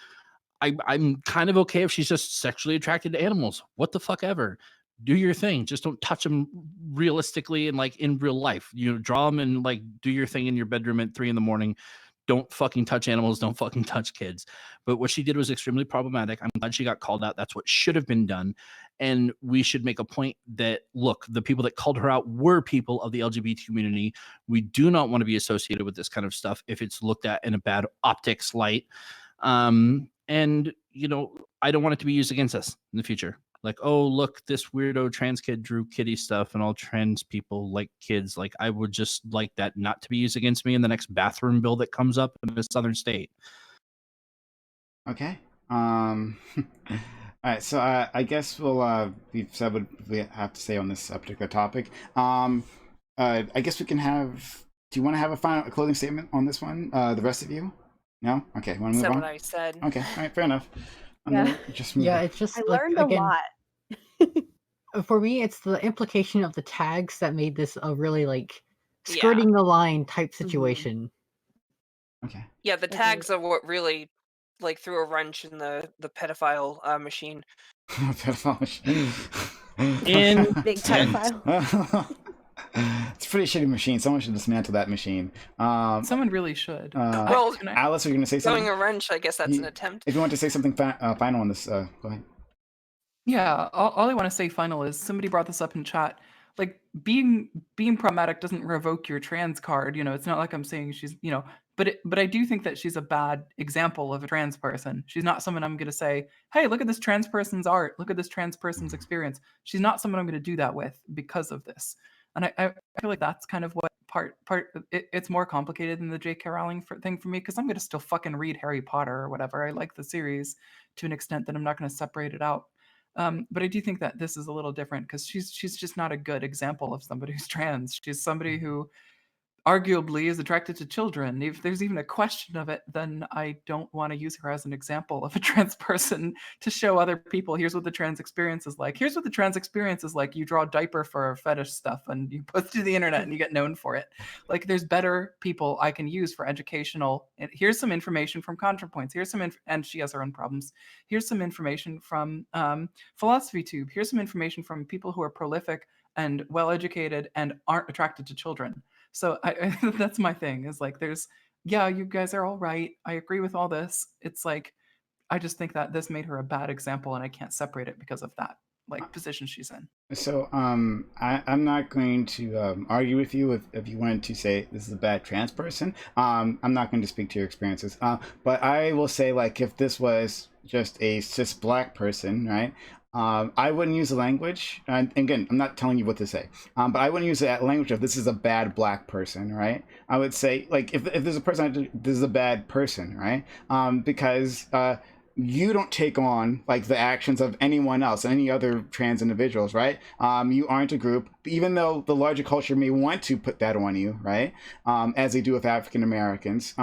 I'm kind of okay if she's just sexually attracted to animals. What the fuck ever. Do your thing. Just don't touch them realistically and like in real life. You know, draw them and like do your thing in your bedroom at 3 a.m. Don't fucking touch animals. Don't fucking touch kids. But what she did was extremely problematic. I'm glad she got called out. That's what should have been done. And we should make a point that, look, the people that called her out were people of the LGBT community. We do not want to be associated with this kind of stuff if it's looked at in a bad optics light. And, you know, I don't want it to be used against us in the future. Like, oh, look, this weirdo trans kid drew kitty stuff and all trans people like kids. Like, I would just like that not to be used against me in the next bathroom bill that comes up in a southern state. Okay. All right. So I guess we've said what we have to say on this particular topic. I guess we can have. Do you want to have a closing statement on this one? The rest of you? No? Okay, want to move Said on? what I said. Okay, all right, fair enough. Just move Yeah, on. it's just I like, learned again, a lot. for me, it's the implication of the tags that made this a really like Yeah. skirting the line type situation. Okay. Yeah, the tags are what really like threw a wrench in the pedophile machine. Pedophile. In Big pedophile. It's a pretty shitty machine. Someone should dismantle that machine. Someone really should. Well, Alice, are you going to say something? throwing a wrench, I guess that's an attempt. If you want to say something final on this, go ahead. Yeah, all I want to say final is somebody brought this up in chat. Like being problematic doesn't revoke your trans card. You know, it's not like I'm saying she's, you know, but I do think that she's a bad example of a trans person. She's not someone I'm going to say, hey, look at this trans person's art. Look at this trans person's experience. She's not someone I'm going to do that with because of this. And I feel like that's kind of what it's more complicated than the J.K. Rowling thing for me, because I'm going to still fucking read Harry Potter or whatever. I like the series to an extent that I'm not going to separate it out. But I do think that this is a little different because she's just not a good example of somebody who's trans. She's somebody who arguably is attracted to children. If there's even a question of it, then I don't want to use her as an example of a trans person to show other people, here's what the trans experience is like. Here's what the trans experience is like. You draw a diaper for fetish stuff and you post to the internet and you get known for it. Like, there's better people I can use for educational. And here's some information from ContraPoints. Here's some and she has her own problems. Here's some information from Philosophy Tube. Here's some information from people who are prolific and well-educated and aren't attracted to children. So I that's my thing, is like, you guys are all right. I agree with all this. It's like, I just think that this made her a bad example and I can't separate it because of that position she's in. So I'm not going to argue with you if you wanted to say this is a bad trans person. I'm not going to speak to your experiences. But I will say, like, if this was just a cis black person, right? I wouldn't use the language, and again, I'm not telling you what to say, but I wouldn't use that language of this is a bad black person, right? I would say, like, if there's a person, this is a bad person, right? Because you don't take on like the actions of anyone else, any other trans individuals, right? You aren't a group, even though the larger culture may want to put that on you, right? As they do with African Americans,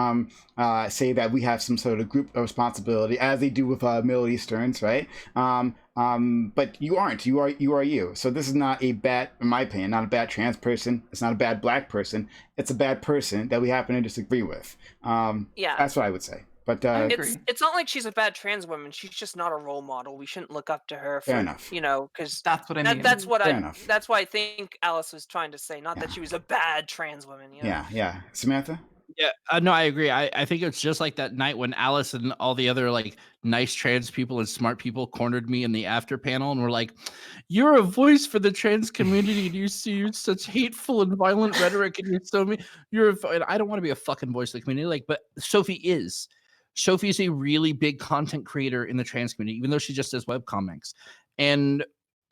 say that we have some sort of group responsibility, as they do with Middle Easterns, right? But you aren't. You are you. So this is not a bad, in my opinion, not a bad trans person. It's not a bad black person. It's a bad person that we happen to disagree with. Yeah. That's what I would say. But it's not like she's a bad trans woman. She's just not a role model. We shouldn't look up to her for, Fair enough. you know, because That's what I mean. that's what Fair enough. that's why I think Alice was trying to say, not Yeah. that she was a bad trans woman. You know? Yeah. Samantha? Yeah, no, I agree. I think it's just like that night when Alice and all the other like nice trans people and smart people cornered me in the after panel and were like, "You're a voice for the trans community, and you use such hateful and violent rhetoric, and you're so mean. And I don't want to be a fucking voice of the community, like, but Sophie is. Sophie is a really big content creator in the trans community, even though she just does webcomics. And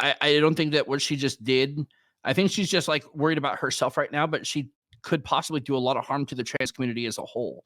I don't think that what she just did. I think she's just like worried about herself right now, but she could possibly do a lot of harm to the trans community as a whole.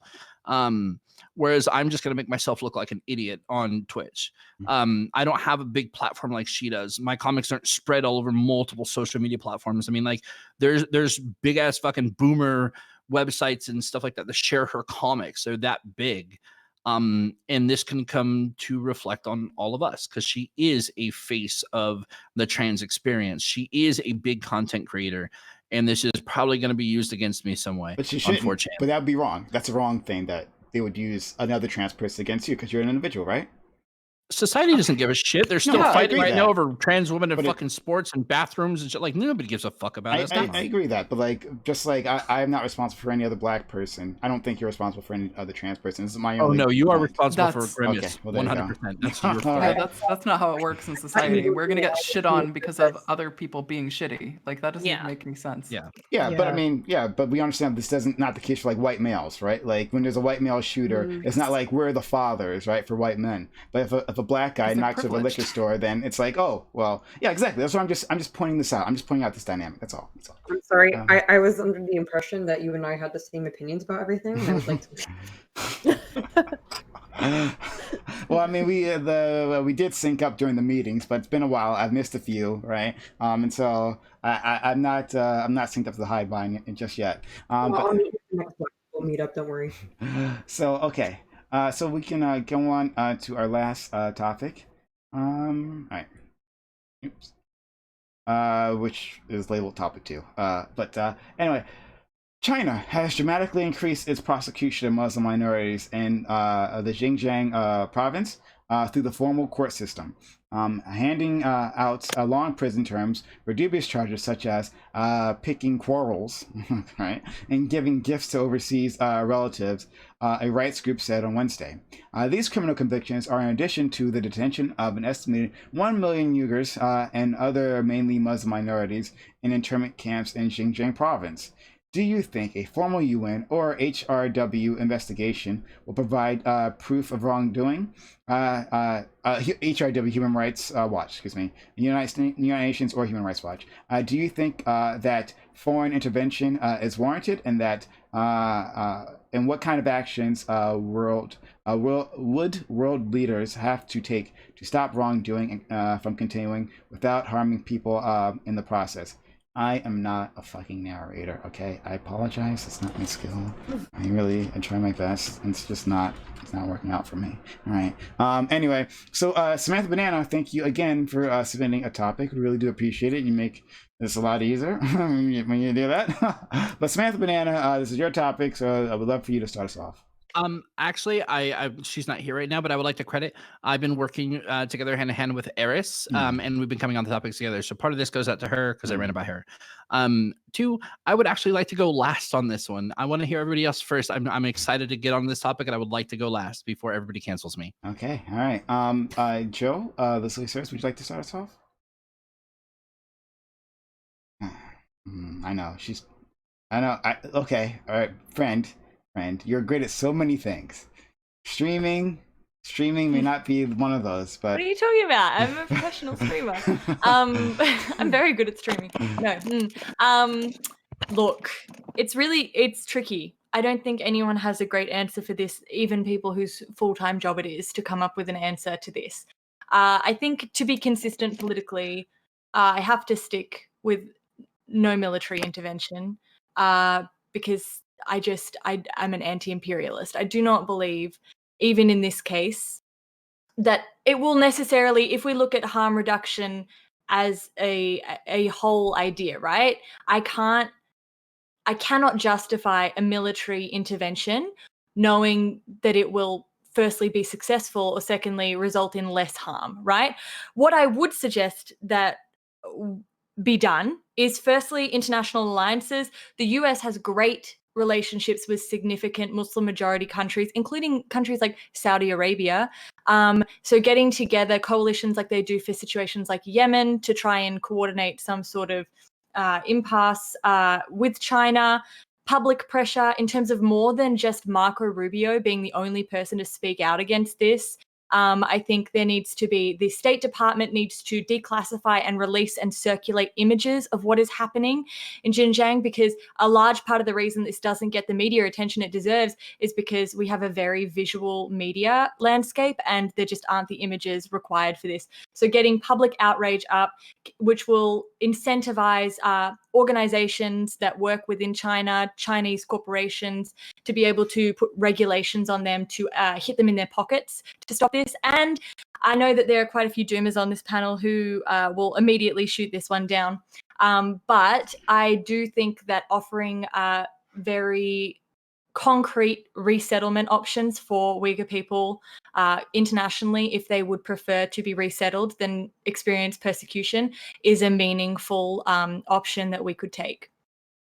Whereas I'm just going to make myself look like an idiot on Twitch. I don't have a big platform like she does. My comics aren't spread all over multiple social media platforms. I mean, like there's big ass fucking boomer websites and stuff like that share her comics. They're that big. And this can come to reflect on all of us because she is a face of the trans experience. She is a big content creator. And this is probably going to be used against me some way. But she shouldn't. Unfortunately. But that would be wrong. That's a wrong thing that they would use another trans person against you because you're an individual, right? Society doesn't give a shit. They're still No, I fighting agree right that. now over trans women in But fucking sports and bathrooms and shit. Like nobody gives a fuck about it. I agree that, but like, just like I am not responsible for any other black person. I don't think you're responsible for any other trans person. This is my Oh only. no, you are point. responsible That's- for Grimace. Okay, well, there you go. 100%. That's your All fault. right. Yeah, that's not how it works in society. We're gonna get shit on because of other people being shitty. Like that doesn't Yeah. make any sense. Yeah. Yeah, but I Yeah. mean, but we understand this doesn't not the case for like white males, right? Like when there's a white male shooter, it's not like we're the fathers, right, for white men. But if a black guy Because they're knocks over a liquor privileged. store, then it's like, oh, well, yeah, exactly. That's what I'm just pointing this out. I'm just pointing out this dynamic. That's all. That's all. I'm sorry. I was under the impression that you and I had the same opinions about everything. And I would like to. Well, I mean, we did sync up during the meetings, but it's been a while. I've missed a few, right? And so I'm not synced up to the high line just yet. Well, But I'll meet you next time. We'll meet up. Don't worry. so okay, so we can go on to our last topic. All right. Oops. Which is labeled topic 2. But anyway, China has dramatically increased its prosecution of Muslim minorities in the Xinjiang province through the formal court system, handing out long prison terms for dubious charges such as picking quarrels, right, and giving gifts to overseas relatives, a rights group said on Wednesday. These criminal convictions are in addition to the detention of an estimated 1 million Uyghurs and other mainly Muslim minorities in internment camps in Xinjiang province. Do you think a formal UN or HRW investigation will provide proof of wrongdoing? HRW, Human Rights Watch, excuse me, United Nations or Human Rights Watch. Do you think that foreign intervention is warranted, and that and what kind of actions would world leaders have to take to stop wrongdoing from continuing without harming people in the process? I am not a fucking narrator, okay? I apologize. It's not my skill. I try my best. And it's not working out for me. All right. Anyway, so Samantha Banana, thank you again for submitting a topic. We really do appreciate it. You make this a lot easier when you do that. But Samantha Banana, this is your topic, so I would love for you to start us off. Actually, she's not here right now, but I would like to credit. I've been working together hand in hand with Eris, and we've been coming on the topics together. So part of this goes out to her because I ran it by her. 2, I would actually like to go last on this one. I want to hear everybody else first. I'm excited to get on this topic, and I would like to go last before everybody cancels me. Okay, all right. Joe, this is yours. Would you like to start us off? I know okay, all right, friend, you're great at so many things. Streaming may not be one of those, but What are you talking about? I'm a professional streamer. I'm very good at streaming. No. Look, it's tricky. I don't think anyone has a great answer for this, even people whose full-time job it is to come up with an answer to this. I think to be consistent politically, I have to stick with no military intervention because I'm an anti-imperialist. I do not believe, even in this case, that it will necessarily, if we look at harm reduction as a whole idea, right? I cannot justify a military intervention knowing that it will firstly be successful or secondly result in less harm, right? What I would suggest that be done is firstly international alliances. The US has great relationships with significant Muslim majority countries, including countries like Saudi Arabia. So getting together coalitions like they do for situations like Yemen to try and coordinate some sort of impasse with China, public pressure in terms of more than just Marco Rubio being the only person to speak out against this. I think there needs to be, the State Department needs to declassify and release and circulate images of what is happening in Xinjiang, because a large part of the reason this doesn't get the media attention it deserves is because we have a very visual media landscape and there just aren't the images required for this. So getting public outrage up, which will incentivize organizations that work within China, Chinese corporations, to be able to put regulations on them to hit them in their pockets to stop this. And I know that there are quite a few doomers on this panel who will immediately shoot this one down. But I do think that offering very concrete resettlement options for Uyghur people internationally, if they would prefer to be resettled than experience persecution, is a meaningful option that we could take.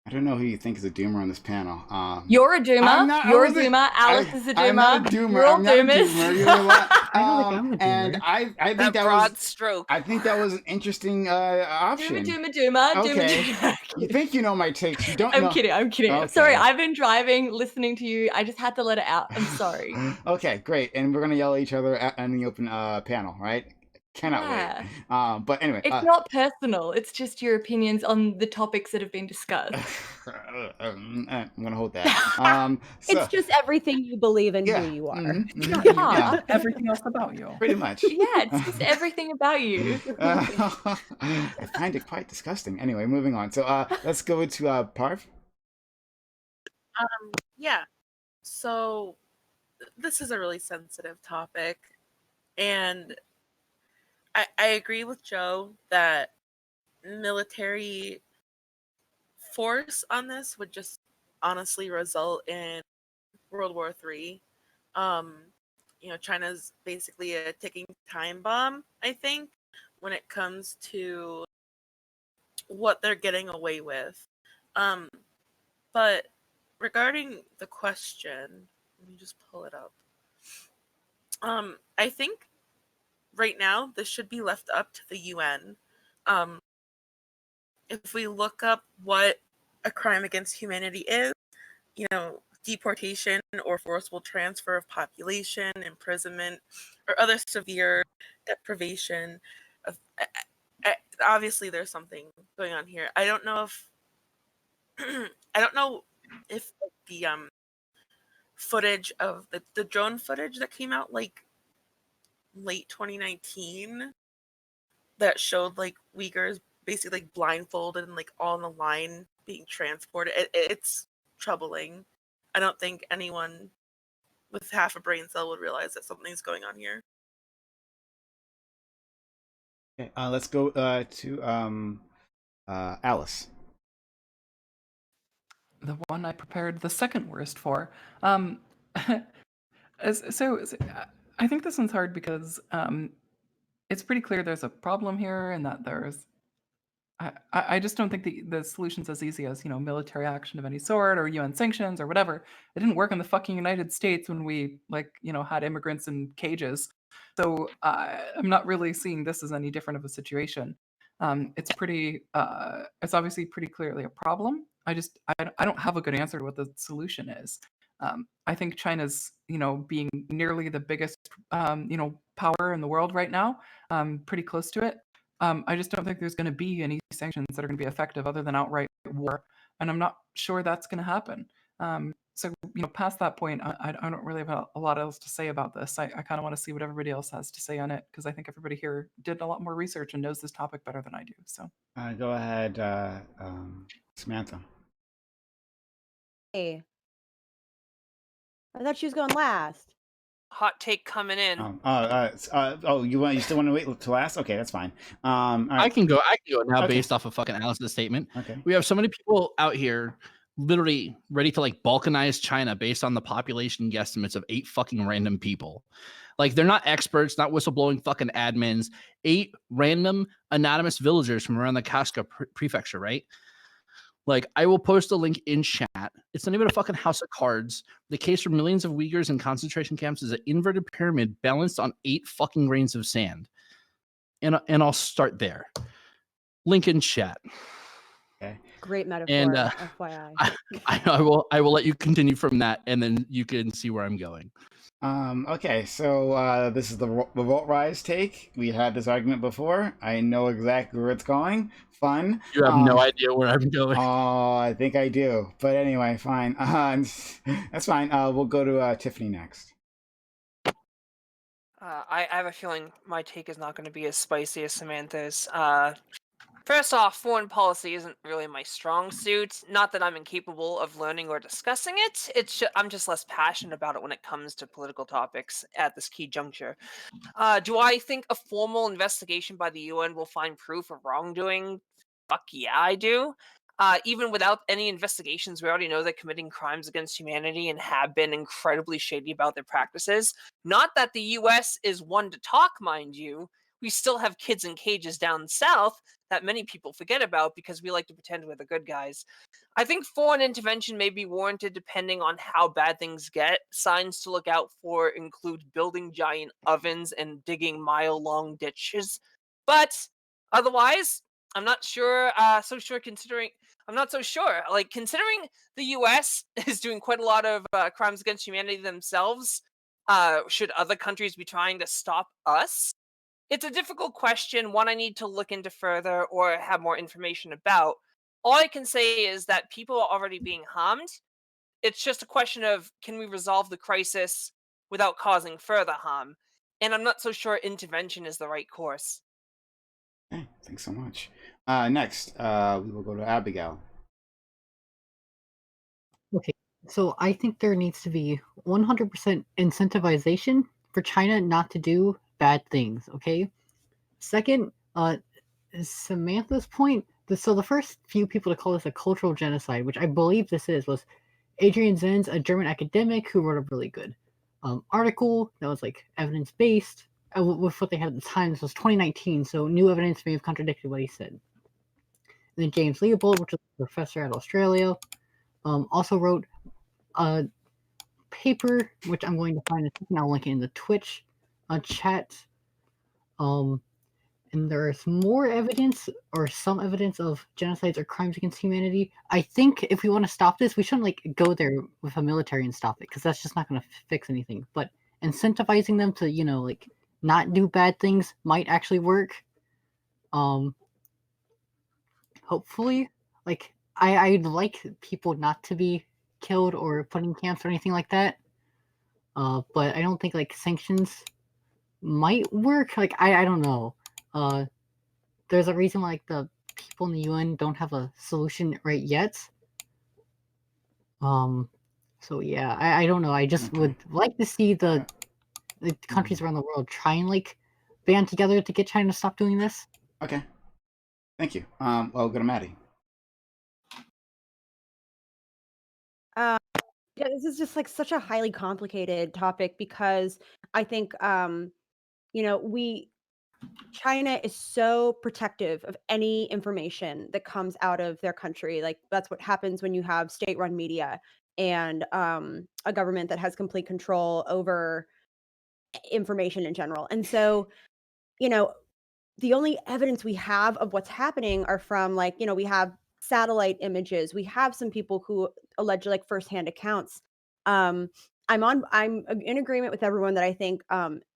I don't know who you think is a doomer on this panel. You're a doomer. You're a doomer. Alice is a doomer. I'm not a doomer. You're all I'm not doomers. a doomer. You know what? I don't think I'm a And doomer. I think That that broad was stroke. I think that was an interesting option. Doomer. Okay. You think you know my takes? You don't know. I'm kidding. Okay. I'm sorry. I've been driving, listening to you. I just had to let it out. I'm sorry. Okay, great. And we're gonna yell at each other in the open panel, right? Cannot Yeah. wait. But anyway, It's not personal. It's just your opinions on the topics that have been discussed. I'm gonna hold that. It's just everything you believe in yeah. who you are. Yeah, Everything else about you. pretty much. Yeah, it's just everything about you. I find it quite disgusting. Anyway, moving on. So let's go to Parv. Yeah. So this is a really sensitive topic, and I agree with Joe that military force on this would just honestly result in World War III. China's basically a ticking time bomb, I think, when it comes to what they're getting away with. But regarding the question, let me just pull it up. I think right now this should be left up to the UN. If we look up what a crime against humanity is, deportation or forcible transfer of population, imprisonment, or other severe deprivation of, obviously there's something going on here. I don't know if the footage of the drone footage that came out like late 2019 that showed like Uyghurs basically like blindfolded and like on the line being transported. It's troubling. I don't think anyone with half a brain cell would realize that something's going on here. Okay, let's go to Alice. The one I prepared the second worst for. So I think this one's hard because it's pretty clear there's a problem here and that there's I just don't think the solution's as easy as, military action of any sort or UN sanctions or whatever. It didn't work in the fucking United States when we, had immigrants in cages. So I'm not really seeing this as any different of a situation. It's obviously pretty clearly a problem. I don't have a good answer to what the solution is. I think China's, being nearly the biggest, power in the world right now, pretty close to it. I just don't think there's going to be any sanctions that are going to be effective other than outright war, and I'm not sure that's going to happen. So past that point, I don't really have a lot else to say about this. I kind of want to see what everybody else has to say on it because I think everybody here did a lot more research and knows this topic better than I do. So Go ahead, Samantha. Hey, I thought she was going last. Hot take coming in. You still want to wait till last? Okay, that's fine. All right. I can go now Okay. based off of fucking Alice's statement. Okay. We have so many people out here literally ready to like balkanize China based on the population guesstimates of 8 fucking random people. Like they're not experts, not whistleblowing fucking admins. 8 random anonymous villagers from around the Kashga prefecture, right? Like, I will post a link in chat. It's not even a fucking house of cards. The case for millions of Uyghurs in concentration camps is an inverted pyramid balanced on 8 fucking grains of sand. And I'll start there. Link in chat. Okay. Great metaphor, And FYI. I will let you continue from that, and then you can see where I'm going. Okay, so this is the Revolt Rise take. We had this argument before. I know exactly where it's going. Fun. You have no idea where I'm going. Oh, I think I do. But anyway, fine. That's fine. We'll go to Tiffany next. I have a feeling my take is not going to be as spicy as Samantha's. First off, foreign policy isn't really my strong suit. Not that I'm incapable of learning or discussing it. I'm just less passionate about it when it comes to political topics at this key juncture. Do I think a formal investigation by the UN will find proof of wrongdoing? Fuck yeah, I do. Even without any investigations, we already know they're committing crimes against humanity and have been incredibly shady about their practices. Not that the US is one to talk, mind you. We still have kids in cages down south that many people forget about because we like to pretend we're the good guys. I think foreign intervention may be warranted depending on how bad things get. Signs to look out for include building giant ovens and digging mile-long ditches. But otherwise, I'm not sure. I'm not so sure. Like, considering the U.S. is doing quite a lot of crimes against humanity themselves, should other countries be trying to stop us? It's a difficult question, one I need to look into further or have more information about. All I can say is that people are already being harmed. It's just a question of, can we resolve the crisis without causing further harm? And I'm not so sure intervention is the right course. Okay, thanks so much. Next, we will go to Abigail. Okay, so I think there needs to be 100% incentivization for China not to do bad things, okay? Second, Samantha's point, so the first few people to call this a cultural genocide, which I believe this is, was Adrian Zenz, a German academic who wrote a really good article that was like evidence-based with what they had at the time. This was 2019, so new evidence may have contradicted what he said. And then James Leopold, which was a professor at Australia, also wrote a paper, which I'm going to find a second. I'll link it in the Twitch chat. And there's more evidence or some evidence of genocides or crimes against humanity. I think if we want to stop this, we shouldn't like go there with a military and stop it because that's just not going to fix anything. But incentivizing them to, like not do bad things might actually work. Hopefully, like I'd like people not to be killed or put in camps or anything like that. But I don't think like sanctions might work. Like I don't know. There's a reason like the people in the UN don't have a solution right yet. So yeah, I don't know. I just would like to see the countries around the world try and like band together to get China to stop doing this. Okay. Thank you. I'll go to Maddie. Yeah, this is just like such a highly complicated topic because I think China is so protective of any information that comes out of their country. Like that's what happens when you have state-run media and a government that has complete control over information in general. And so, the only evidence we have of what's happening are from we have satellite images. We have some people who allege like firsthand accounts. I'm in agreement with everyone that I think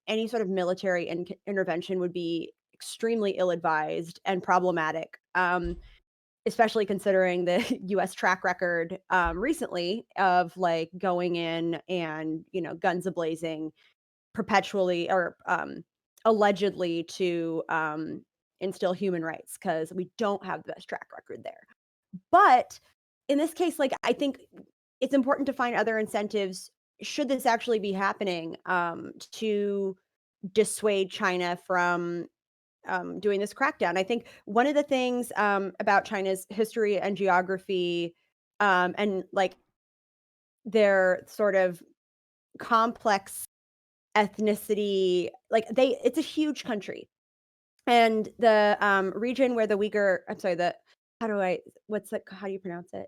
any sort of military intervention would be extremely ill-advised and problematic. especially considering the U.S. track record recently of like going in and, you know, guns a-blazing perpetually or allegedly to instill human rights, because we don't have the best track record there. But in this case, like, I think it's important to find other incentives, should this actually be happening, to dissuade China from doing this crackdown. I think one of the things about China's history and geography, and like their sort of complex ethnicity, like it's a huge country, and the region where the Uyghur, I'm sorry, the how do you pronounce it?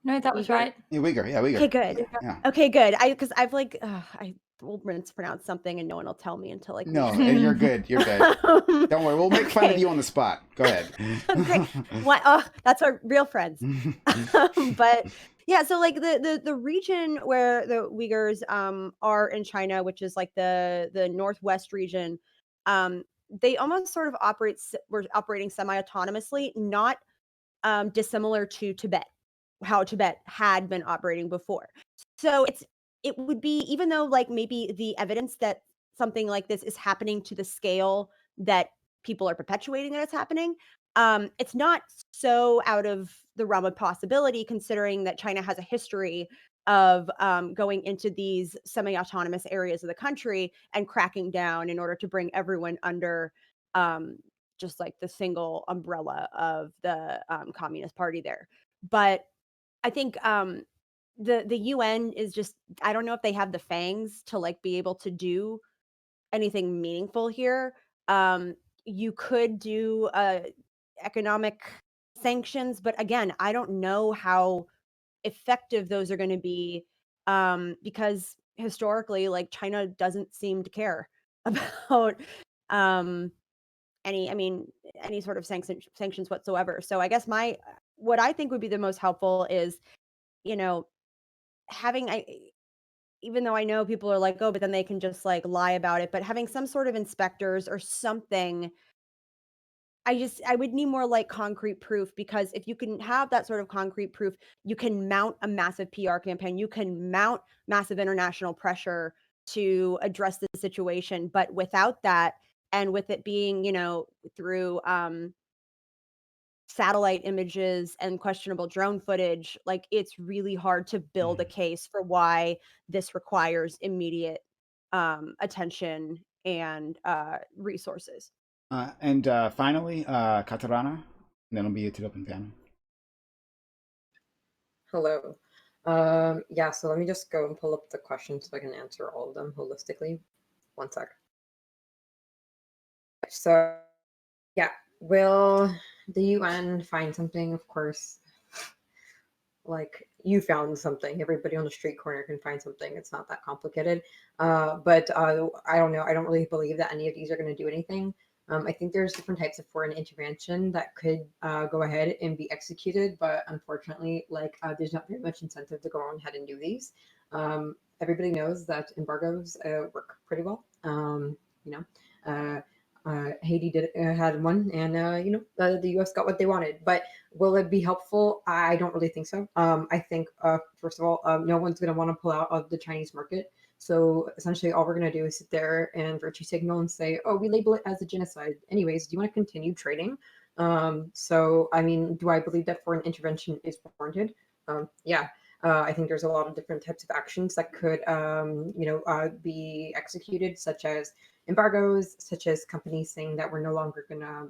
No, that was Uyghur? right. Yeah, Uyghur. Yeah, Uyghur. Okay, good. Yeah. Okay, good. Because I've like I will mispronounce something and no one will tell me until like No, recently. you're good. You're good. Don't worry. We'll make fun of Okay. you on the spot. Go ahead. Great. What? Oh, that's our real friends. But yeah, so like the region where the Uyghurs are in China, which is like the northwest region, they almost sort of were operating semi-autonomously, not dissimilar to Tibet, how Tibet had been operating before. So it would be, even though like maybe the evidence that something like this is happening to the scale that people are perpetuating that it's happening, it's not so out of the realm of possibility, considering that China has a history of going into these semi-autonomous areas of the country and cracking down in order to bring everyone under um, just like the single umbrella of the Communist Party there. But I think the UN is just, I don't know if they have the fangs to like be able to do anything meaningful here. You could do economic sanctions, but again, I don't know how effective those are going to be, because historically, like, China doesn't seem to care about um, any sort of sanctions whatsoever. So I guess what I think would be the most helpful is, you know, having even though I know people are like, oh, but then they can just like lie about it, but having some sort of inspectors or something. I would need more like concrete proof, because if you can have that sort of concrete proof, you can mount a massive PR campaign. You can mount massive international pressure to address the situation. But without that, and with it being, you know, through satellite images and questionable drone footage, like, it's really hard to build a case for why this requires immediate attention and resources. And finally, Katarana, and then it'll be you to the open panel. Hello. Yeah, so let me just go and pull up the questions so I can answer all of them holistically. One sec. So, yeah, will the UN find something? Of course, like, you found something. Everybody on the street corner can find something. It's not that complicated. But I don't know. I don't really believe that any of these are going to do anything. I think there's different types of foreign intervention that could go ahead and be executed, but unfortunately, like, there's not very much incentive to go on ahead and do these. Everybody knows that embargoes work pretty well. Haiti had one, and the U.S. got what they wanted. But will it be helpful? I don't really think so. I think, first of all, no one's going to want to pull out of the Chinese market. So essentially, all we're going to do is sit there and virtue signal and say, oh, we label it as a genocide. Anyways, do you want to continue trading? So, I mean, do I believe that foreign intervention is warranted? Yeah. I think there's a lot of different types of actions that could, be executed, such as embargoes, such as companies saying that we're no longer going to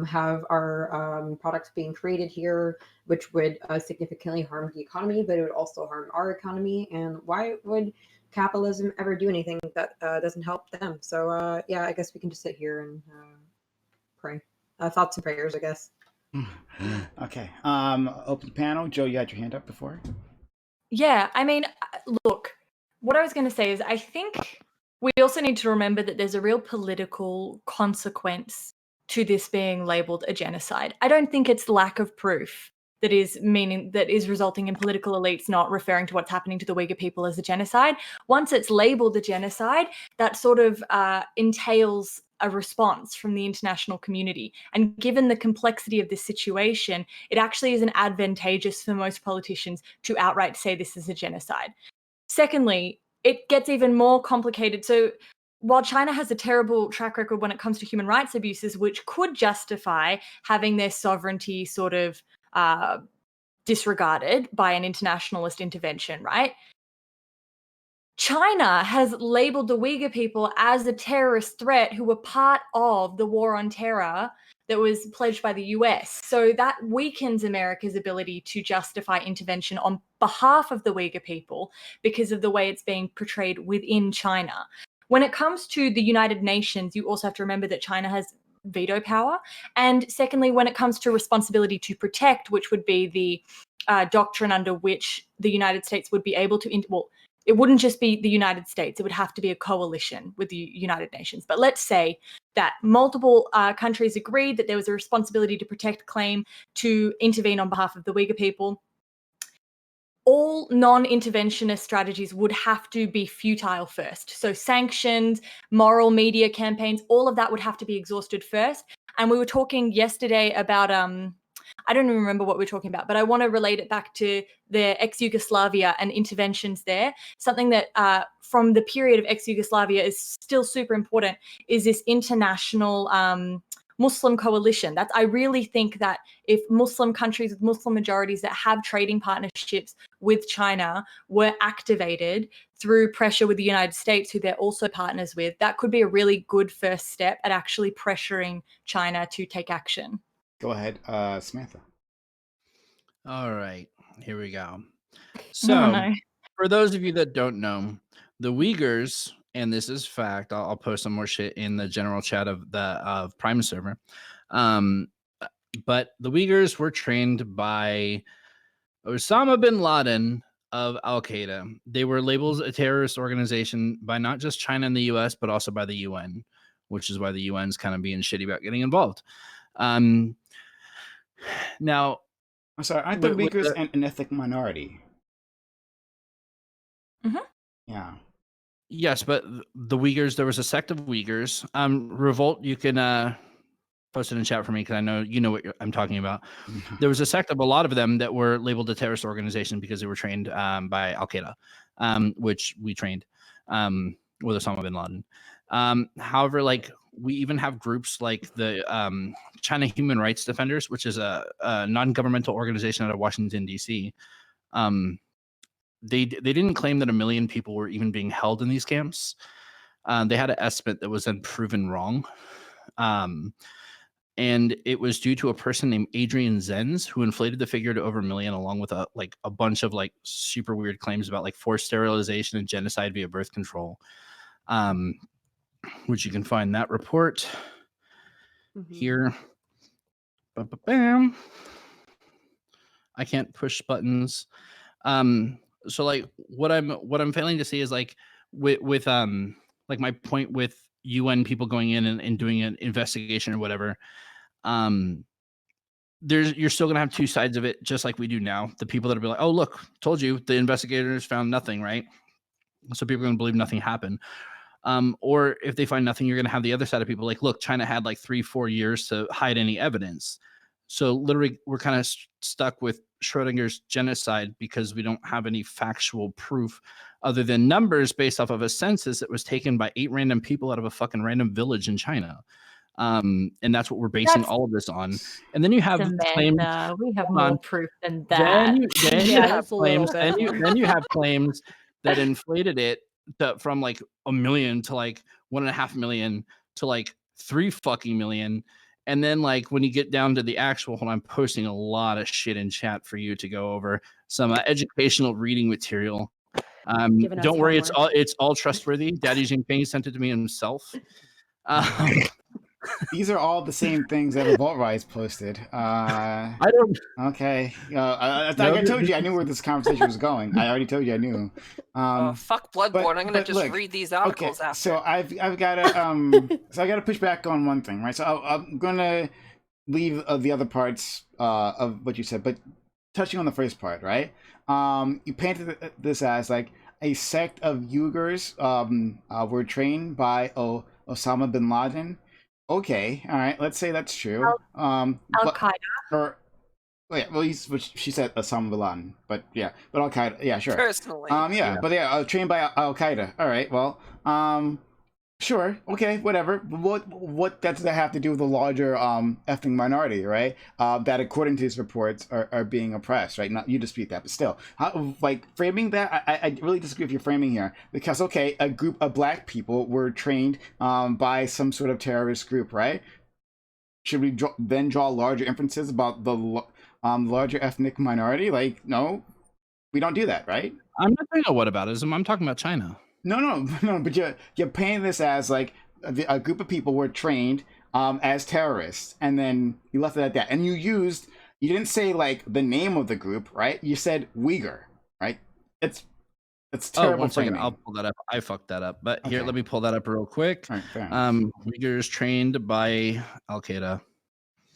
have our products being created here, which would significantly harm the economy, but it would also harm our economy. And why would capitalism ever do anything that doesn't help them? So, yeah, I guess we can just sit here and pray. Thoughts and prayers, I guess. Okay. Open panel. Joe, you had your hand up before. Yeah, I mean, look, what I was going to say is I think we also need to remember that there's a real political consequence to this being labeled a genocide. I don't think it's lack of proof that is resulting in political elites not referring to what's happening to the Uyghur people as a genocide. Once it's labeled a genocide, that sort of entails a response from the international community. And given the complexity of this situation, it actually isn't advantageous for most politicians to outright say this is a genocide. Secondly, it gets even more complicated. So while China has a terrible track record when it comes to human rights abuses, which could justify having their sovereignty sort of disregarded by an internationalist intervention, right? China has labeled the Uyghur people as a terrorist threat who were part of the war on terror that was pledged by the US. So that weakens America's ability to justify intervention on behalf of the Uyghur people because of the way it's being portrayed within China. When it comes to the United Nations, you also have to remember that China has veto power. And secondly, when it comes to responsibility to protect, which would be the doctrine under which the United States would be able to, it wouldn't just be the United States. It would have to be a coalition with the United Nations. But let's say that multiple countries agreed that there was a responsibility to protect claim to intervene on behalf of the Uyghur people. All non-interventionist strategies would have to be futile first. So sanctions, moral media campaigns, all of that would have to be exhausted first. And we were talking yesterday about I don't even remember what we were talking about, but I want to relate it back to the ex-Yugoslavia and interventions there. Something that from the period of ex-Yugoslavia is still super important is this international Muslim coalition. I really think that if Muslim countries with Muslim majorities that have trading partnerships with China were activated through pressure with the United States, who they're also partners with, that could be a really good first step at actually pressuring China to take action. Go ahead, Samantha. All right, here we go. So, for those of you that don't know, the Uyghurs, and this is fact, I'll post some more shit in the general chat of Prime server. But the Uyghurs were trained by Osama bin Laden of Al Qaeda. They were labeled a terrorist organization by not just China and the US, but also by the UN, which is why the UN's kind of being shitty about getting involved. Now, I'm sorry, aren't the Uyghurs an ethnic minority? Mm-hmm. Yeah. Yes, but the Uyghurs, there was a sect of Uyghurs. Revolt, you can post it in chat for me because I know you know what I'm talking about. There was a sect of a lot of them that were labeled a terrorist organization because they were trained by Al Qaeda, which we trained with Osama bin Laden. However, like we even have groups like the China Human Rights Defenders, which is a non-governmental organization out of Washington, D.C. They didn't claim that 1 million people were even being held in these camps. They had an estimate that was then proven wrong. And it was due to a person named Adrian Zenz who inflated the figure to over 1 million, along with a bunch of like super weird claims about like forced sterilization and genocide via birth control. Which you can find that report here. Bam. I can't push buttons. So like what I'm failing to see is like with like my point with UN people going in and doing an investigation or whatever. You're still gonna have two sides of it, just like we do now. The people that will be like, oh look, told you, the investigators found nothing, right? So people are gonna believe nothing happened. Or if they find nothing, you're going to have the other side of people like, look, China had like 3-4 years to hide any evidence. So literally, we're kind of stuck with Schrodinger's genocide because we don't have any factual proof other than numbers based off of a census that was taken by 8 random people out of a fucking random village in China. And that's what we're basing all of this on. And then you have claims. We have more proof than that. Then you have claims. Then you have claims that inflated it from like 1 million to like 1.5 million to like 3 fucking million. And then like when you get down to the actual, I'm posting a lot of shit in chat for you to go over some educational reading material. Don't worry, it's all trustworthy. Daddy Jinping sent it to me himself. These are all the same things that Revolt Rise posted. I don't. Okay. I told you I knew where this conversation was going. I already told you I knew. Fuck Bloodborne. I'm gonna just read these articles after. So I've got to so I got to push back on one thing, right? So I'm gonna leave the other parts of what you said, but touching on the first part, right? You painted this as like a sect of Uyghurs were trained by Osama bin Laden. Okay, all right. Let's say that's true. Al But Qaeda. or wait, well, she said Osama bin Laden, but yeah, but Al Qaeda, yeah, sure. Personally. Yeah, but yeah, trained by Al Qaeda. All right, well, sure, okay, whatever. What does that have to do with the larger ethnic minority, right? That according to these reports are being oppressed, right? Not you dispute that, but still, how, like framing that, I really disagree with your framing here because okay, a group of black people were trained by some sort of terrorist group, right? Should we then draw larger inferences about the larger ethnic minority? Like, no, we don't do that, right? I'm not talking about whataboutism. I'm talking about China. No, but you're painting this as like a group of people were trained as terrorists, and then you left it at that. And you didn't say like the name of the group, right? You said Uyghur, right? It's terrible. One second, framing. I'll pull that up. I fucked that up, but here, Okay. let me pull that up real quick. All right, fair enough. Uyghurs trained by Al Qaeda.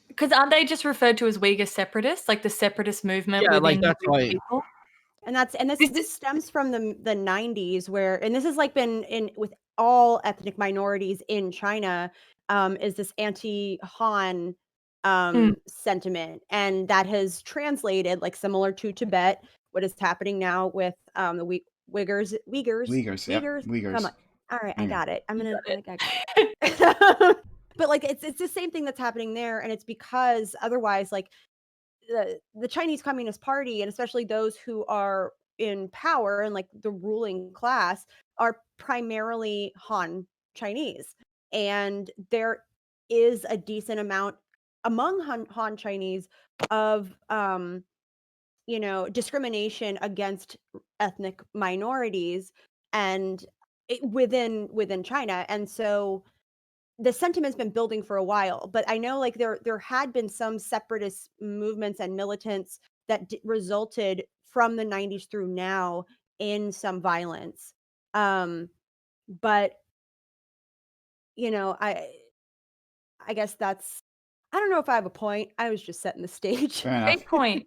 Because aren't they just referred to as Uyghur separatists, like the separatist movement Yeah, within like the that's group of why. people? And this stems from the 90s where, and this has like been in with all ethnic minorities in China, is this anti-Han sentiment, and that has translated like similar to Tibet. What is happening now with the Uyghurs? Yep, Uyghurs. Come on, all right, I got it. I got it. But like it's the same thing that's happening there, and it's because otherwise, like the Chinese Communist Party, and especially those who are in power and like the ruling class, are primarily Han Chinese, and there is a decent amount among Han Chinese of discrimination against ethnic minorities and within China, and so the sentiment's been building for a while, but I know like there had been some separatist movements and militants that resulted from the 90s through now in some violence. But I guess that's, I don't know if I have a point. I was just setting the stage. Fair enough. Great point.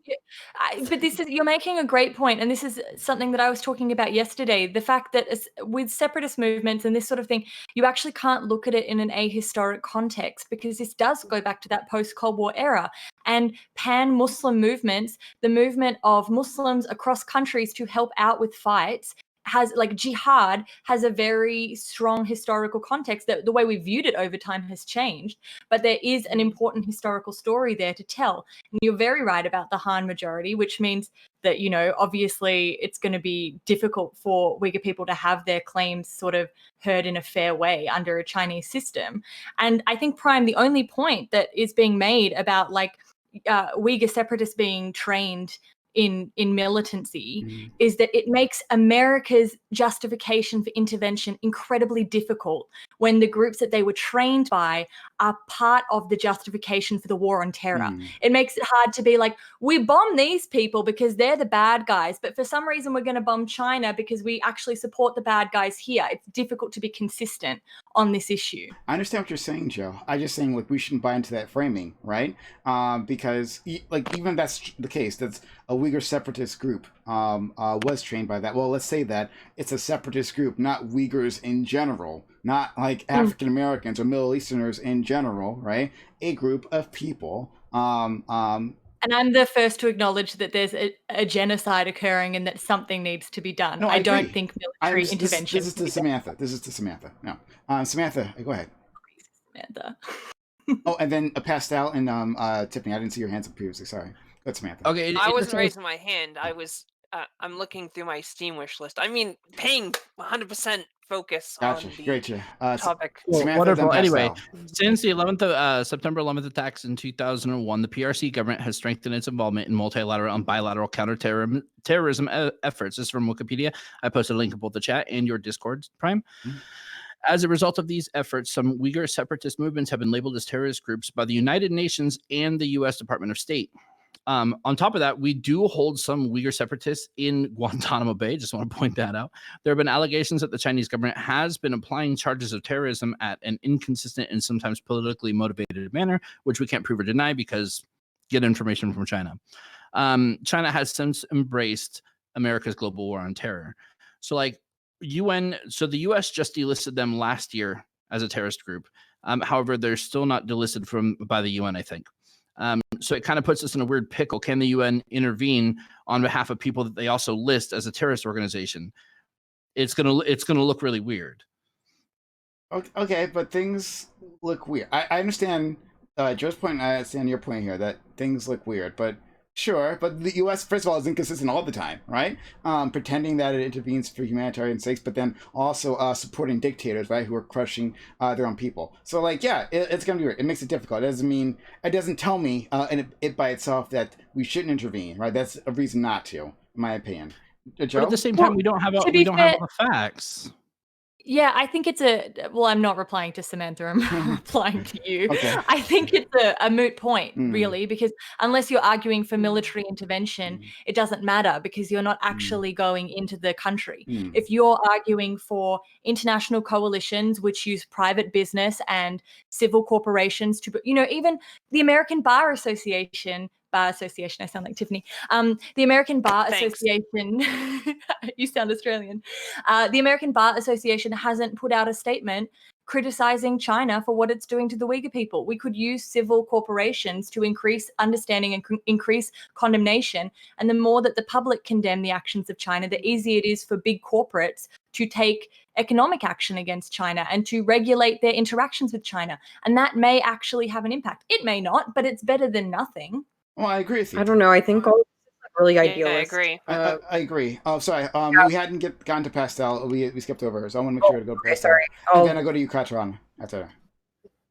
But you're making a great point, and this is something that I was talking about yesterday. The fact that with separatist movements and this sort of thing, you actually can't look at it in an ahistoric context because this does go back to that post-Cold War era. And pan-Muslim movements, the movement of Muslims across countries to help out with fights, has like jihad has a very strong historical context. That the way we viewed it over time has changed, but there is an important historical story there to tell. And you're very right about the Han majority, which means that, obviously it's going to be difficult for Uyghur people to have their claims sort of heard in a fair way under a Chinese system. And I think, Prime, the only point that is being made about like Uyghur separatists being trained in militancy is that it makes America's justification for intervention incredibly difficult when the groups that they were trained by are part of the justification for the war on terror. It makes it hard to be like, we bomb these people because they're the bad guys, but for some reason we're going to bomb China because we actually support the bad guys here. It's difficult to be consistent on this issue. I understand what you're saying, Joe. I'm just saying, like, we shouldn't buy into that framing, right? Because, like, even if that's the case, that's a Uyghur separatist group was trained by that. Well, let's say that it's a separatist group, not Uyghurs in general, not like African Americans or Middle Easterners in general, right? A group of people. And I'm the first to acknowledge that there's a genocide occurring and that something needs to be done. No, I don't agree. think military intervention. This is to Samantha. This is to Samantha. No, Samantha, go ahead. Samantha. Oh, and then Pastel and Tiffany. I didn't see your hands up previously. Sorry. Go ahead, Samantha. Okay, I wasn't raising my hand. I was. I'm looking through my Steam wish list. I mean, paying 100% focus Gotcha. on the Great. topic. Samantha, Wonderful. then Anyway, Pastel. since the September 11th attacks in 2001, the PRC government has strengthened its involvement in multilateral and bilateral counterterrorism efforts. This is from Wikipedia. I posted a link in both the chat and your Discord, Prime. As a result of these efforts, some Uyghur separatist movements have been labeled as terrorist groups by the United Nations and the U.S. Department of State. On top of that, we do hold some Uyghur separatists in Guantanamo Bay. Just want to point that out. There have been allegations that the Chinese government has been applying charges of terrorism at an inconsistent and sometimes politically motivated manner, which we can't prove or deny because get information from China. China has since embraced America's global war on terror. So like the U.S. just delisted them last year as a terrorist group. However, they're still not delisted by the UN, I think. So it kind of puts us in a weird pickle. Can the UN intervene on behalf of people that they also list as a terrorist organization? It's gonna look really weird. Okay, but things look weird. I understand Joe's point. I understand your point here that things look weird, but sure. But the U.S. first of all is inconsistent all the time, right? Pretending that it intervenes for humanitarian sakes, but then also supporting dictators, right, who are crushing their own people. So, like, yeah, it's gonna be weird. It makes it difficult. It doesn't tell me, and it by itself that we shouldn't intervene, right? That's a reason not to, in my opinion. Joe? But at the same time, we don't have all the facts. Yeah, I think it's I'm not replying to Samantha, I'm replying to you. Okay. I think it's a moot point, really, because unless you're arguing for military intervention, it doesn't matter because you're not actually going into the country. If you're arguing for international coalitions which use private business and civil corporations to, even the American Bar Association, I sound like Tiffany. The American Bar Association, you sound Australian. The American Bar Association hasn't put out a statement criticizing China for what it's doing to the Uyghur people. We could use civil corporations to increase understanding and increase condemnation. And the more that the public condemn the actions of China, the easier it is for big corporates to take economic action against China and to regulate their interactions with China. And that may actually have an impact. It may not, but it's better than nothing. Well, I agree with you. I don't know. I think all this is really idealist. I agree. I agree. Oh, sorry. We hadn't gotten to Pastel. We skipped over her, so I want to make sure to go to Okay, Pastel. sorry. And then I go to you, Katran. After.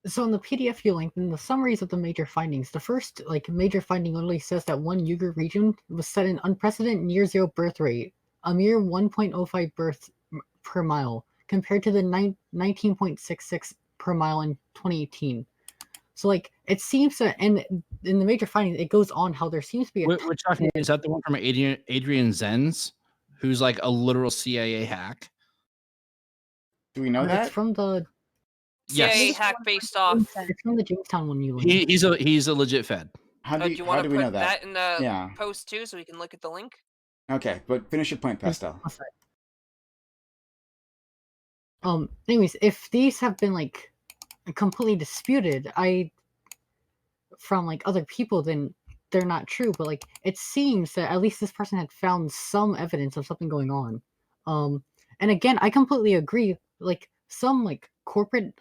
So in the PDF you linked, in the summaries of the major findings, the first major finding literally says that one Uyghur region was set an unprecedented near zero birth rate, a mere 1.05 births per mile, compared to the 19.66 per mile in 2018. So it seems to, and in the major findings, it goes on how there seems to be We're talking. Is that the one from Adrian Zenz, who's like a literal CIA hack? Do we know that? It's from the CIA hack based off. It's from the Jamestown one you linked. He's a legit Fed. How do you want to we know put that? in the post too, so we can look at the link? Okay, but finish your point, Pastel. Anyways, if these have been completely disputed, from other people, then they're not true. But it seems that at least this person had found some evidence of something going on. And again, I completely agree. Some corporate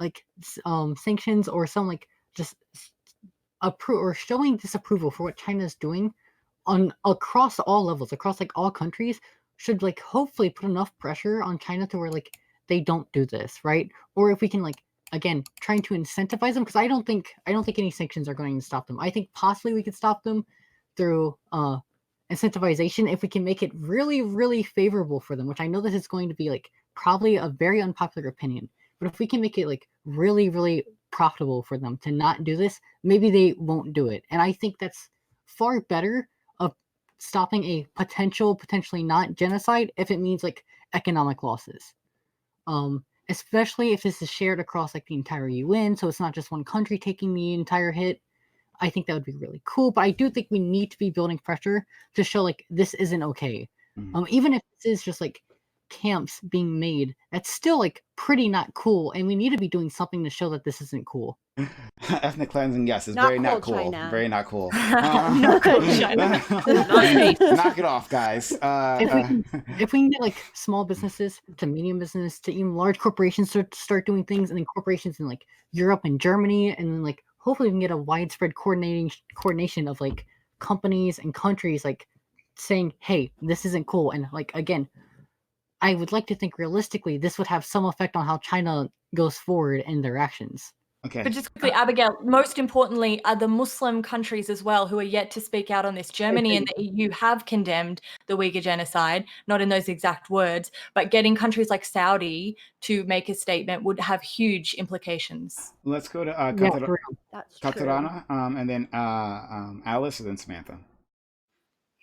sanctions or some just approve or showing disapproval for what China is doing on across all levels, across all countries, should hopefully put enough pressure on China to where they don't do this, right? Or if we can again trying to incentivize them, because I don't think any sanctions are going to stop them. I think possibly we could stop them through incentivization if we can make it really, really favorable for them, which I know this is going to be probably a very unpopular opinion. But if we can make it really, really profitable for them to not do this, maybe they won't do it. And I think that's far better of stopping a potentially not genocide if it means economic losses. Especially if this is shared across the entire UN, so it's not just one country taking the entire hit. I think that would be really cool. But I do think we need to be building pressure to show this isn't okay. Even if this is just camps being made, that's still pretty not cool, and we need to be doing something to show that this isn't cool. Ethnic cleansing, yes, is Not very not cool, cool. China. Very not cool. Not cool, China. Knock it off, guys. If we can get small businesses to medium business to even large corporations to start doing things, and then corporations in Europe and Germany, and then hopefully we can get a widespread coordination of companies and countries saying, hey, this isn't cool. And again, I would like to think realistically this would have some effect on how China goes forward in their actions. Okay. But just quickly, Abigail, most importantly are the Muslim countries as well who are yet to speak out on this. Germany and the EU have condemned the Uyghur genocide, not in those exact words, but getting countries like Saudi to make a statement would have huge implications. Let's go to That's true. Katarana, and then Alice, and then Samantha.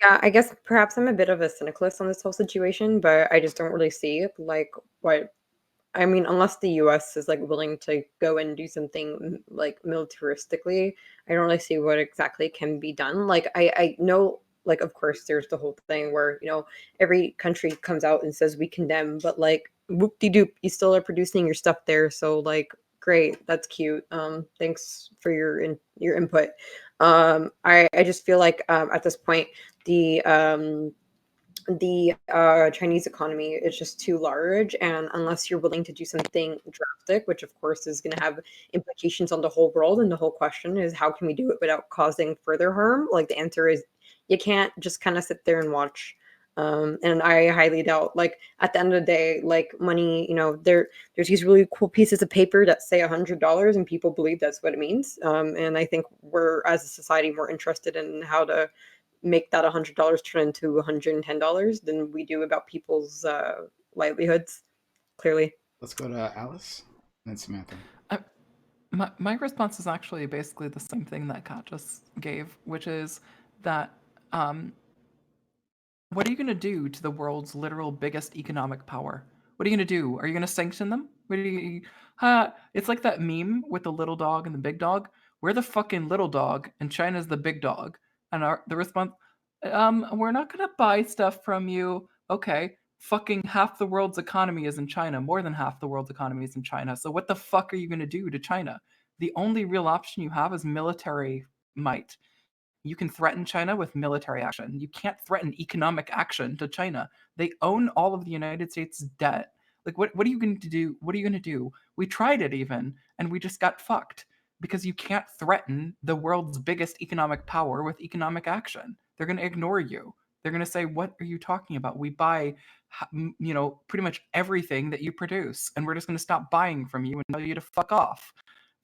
Yeah, I guess perhaps I'm a bit of a cynicalist on this whole situation, but I just don't really see what I mean, unless the US is willing to go and do something militaristically, I don't really see what exactly can be done. I know of course there's the whole thing where, every country comes out and says we condemn, but whoop-de-doop, you still are producing your stuff there, so great. That's cute. Thanks for your input. I just feel like at this point the Chinese economy is just too large, and unless you're willing to do something drastic, which of course is going to have implications on the whole world, and the whole question is how can we do it without causing further harm? Like the answer is you can't just kind of sit there and watch. And I highly doubt, like at the end of the day, like money, there's these really cool pieces of paper that say $100, and people believe that's what it means. And I think we're as a society more interested in how to make that $100 turn into $110 than we do about people's livelihoods. Clearly. Let's go to Alice and Samantha. My response is actually basically the same thing that Kat just gave, which is that what are you going to do to the world's literal biggest economic power? What are you going to do? Are you going to sanction them? It's like that meme with the little dog and the big dog. We're the fucking little dog, and China's the big dog. And the response, we're not going to buy stuff from you. Okay, fucking half the world's economy is in China. More than half the world's economy is in China. So what the fuck are you going to do to China? The only real option you have is military might. You can threaten China with military action. You can't threaten economic action to China. They own all of the United States' debt. Like, what are you going to do? What are you going to do? We tried it even, and we just got fucked because you can't threaten the world's biggest economic power with economic action. They're going to ignore you. They're going to say, what are you talking about? We buy, pretty much everything that you produce, and we're just going to stop buying from you and tell you to fuck off.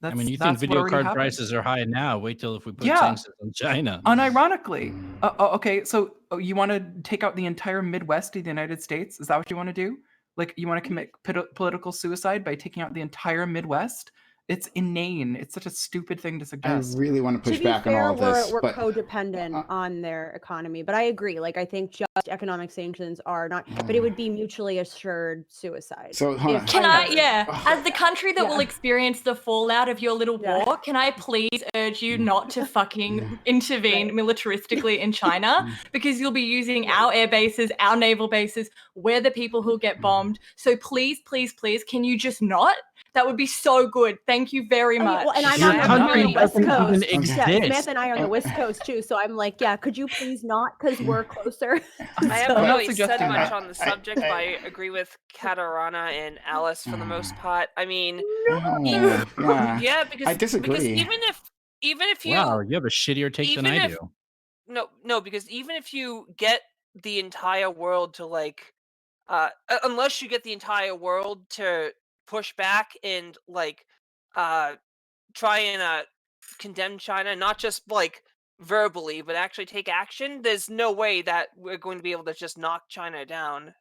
I mean, you think video card prices are high now? Wait till if we put sanctions on China. Unironically. Okay, so you want to take out the entire Midwest of the United States? Is that what you want to do? Like, you want to commit political suicide by taking out the entire Midwest? It's inane. It's such a stupid thing to suggest. I really want to push back on all of this. We're codependent on their economy, but I agree. Like, I think just economic sanctions are not, but it would be mutually assured suicide. So as the country that will experience the fallout of your little war, can I please urge you not to fucking intervene militaristically in China, because you'll be using our air bases, our naval bases. We're the people who'll get bombed. So please, please, please, can you just not? That would be so good. Thank you very much. And I'm on the West Coast. Samantha and I are on the West Coast too. So I'm like, could you please not? Because we're closer. I haven't really said much on the subject, but I agree with Katarina and Alice for the most part. I mean, because I disagree. Because even if you you have a shittier take than I do. No, because even if you get the entire world to unless you get the entire world to push back and try and condemn China, not just verbally, but actually take action, there's no way that we're going to be able to just knock China down.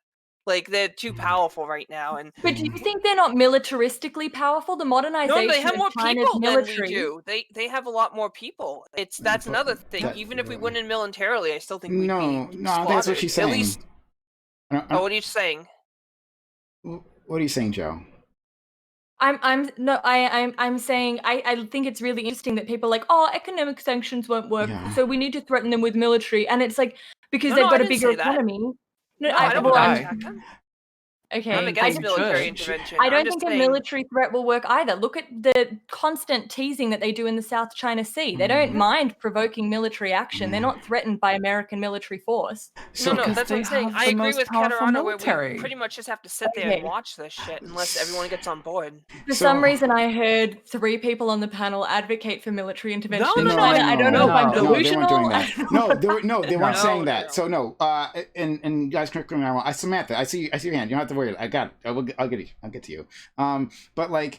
Like, they're too powerful right now. But do you think they're not militaristically powerful? The modernization they have more of China's people military. than we do. They have a lot more people. That's another thing. Even if we went in militarily, I still think we'd be I think that's what she's saying. At least. What are you saying? What are you saying, Joe? I'm saying I think it's really interesting that people are like, economic sanctions won't work, so we need to threaten them with military, and it's like because they've got a bigger economy. I don't Okay, I'm against military intervention. I don't think a military threat will work either. Look at the constant teasing that they do in the South China Sea. They don't mind provoking military action. They're not threatened by American military force. No, that's what I'm saying. I agree with Katarina where we pretty much just have to sit there and watch this shit unless everyone gets on board. For some reason, I heard 3 people on the panel advocate for military intervention in China. I don't know if I'm delusional. They weren't doing that. They weren't saying that. So no. And guys, correct me if I'm wrong. Samantha, I see your hand. You don't have to worry. I got it. I'll get to you. But I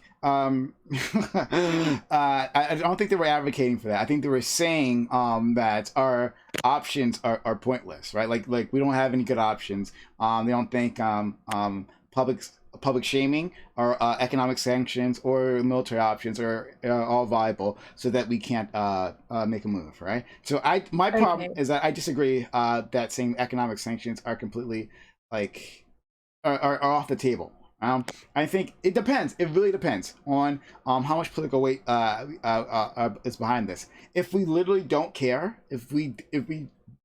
don't think they were advocating for that. I think they were saying that our options are pointless, right? Like we don't have any good options. They don't think public shaming or economic sanctions or military options are all viable, so that we can't make a move, right? So my problem is that I disagree that saying economic sanctions are completely are off the table. I think it depends. It really depends on how much political weight is behind this. If we literally don't care, if we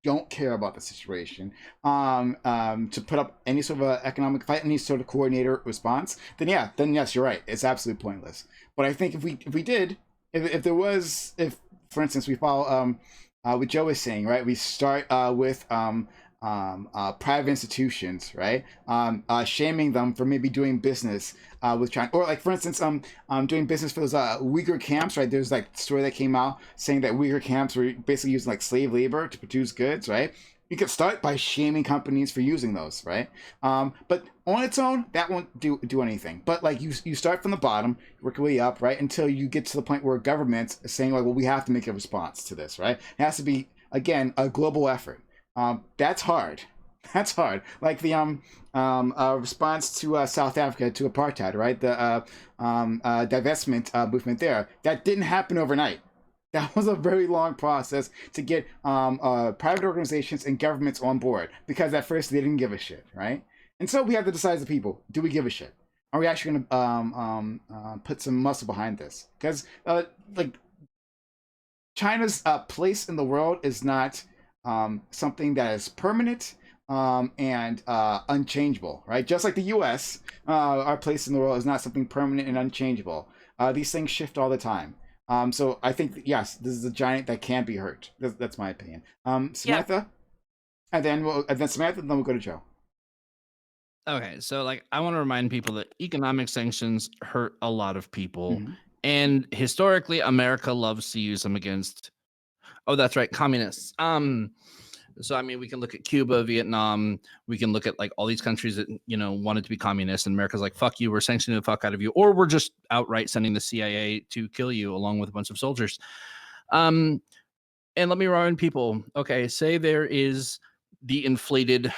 don't care about the situation, to put up any sort of economic fight, any sort of coordinator response, then yes, you're right. It's absolutely pointless. But I think if there was, for instance, we follow what Joe was saying, right? We start with private institutions, right? Shaming them for maybe doing business with China, or like for instance, doing business for those Uyghur camps, right? There's like a story that came out saying that Uyghur camps were basically using like slave labor to produce goods, right? You could start by shaming companies for using those, right? But on its own, that won't do anything. But like you start from the bottom, work your way up, right, until you get to the point where governments are saying like, well, we have to make a response to this, right? It has to be again a global effort. That's hard. That's hard. Like the response to South Africa to apartheid, right? The divestment movement there. That didn't happen overnight. That was a very long process to get private organizations and governments on board, because at first they didn't give a shit, right? And so we have to decide as a people: do we give a shit? Are we actually going to put some muscle behind this? Because like China's place in the world is not something that is permanent and unchangeable, right? Just like the U.S., our place in the world is not something permanent and unchangeable. These things shift all the time. So I think yes, this is a giant that can be hurt. That's my opinion. Samantha, and then Samantha, and then we'll go to Joe. Okay, so like I want to remind people that economic sanctions hurt a lot of people, and historically, America loves to use them against. Oh, that's right, communists. So I mean, we can look at Cuba, Vietnam. We can look at like all these countries that wanted to be communist, and America's like, "Fuck you, we're sanctioning the fuck out of you," or we're just outright sending the CIA to kill you along with a bunch of soldiers. And let me remind people. Okay, say there is the inflated.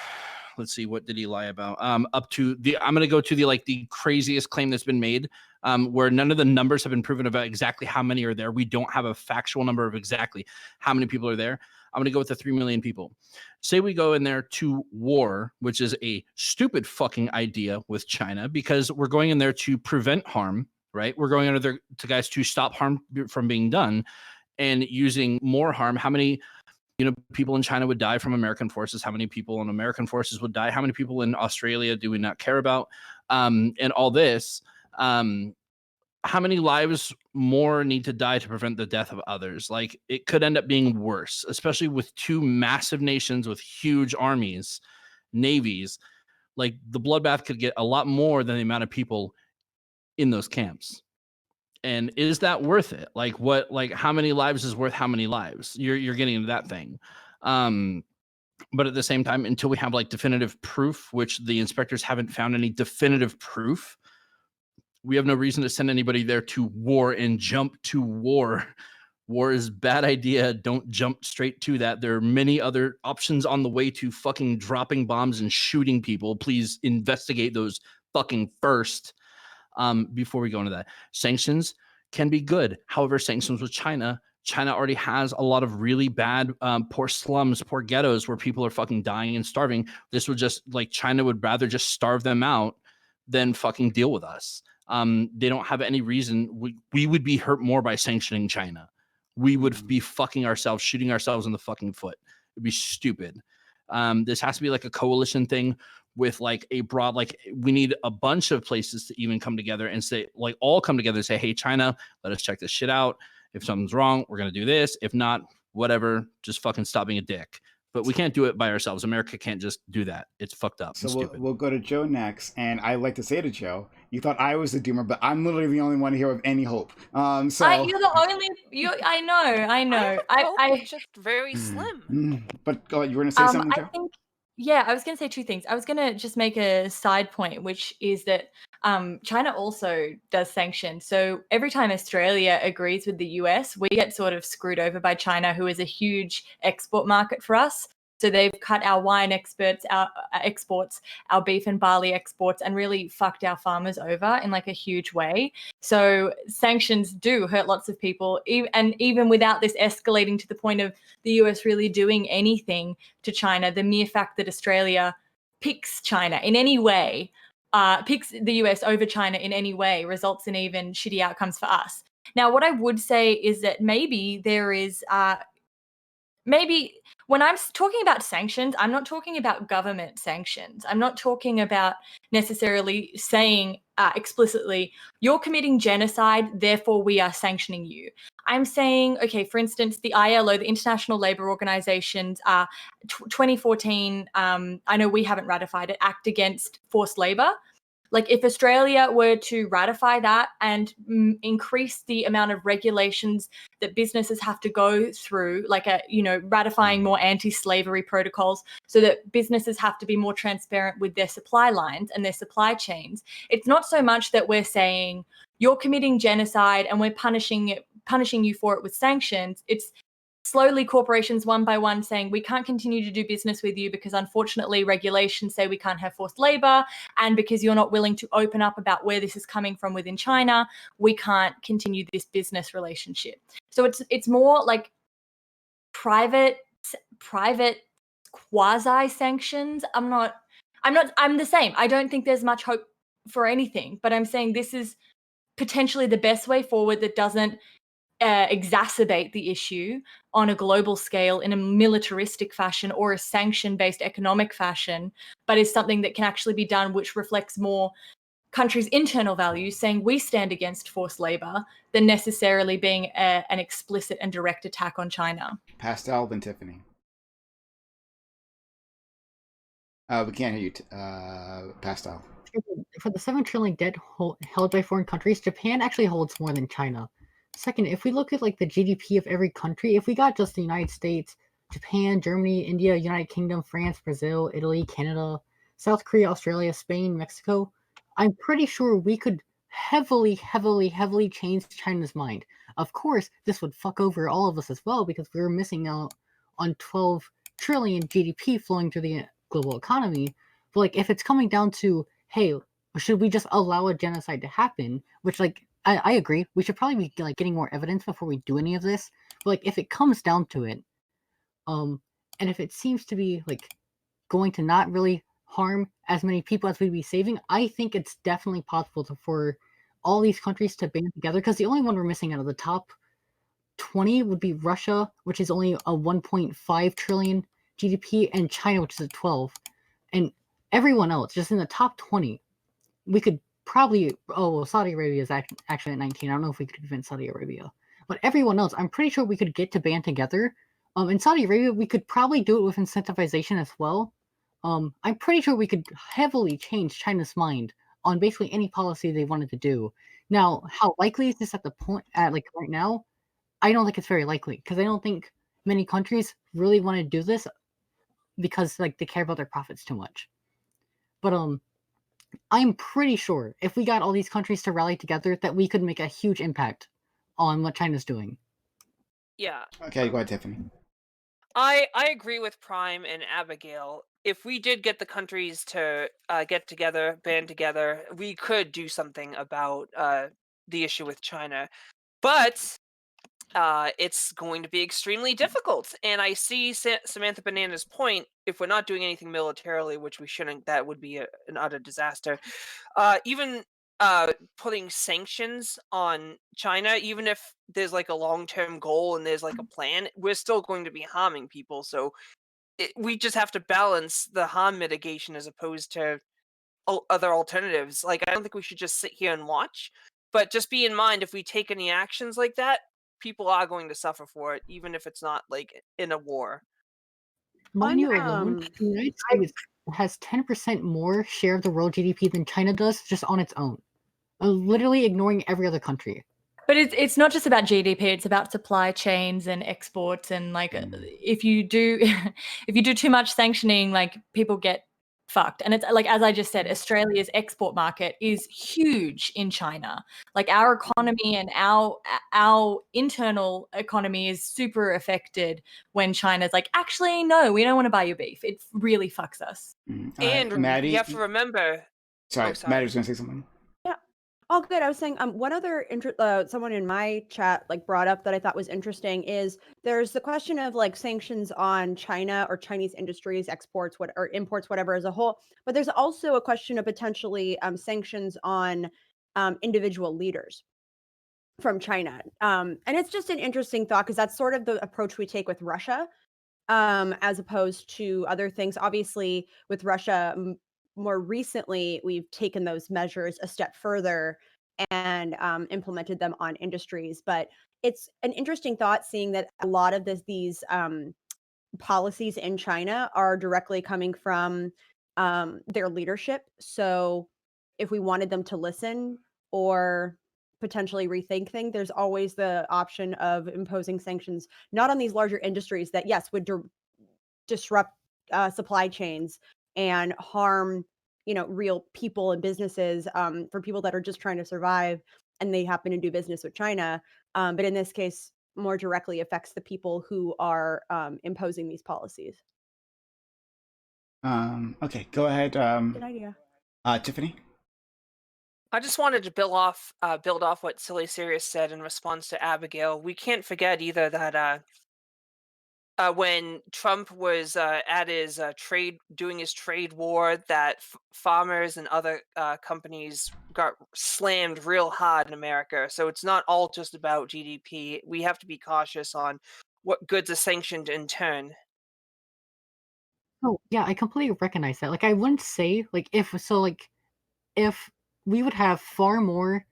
Let's see, what did he lie about? Up to the, I'm going to go to the craziest claim that's been made, where none of the numbers have been proven about exactly how many are there. We don't have a factual number of exactly how many people are there. I'm going to go with the 3 million people. Say we go in there to war, which is a stupid fucking idea with China, because we're going in there to prevent harm, right? We're going under there to guys to stop harm from being done, and using more harm. How many people in China would die from American forces? How many people in American forces would die? How many people in Australia do we not care about? And all this, how many lives more need to die to prevent the death of others? Like, it could end up being worse, especially with 2 massive nations with huge armies, navies. Like, the bloodbath could get a lot more than the amount of people in those camps. And is that worth it? Like, how many lives is worth how many lives? You're getting into that thing. But at the same time, until we have definitive proof, which the inspectors haven't found any definitive proof, we have no reason to send anybody there to war and jump to war. War is a bad idea. Don't jump straight to that. There are many other options on the way to fucking dropping bombs and shooting people. Please investigate those fucking first. Before we go into that, sanctions can be good. However, sanctions with China already has a lot of really bad, poor slums, poor ghettos where people are fucking dying and starving. This would just China would rather just starve them out than fucking deal with us. They don't have any reason. We would be hurt more by sanctioning China. We would be fucking ourselves, shooting ourselves in the fucking foot. It'd be stupid. This has to be a coalition thing with a broad, we need a bunch of places to even come together and say, all come together and say, hey, China, let us check this shit out. If something's wrong, we're going to do this. If not, whatever, just fucking stop being a dick. But we can't do it by ourselves. America can't just do that. It's fucked up. So we'll go to Joe next. And I like to say to Joe, you thought I was the doomer, but I'm literally the only one here with any hope. You're the only. I know. I just very slim. But you were going to say something, Joe? I was going to say 2 things. I was going to just make a side point, which is that China also does sanctions. So every time Australia agrees with the US, we get sort of screwed over by China, who is a huge export market for us. So they've cut our wine exports, our beef and barley exports, and really fucked our farmers over in a huge way. So sanctions do hurt lots of people, and even without this escalating to the point of the US really doing anything to China, the mere fact that Australia picks China in any way, picks the US over China in any way, results in even shitty outcomes for us. Now, what I would say is that maybe there is, maybe when I'm talking about sanctions, I'm not talking about government sanctions. I'm not talking about necessarily saying explicitly, you're committing genocide, therefore we are sanctioning you. I'm saying, okay, for instance, the ILO, the International Labour Organization's 2014, I know we haven't ratified it, Act Against Forced Labour. Like if Australia were to ratify that and increase the amount of regulations that businesses have to go through, like ratifying more anti-slavery protocols so that businesses have to be more transparent with their supply lines and their supply chains. It's not so much that we're saying you're committing genocide and we're punishing you for it with sanctions. It's slowly corporations one by one saying we can't continue to do business with you because unfortunately regulations say we can't have forced labor, and because you're not willing to open up about where this is coming from within China, we can't continue this business relationship. So it's more like private quasi sanctions. I'm the same. I don't think there's much hope for anything, but I'm saying this is potentially the best way forward that doesn't exacerbate the issue on a global scale in a militaristic fashion or a sanction-based economic fashion, but is something that can actually be done which reflects more countries' internal values, saying we stand against forced labor, than necessarily being an explicit and direct attack on China. Pastel, then Tiffany. We can't hear you, Pastel. For the 7 trillion debt held by foreign countries, Japan actually holds more than China. Second, if we look at like the GDP of every country, if we got just the United States, Japan, Germany, India, United Kingdom, France, Brazil, Italy, Canada, South Korea, Australia, Spain, Mexico, I'm pretty sure we could heavily change China's mind. Of course, this would fuck over all of us as well because we're missing out on 12 trillion GDP flowing through the global economy. But like, if it's coming down to, hey, should we just allow a genocide to happen? Which like, I agree. We should probably be like getting more evidence before we do any of this. But like, if it comes down to it, and if it seems to be like going to not really harm as many people as we'd be saving, I think it's definitely possible for all these countries to band together. Because the only one we're missing out of the top 20 would be Russia, which is only a 1.5 trillion GDP, and China, which is a 12. And everyone else, just in the top 20, we could probably, Saudi Arabia is actually at 19. I don't know if we could convince Saudi Arabia. But everyone else, I'm pretty sure we could get to band together. In Saudi Arabia, we could probably do it with incentivization as well. I'm pretty sure we could heavily change China's mind on basically any policy they wanted to do. Now, how likely is this at right now? I don't think it's very likely because I don't think many countries really want to do this because like they care about their profits too much. But I'm pretty sure if we got all these countries to rally together that we could make a huge impact on what China's doing. Yeah. Okay, go ahead, Tiffany. I agree with Prime and Abigail. If we did get the countries to get together, band together, we could do something about the issue with China. But it's going to be extremely difficult. And I see Samantha Banana's point. If we're not doing anything militarily, which we shouldn't, that would be an utter disaster. Even putting sanctions on China, even if there's like a long-term goal and there's like a plan, we're still going to be harming people. So we just have to balance the harm mitigation as opposed to other alternatives. Like, I don't think we should just sit here and watch, but just be in mind, if we take any actions like that, people are going to suffer for it, even if it's not like in a war. Mind you alone, the United States has 10% more share of the world GDP than China does just on its own, literally ignoring every other country. But it's not just about GDP; it's about supply chains and exports. And like, if you do too much sanctioning, like people get fucked. And it's like, as I just said, Australia's export market is huge in China. Like our economy and our internal economy is super affected when China's like, actually, no, we don't want to buy your beef. It really fucks us. And Maddie, you have to remember. Sorry, Maddie was going to say something. All good. I was saying, one other someone in my chat like brought up that I thought was interesting is there's the question of like sanctions on China or Chinese industries, exports, or imports, whatever as a whole. But there's also a question of potentially sanctions on individual leaders from China. And it's just an interesting thought because that's sort of the approach we take with Russia. as opposed to other things. Obviously, with Russia, more recently, we've taken those measures a step further and implemented them on industries. But it's an interesting thought seeing that a lot of these policies in China are directly coming from their leadership. So if we wanted them to listen or potentially rethink things, there's always the option of imposing sanctions, not on these larger industries that, yes, would disrupt supply chains and harm, real people and businesses, for people that are just trying to survive and they happen to do business with China. But in this case, more directly affects the people who are imposing these policies. Okay, go ahead. Good idea. Tiffany. I just wanted to build off what Silly Serious said in response to Abigail. We can't forget either that when Trump was at his doing his trade war, that farmers and other companies got slammed real hard in America. So it's not all just about GDP. We have to be cautious on what goods are sanctioned in turn. Oh, yeah, I completely recognize that. Like, I wouldn't say, like, if we would have far more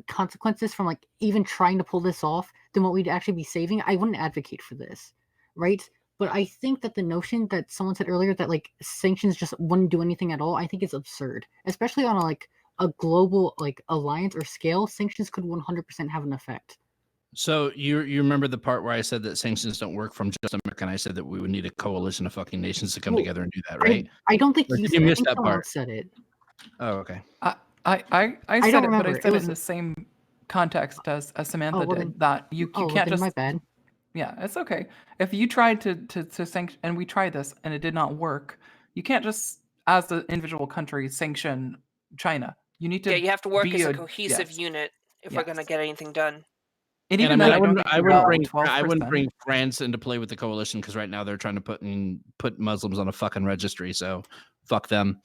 consequences from, like, even trying to pull this off than what we'd actually be saving, I wouldn't advocate for this, right? But I think that the notion that someone said earlier that, like, sanctions just wouldn't do anything at all, I think is absurd. Especially on, a global, like, alliance or scale, sanctions could 100% have an effect. So you remember the part where I said that sanctions don't work from just America, and I said that we would need a coalition of fucking nations to come Well, together and do that, right? I don't think Or you did said you it. I miss think that someone part? else said it. Oh, okay. I I said don't it, but I remember. said It it was in the same context as Samantha well did. then- That you well, can't then just my bad. Yeah, it's okay. If you tried to sanction, and we tried this and it did not work, you can't just, as the individual country, sanction China. You need to Yeah, you have to work be as a a cohesive yes, unit if we're going to yes. get anything done. And And I even mean, then, I don't think I you wouldn't got bring 12%. France into play with the coalition because right now they're trying to put Muslims on a fucking registry. So fuck them.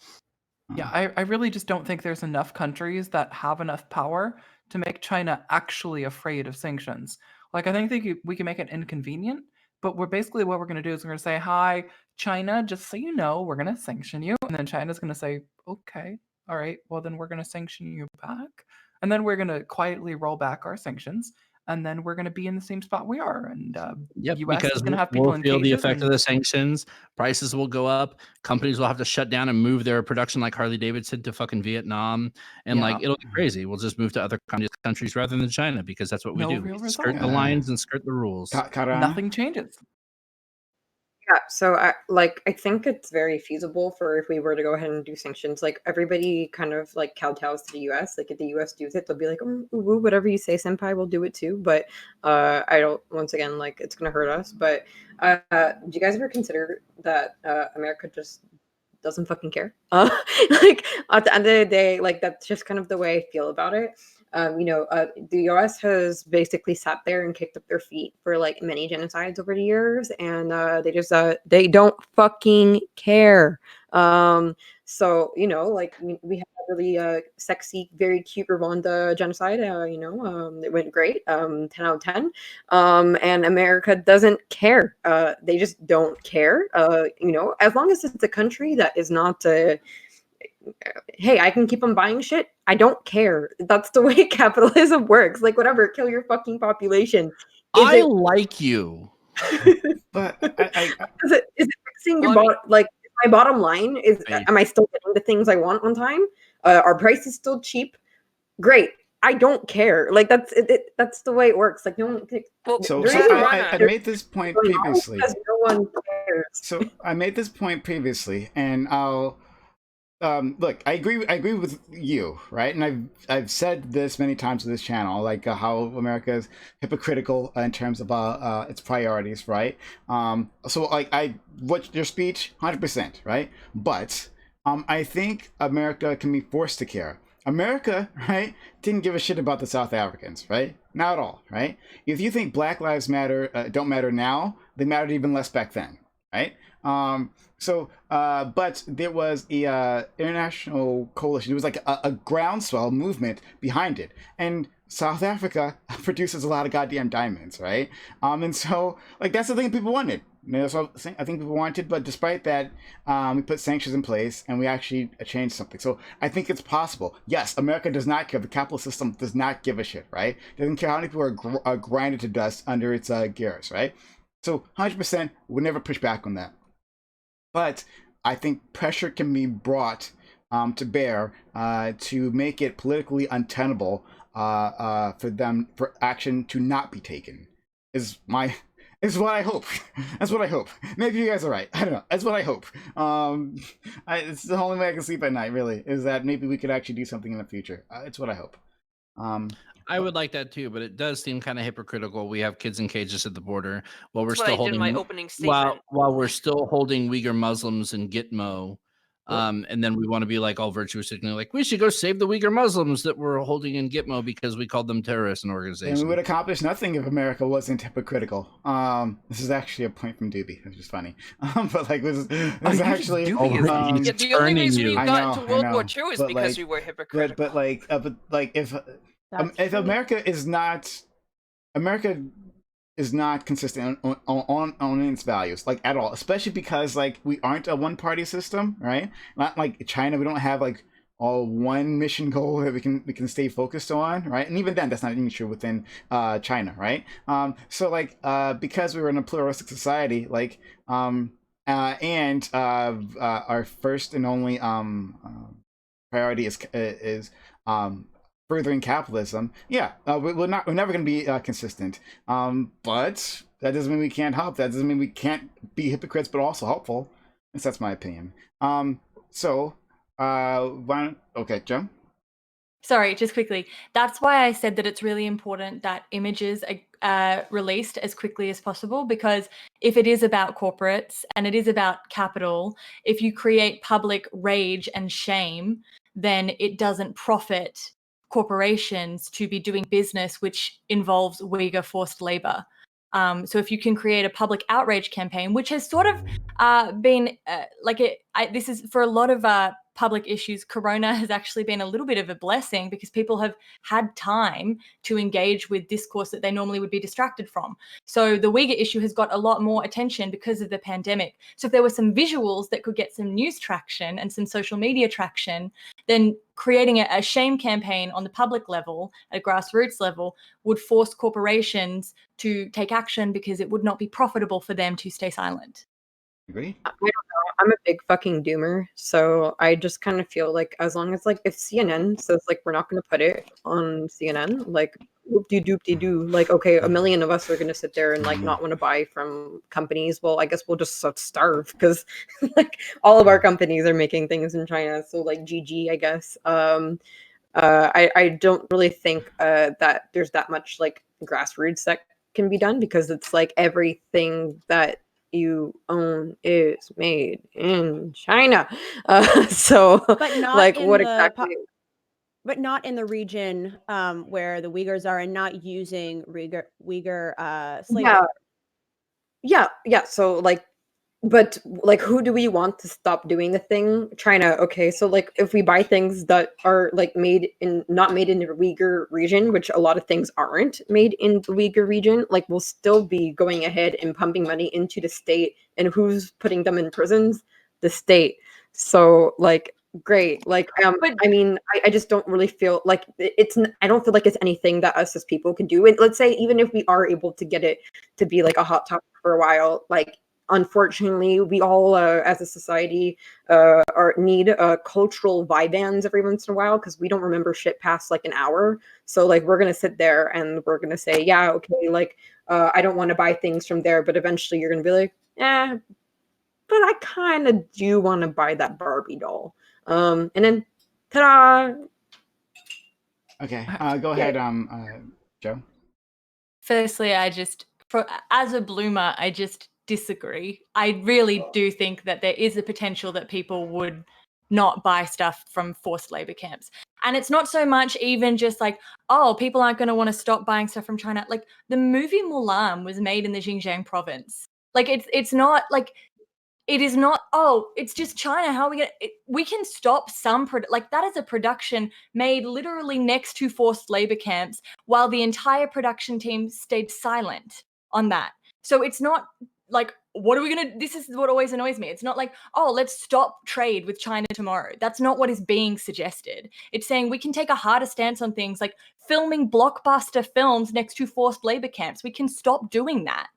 Yeah, I really just don't think there's enough countries that have enough power to make China actually afraid of sanctions. Like, I think we can make it inconvenient, but what we're going to do is we're going to say, hi, China, just so you know, we're going to sanction you. And then China's going to say, okay, all right, well, then we're going to sanction you back. And then we're going to quietly roll back our sanctions. And then we're going to be in the same spot we are. And Yep, US because is going to have people we'll in feel the cages. effect of And the sanctions. Prices will go up. Companies will have to shut down and move their production, like Harley Davidson, to fucking Vietnam, and Yeah. like it'll get crazy. We'll just move to other countries rather than China because that's what we no do. real We skirt result. the lines and skirt the rules. Karana. Nothing changes. Yeah, so I think it's very feasible for if we were to go ahead and do sanctions. Like everybody kind of like kowtows to the U.S. Like if the U.S. does it, they'll be like, ooh, whatever you say, senpai, we'll do it too. But I don't. Once again, like it's gonna hurt us. But do you guys ever consider that America just doesn't fucking care? Like at the end of the day, like that's just kind of the way I feel about it. The US has basically sat there and kicked up their feet for like many genocides over the years, and they don't fucking care. So like we had a really sexy, very cute Rwanda genocide. It went great. 10 out of 10. And America doesn't care. They just don't care. As long as it's a country that is not hey, I can keep on buying shit. I don't care. That's the way capitalism works. Like, whatever, kill your fucking population. I like you. But is it fixing your my bottom line? Am I still getting the things I want on time? Are prices still cheap? Great. I don't care. Like that's it. That's the way it works. Like no one. So I made this point previously. Because no one cares. So I made this point previously, and I'll look. I agree with you, right? And I've said this many times on this channel, like how America is hypocritical in terms of its priorities, right? So like I watched your speech, 100%, right? But I think America can be forced to care. America, right, didn't give a shit about the South Africans, right? Not at all, right? If you think Black Lives Matter don't matter now, they mattered even less back then, right? But there was a international coalition. It was like a groundswell movement behind it, and South Africa produces a lot of goddamn diamonds, right? And so like that's the thing people wanted. You know, so I think people wanted, but despite that, we put sanctions in place and we actually changed something. So I think it's possible. Yes, America does not care. The capitalist system does not give a shit, right? Doesn't care how many people are grinded to dust under its gears, right? So 100% would never push back on that. But I think pressure can be brought to bear to make it politically untenable for action to not be taken. Is what I hope. That's what I hope. Maybe you guys are right. I don't know. That's what I hope. It's the only way I can sleep at night. Really, is that maybe we could actually do something in the future. It's what I hope. I would like that too, but it does seem kind of hypocritical. We have kids in cages at the border while we're That's what still I did in holding my opening statement. while we're still holding Uyghur Muslims in Gitmo. And then we want to be like all virtuous signaling, like we should go save the Uyghur Muslims that we're holding in Gitmo because we called them terrorists and And organizations. we would accomplish nothing if America wasn't hypocritical. This is actually a point from Doobie, which is funny. But like this is actually Doobie is Yeah, the only reason we I got know, into World I War know. II is But, because like, we were hypocritical. but if America is not consistent on its values, like at all, especially because like we aren't a one party system, right? Not like China, we don't have like all one mission goal that we can stay focused on, right? And even then, that's not even true within China, right? So like because we were in a pluralistic society, like and our first and only priority is furthering capitalism. Yeah, we're never going to be consistent. But that doesn't mean we can't help. That doesn't mean we can't be hypocrites, but also helpful. That's my opinion. Okay, Joe. Sorry, just quickly. That's why I said that it's really important that images are released as quickly as possible, because if it is about corporates and it is about capital, if you create public rage and shame, then it doesn't profit corporations to be doing business which involves Uyghur forced labor. So if you can create a public outrage campaign, which has sort of been this is for a lot of public issues, Corona has actually been a little bit of a blessing because people have had time to engage with discourse that they normally would be distracted from. So the Uyghur issue has got a lot more attention because of the pandemic. So if there were some visuals that could get some news traction and some social media traction, then creating a shame campaign on the public level, at a grassroots level, would force corporations to take action because it would not be profitable for them to stay silent. Agree? I don't know. I'm a big fucking doomer, so I just kind of feel like as long as like if CNN says like we're not going to put it on CNN, like whoop-de-doop-de-doo, like okay, a million of us are going to sit there and like not want to buy from companies. Well, I guess we'll just starve because like all of our companies are making things in China, so like GG, I guess. I don't really think that there's that much like grassroots that can be done because it's like everything that you own is made in China. So But not like in what the exactly? but not in the region where the Uyghurs are, and not using Uyghur slave Yeah, labor. yeah. So like, but like, who do we want to stop doing the thing? China. Okay, so like, if we buy things that are like not made in the Uyghur region, which a lot of things aren't made in the Uyghur region, like we'll still be going ahead and pumping money into the state. And who's putting them in prisons? The state. So like, great. Like, But I mean, I just don't really feel like I don't feel like it's anything that us as people can do. And let's say even if we are able to get it to be like a hot topic for a while, like unfortunately, we all, as a society, need cultural vibands every once in a while because we don't remember shit past like an hour. So like we're gonna sit there and we're gonna say, yeah, okay, like I don't want to buy things from there, but eventually you're gonna be like, but I kind of do want to buy that Barbie doll. And then, ta-da! Okay, go ahead, Joe. firstly, as a bloomer, I just disagree. I really do think that there is a potential that people would not buy stuff from forced labor camps. And it's not so much even just like, oh, people aren't going to want to stop buying stuff from China. Like the movie Mulan was made in the Xinjiang province. Like it's not like it is not, oh, it's just China. How are we going to, we can stop some, like that is a production made literally next to forced labor camps while the entire production team stayed silent on that. So it's not like, what are we going to, this is what always annoys me. It's not like, oh, let's stop trade with China tomorrow. That's not what is being suggested. It's saying we can take a harder stance on things like filming blockbuster films next to forced labor camps. We can stop doing that.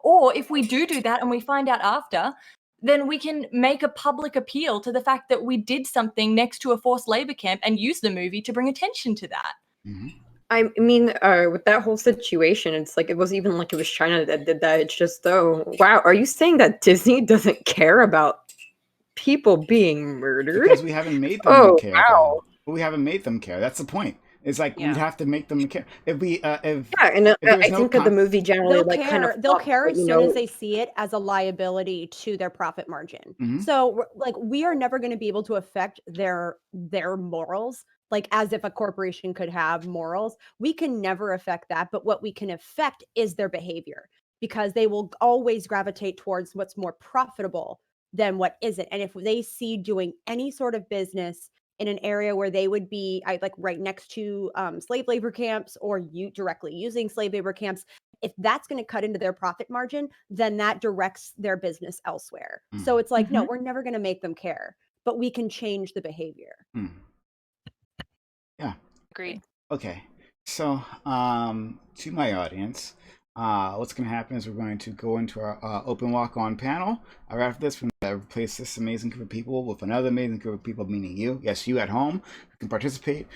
Or if we do that and we find out after, then we can make a public appeal to the fact that we did something next to a forced labor camp and use the movie to bring attention to that. Mm-hmm. I mean, with that whole situation, it's like it wasn't even like it was China that did that. It's just, oh, wow, are you saying that Disney doesn't care about people being murdered? Because we haven't made them Oh, care. wow. Though. We haven't made them care. That's the point. It's like we'd have to make them care. If we, yeah, and I think that the movie generally they'll like care. kind of They'll flopped, care but, as you soon know, as they see it as a liability to their profit margin. Mhm. So like we are never going to be able to affect their morals, like as if a corporation could have morals. We can never affect that, but what we can affect is their behavior, because they will always gravitate towards what's more profitable than what isn't. And if they see doing any sort of business in an area where they would be like right next to slave labor camps, or you directly using slave labor camps, if that's going to cut into their profit margin, then that directs their business elsewhere. So it's like, no, we're never going to make them care, but we can change the behavior. Yeah. Agreed. Okay. So, to my audience, what's going to happen is we're going to go into our open walk-on panel. After this, we're going to replace this amazing group of people with another amazing group of people, meaning you. Yes, you at home who can participate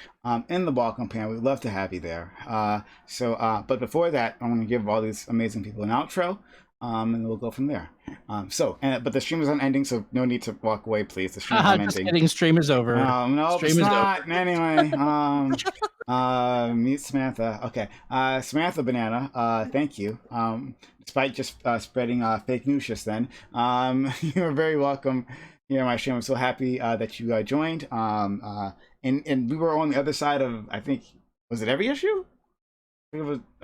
in the walk-on panel. We'd love to have you there. But before that, I'm going to give all these amazing people an outro, and we'll go from there. But the stream is unending, so no need to walk away, please. The stream is unending. Just kidding. Stream is over. No, Stream it's is not. over. Anyway, meet Samantha. Okay, Samantha Banana. Thank you. Despite just spreading fake news just then, you are very welcome here on my stream. I'm so happy that you joined. And we were on the other side of, I think, was it every issue? I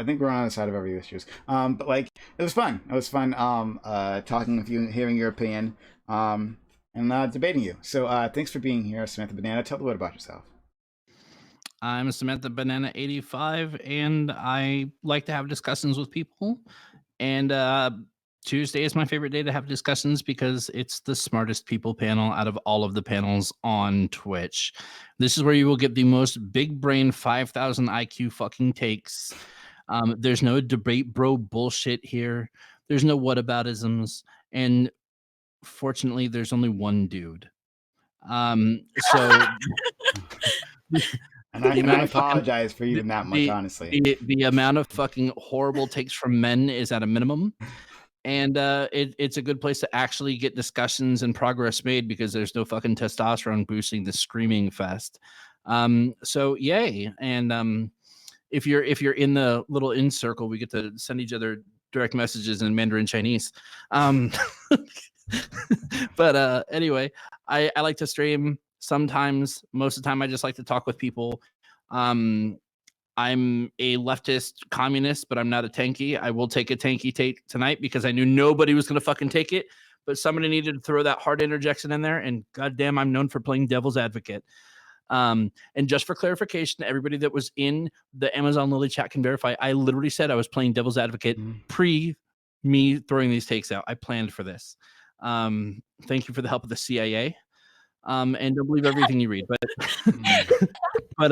think we're on the other side of every issues. But like, it was fun. It was fun talking with you, hearing your opinion, and debating you. So thanks for being here, Samantha Banana. Tell the world about yourself. I'm Samantha Banana 85, and I like to have discussions with people. And Tuesday is my favorite day to have discussions because it's the smartest people panel out of all of the panels on Twitch. This is where you will get the most big brain 5,000 IQ fucking takes. There's no debate bro bullshit here. There's no whataboutisms. And fortunately, there's only one dude. So... And I apologize for even that much, honestly. The amount of fucking horrible takes from men is at a minimum. And it's a good place to actually get discussions and progress made because there's no fucking testosterone boosting the screaming fest. So yay. And if you're in the little in circle, we get to send each other direct messages in Mandarin Chinese. But anyway, I like to stream sometimes. Most of the time I just like to talk with people. I'm a leftist communist, but I'm not a tanky. I will take a tanky take tonight because I knew nobody was going to fucking take it, but somebody needed to throw that hard interjection in there, and goddamn, I'm known for playing devil's advocate. And just for clarification, everybody that was in the Amazon Lily chat can verify, I literally said I was playing devil's advocate pre me throwing these takes out. I planned for this. Thank you for the help of the CIA. And don't believe everything you read, but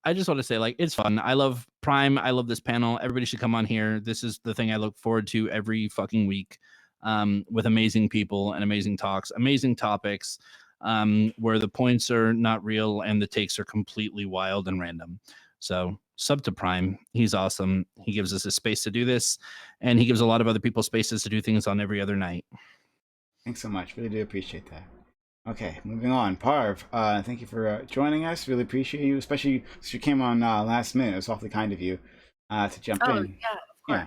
I just want to say, like, it's fun. I love Prime. I love this panel. Everybody should come on here. This is the thing I look forward to every fucking week, with amazing people and amazing talks, amazing topics, where the points are not real and the takes are completely wild and random. So sub to Prime. He's awesome. He gives us a space to do this, and he gives a lot of other people spaces to do things on every other night. Thanks so much. Really do appreciate that. Okay, moving on. Parv, thank you for joining us. Really appreciate you, especially since you came on last minute. It was awfully kind of you to jump in. Yeah, of course.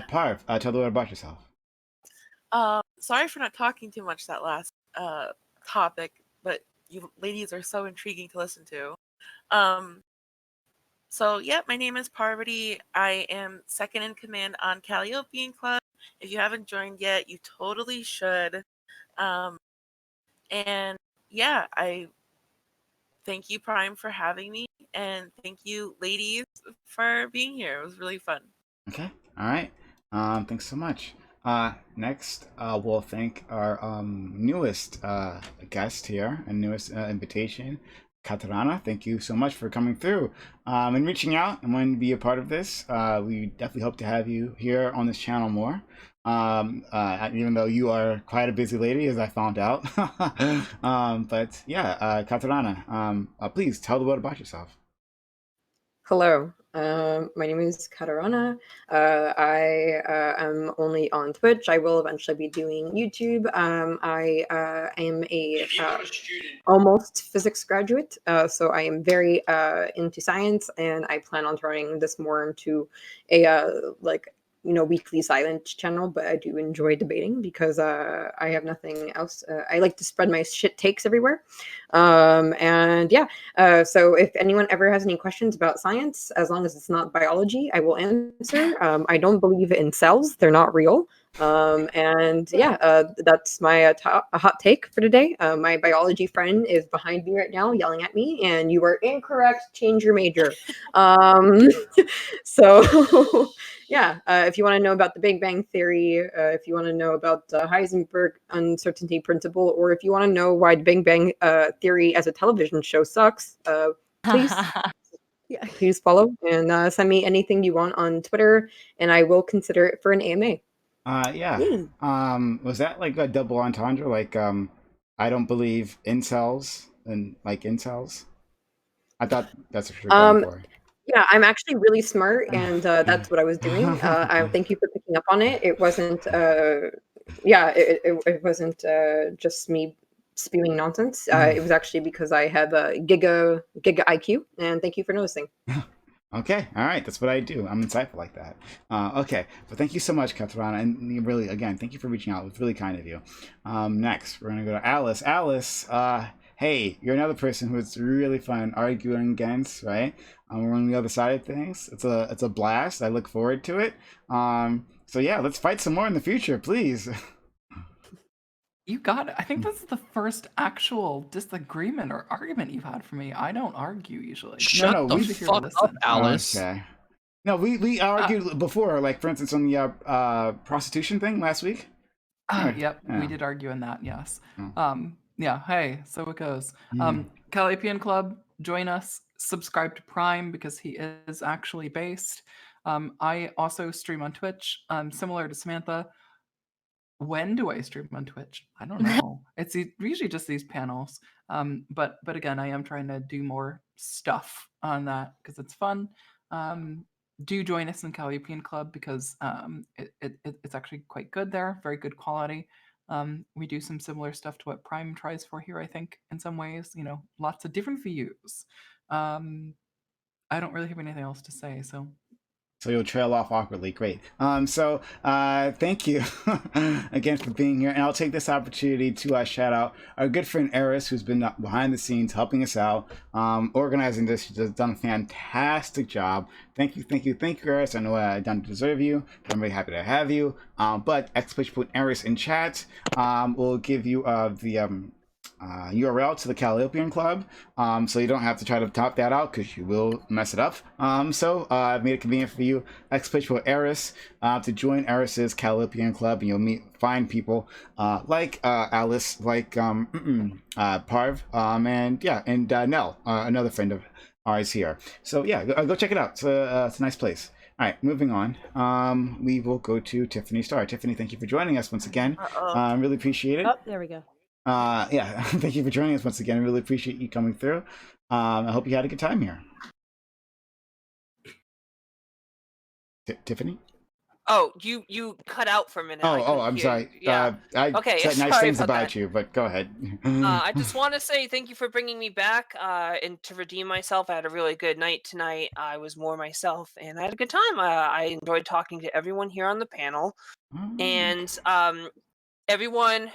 Parv, tell the world about yourself. Sorry for not talking too much that last topic, but you ladies are so intriguing to listen to. So yeah, my name is Parvati. I am second in command on Calliopean Club. If you haven't joined yet, you totally should. And yeah, I thank you, Prime, for having me, and thank you, ladies, for being here. It was really fun. Okay. All right. Thanks so much. Next, we'll thank our newest guest here and newest invitation, Katarana. Thank you so much for coming through and reaching out and wanting to be a part of this. We definitely hope to have you here on this channel more. Even though you are quite a busy lady, as I found out. But yeah, Katarana, please tell the world about yourself. Hello, my name is Katarana. I am only on Twitch. I will eventually be doing YouTube. I am a almost physics graduate, so I am very into science, and I plan on turning this more into a weekly silent channel. But I do enjoy debating because I have nothing else. I like to spread my shit takes everywhere, and yeah. So if anyone ever has any questions about science, as long as it's not biology, I will answer. I don't believe in cells; they're not real. And yeah, that's my hot take for today. My biology friend is behind me right now yelling at me, and you are incorrect. Change your major. So yeah, if you want to know about the Big Bang Theory, if you want to know about Heisenberg uncertainty principle, or if you want to know why the Big Bang Theory as a television show sucks, please please follow and send me anything you want on Twitter, and I will consider it for an AMA. Yeah. Yay. Was that like a double entendre? Like, I don't believe incels and like incels. I thought that's what you're going for. Yeah, I'm actually really smart, and that's what I was doing. I thank you for picking up on it. It wasn't, it wasn't just me spewing nonsense. It was actually because I have a giga IQ, and thank you for noticing. Okay, all right, that's what I do. I'm insightful like that. Okay, but thank you so much, Katarana, and really, again, thank you for reaching out. It was really kind of you. Next, we're gonna go to Alice. Alice, hey, you're another person who it's really fun arguing against, right? We're on the other side of things. It's a blast. I look forward to it. So yeah, let's fight some more in the future, please. You got it. I think this is the first actual disagreement or argument you've had for me. I don't argue usually. Shut no, the we- fuck up, Alice. Okay. No, we argued before, like for instance on the prostitution thing last week. Yep, Yeah. we did argue in that, yes. Oh. Yeah, hey, so it goes. Mm. Calliopean Club, join us. Subscribe to Prime because he is actually based. I also stream on Twitch, similar to Samantha. When do I stream on Twitch? I don't know. It's usually just these panels. But again, I am trying to do more stuff on that because it's fun. Do join us in Calliopean Club because it's actually quite good there, very good quality. We do some similar stuff to what Prime tries for here, I think, in some ways. You know, lots of different views. I don't really have anything else to say, so. So you'll trail off awkwardly. Great. So thank you again for being here. And I'll take this opportunity to shout out our good friend Eris, who's been behind the scenes helping us out, organizing this. She's done a fantastic job. Thank you, Eris. I know I don't deserve you, but I'm really happy to have you. But put Eris in chat. We'll give you the URL to the Calliopean Club, so you don't have to try to top that out because you will mess it up. So I've made it convenient for you, Eris, to join Eris's Calliopean Club, and you'll find people like Alice, like Parv, and Nell, another friend of ours here. So yeah, go check it out. It's a nice place. All right, moving on. We will go to Tiffany Starr. Tiffany, thank you for joining us once again. Really appreciate it. Oh, there we go. Yeah, thank you for joining us once again. I really appreciate you coming through. I hope you had a good time here. Tiffany? Oh, you cut out for a minute. I'm sorry. Yeah. I Okay, said nice sorry things about that. you, but go ahead. I just want to say thank you for bringing me back and to redeem myself. I had a really good night tonight. I was more myself, and I had a good time. I enjoyed talking to everyone here on the panel. And everyone,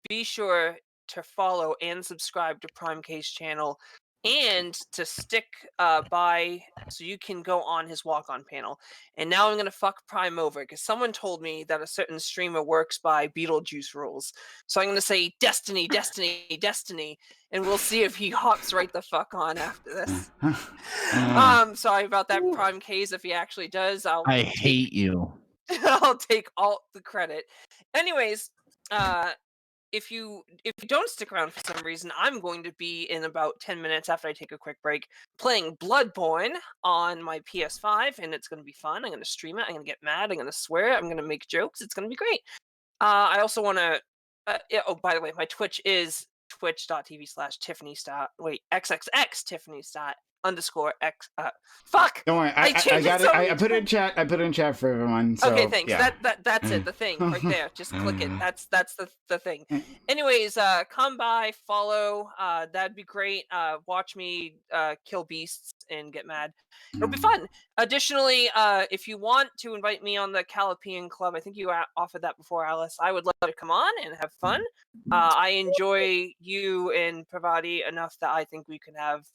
be sure to follow and subscribe to Prime Case channel. and to stick by so you can go on his walk-on panel. And now I'm going to fuck Prime over because someone told me that a certain streamer works by Beetlejuice rules. So I'm going to say Destiny, Destiny, Destiny, and we'll see if he hops right the fuck on after this. Sorry about that, Prime K's. If he actually does, I hate you. I'll take all the credit. Anyways, if you don't stick around for some reason, I'm going to be in about 10 minutes after I take a quick break playing Bloodborne on my PS5, and it's going to be fun. I'm going to stream it. I'm going to get mad. I'm going to swear. I'm going to make jokes. It's going to be great. I also want to. Oh, by the way, my Twitch is twitch.tv/Tiffany stat. Wait, XXX Tiffany stat _ X. Fuck. Don't worry, I got it. I put it in chat. I put it in chat for everyone. So, okay, thanks. Yeah. That's it. The thing right there. Just click it. That's the thing. Anyways, come by, follow. That'd be great. Watch me kill beasts and get mad. It'll be fun. Additionally, if you want to invite me on the Calipian Club, I think you offered that before, Alice. I would love to come on and have fun. I enjoy you and Pravati enough that I think we can have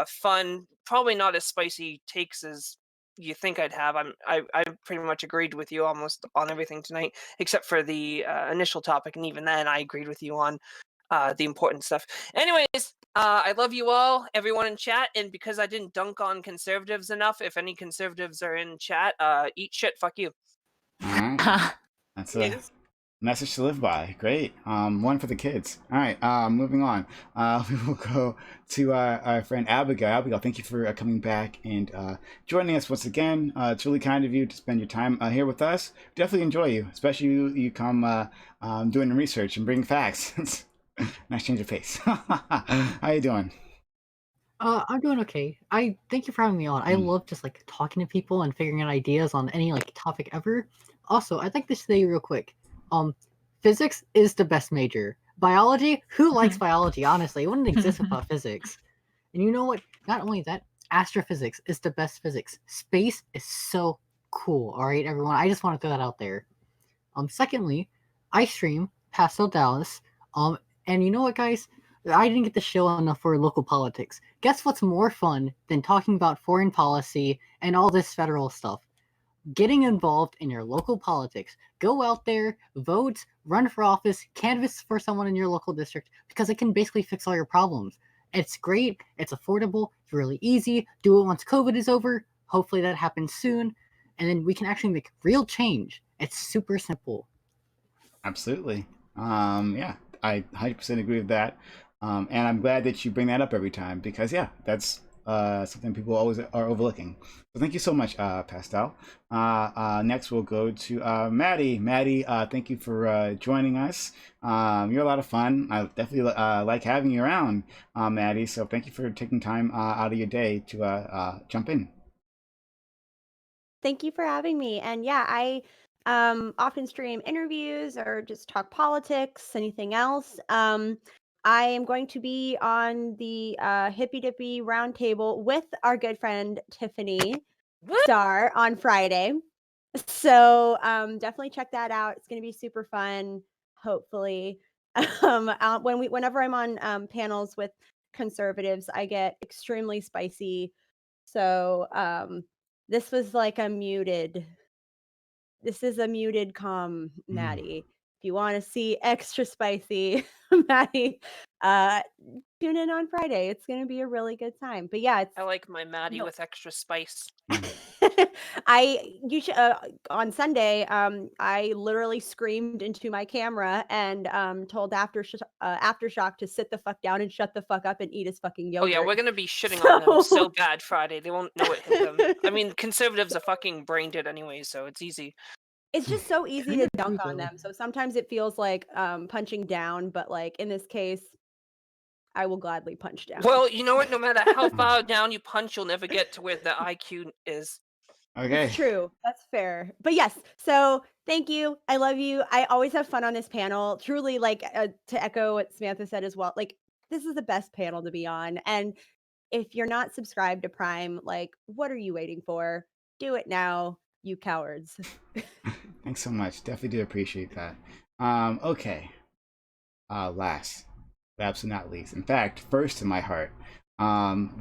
fun. Probably not as spicy takes as you think I'd have. I pretty much agreed with you almost on everything tonight, except for the initial topic, and even then I agreed with you on the important stuff. Anyways, I love you all, everyone in chat, and because I didn't dunk on conservatives enough, if any conservatives are in chat, eat shit, fuck you. All right. That's a message to live by. Great. One for the kids. All right. Moving on. We will go to our friend Abigail. Abigail, thank you for coming back and joining us once again. It's really kind of you to spend your time here with us. Definitely enjoy you, especially you come doing the research and bringing facts. Nice change of pace. How you doing? I'm doing okay. I thank you for having me on. I love just like talking to people and figuring out ideas on any like topic ever. Also, I'd like to say real quick, physics is the best major. Biology, who likes biology? Honestly, it wouldn't exist without physics. And you know what? Not only that, astrophysics is the best physics. Space is so cool. All right, everyone. I just want to throw that out there. Secondly, I stream Pastel Dallas. And you know what, guys? I didn't get to show enough for local politics. Guess what's more fun than talking about foreign policy and all this federal stuff? Getting involved in your local politics. Go out there, vote, run for office, canvass for someone in your local district, because it can basically fix all your problems. It's great, it's affordable, it's really easy. Do it once COVID is over. Hopefully that happens soon. And then we can actually make real change. It's super simple. Absolutely. Yeah, I 100% agree with that. And I'm glad that you bring that up every time because, yeah, that's something people always are overlooking. So thank you so much, Pastel. Next, we'll go to Maddie. Maddie, thank you for joining us. You're a lot of fun. I definitely like having you around, Maddie. So thank you for taking time out of your day to jump in. Thank you for having me. And yeah, I often stream interviews or just talk politics, anything else. I am going to be on the Hippy Dippy Roundtable with our good friend Tiffany Star on Friday. So definitely check that out. It's going to be super fun, hopefully. Whenever I'm on panels with conservatives, I get extremely spicy. So this was like a muted. This is a muted Maddie. If you want to see extra spicy, Maddie, tune in on Friday. It's going to be a really good time. But yeah, I like my Maddie with extra spice. On Sunday, I literally screamed into my camera and told Aftershock to sit the fuck down and shut the fuck up and eat his fucking yogurt. Oh yeah, we're gonna be shitting on them so bad Friday. They won't know it hit them. I mean, conservatives are fucking brain dead anyway, so it's easy. It's just so easy to dunk on them. So sometimes it feels like punching down, but like in this case, I will gladly punch down. Well, you know what? No matter how far down you punch, you'll never get to where the IQ is. Okay. It's true. That's fair. But yes, so thank you. I love you. I always have fun on this panel. Truly, like to echo what Samantha said as well, like this is the best panel to be on. And if you're not subscribed to Prime, like what are you waiting for? Do it now, you cowards. Thanks so much. Definitely do appreciate that. Okay. Last, but absolutely not least. In fact, first in my heart,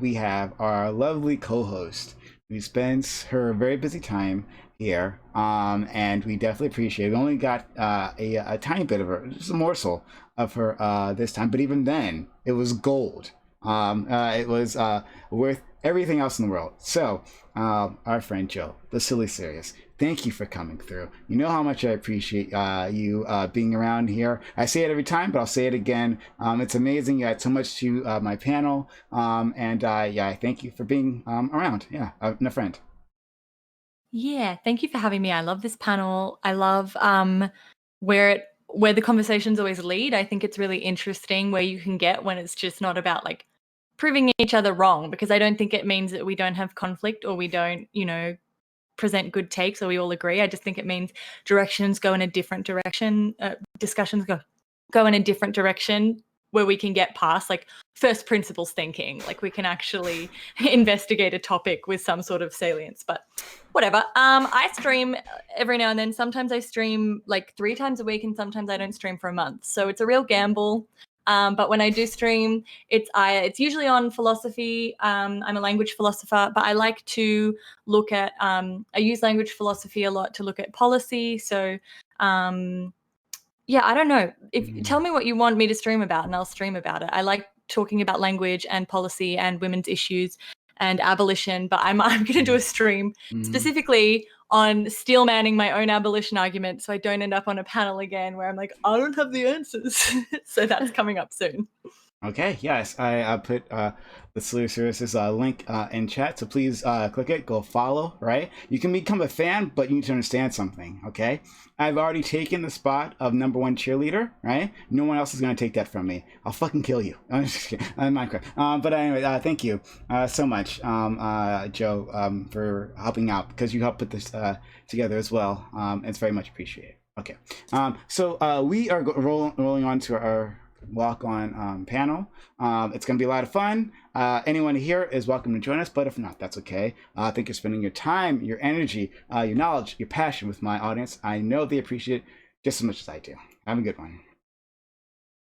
we have our lovely co-host who spends her very busy time here, and we definitely appreciate it. We only got a tiny bit of her, just a morsel of her this time, but even then, it was gold. It was worth everything else in the world. So, our friend Joe, the Silly Serious, thank you for coming through. You know how much I appreciate you being around here. I say it every time, but I'll say it again. It's amazing. You add so much to my panel, and yeah, thank you for being around. Yeah, and a friend. Yeah, thank you for having me. I love this panel. I love where the conversations always lead. I think it's really interesting where you can get when it's just not about like proving each other wrong, because I don't think it means that we don't have conflict or we don't, present good takes or we all agree. I just think it means directions go in a different direction, discussions go in a different direction where we can get past like first principles thinking, like we can actually investigate a topic with some sort of salience. But whatever. I stream every now and then. Sometimes I stream like 3 times a week and sometimes I don't stream for a month. So it's a real gamble. But when I do stream, it's usually on philosophy. I'm a language philosopher, but I like to look at, I use language philosophy a lot to look at policy. So yeah, I don't know. Tell me what you want me to stream about and I'll stream about it. I like talking about language and policy and women's issues and abolition, but I'm going to do a stream specifically on steel manning my own abolition argument so I don't end up on a panel again where I'm like, I don't have the answers. So that's coming up soon. Okay, yes, I put the Silly Services link in chat, so please click it, go follow, right? You can become a fan, but you need to understand something, okay? I've already taken the spot of #1 cheerleader, right? No one else is going to take that from me. I'll fucking kill you. I'm just kidding. Minecraft. But anyway, thank you so much, Joe, for helping out, because you helped put this together as well. It's very much appreciated. Okay, so we are rolling on to our walk-on panel. It's going to be a lot of fun. Anyone here is welcome to join us, but if not, that's okay. I think you're spending your time, your energy, your knowledge, your passion with my audience. I know they appreciate it just as much as I do. Have a good one.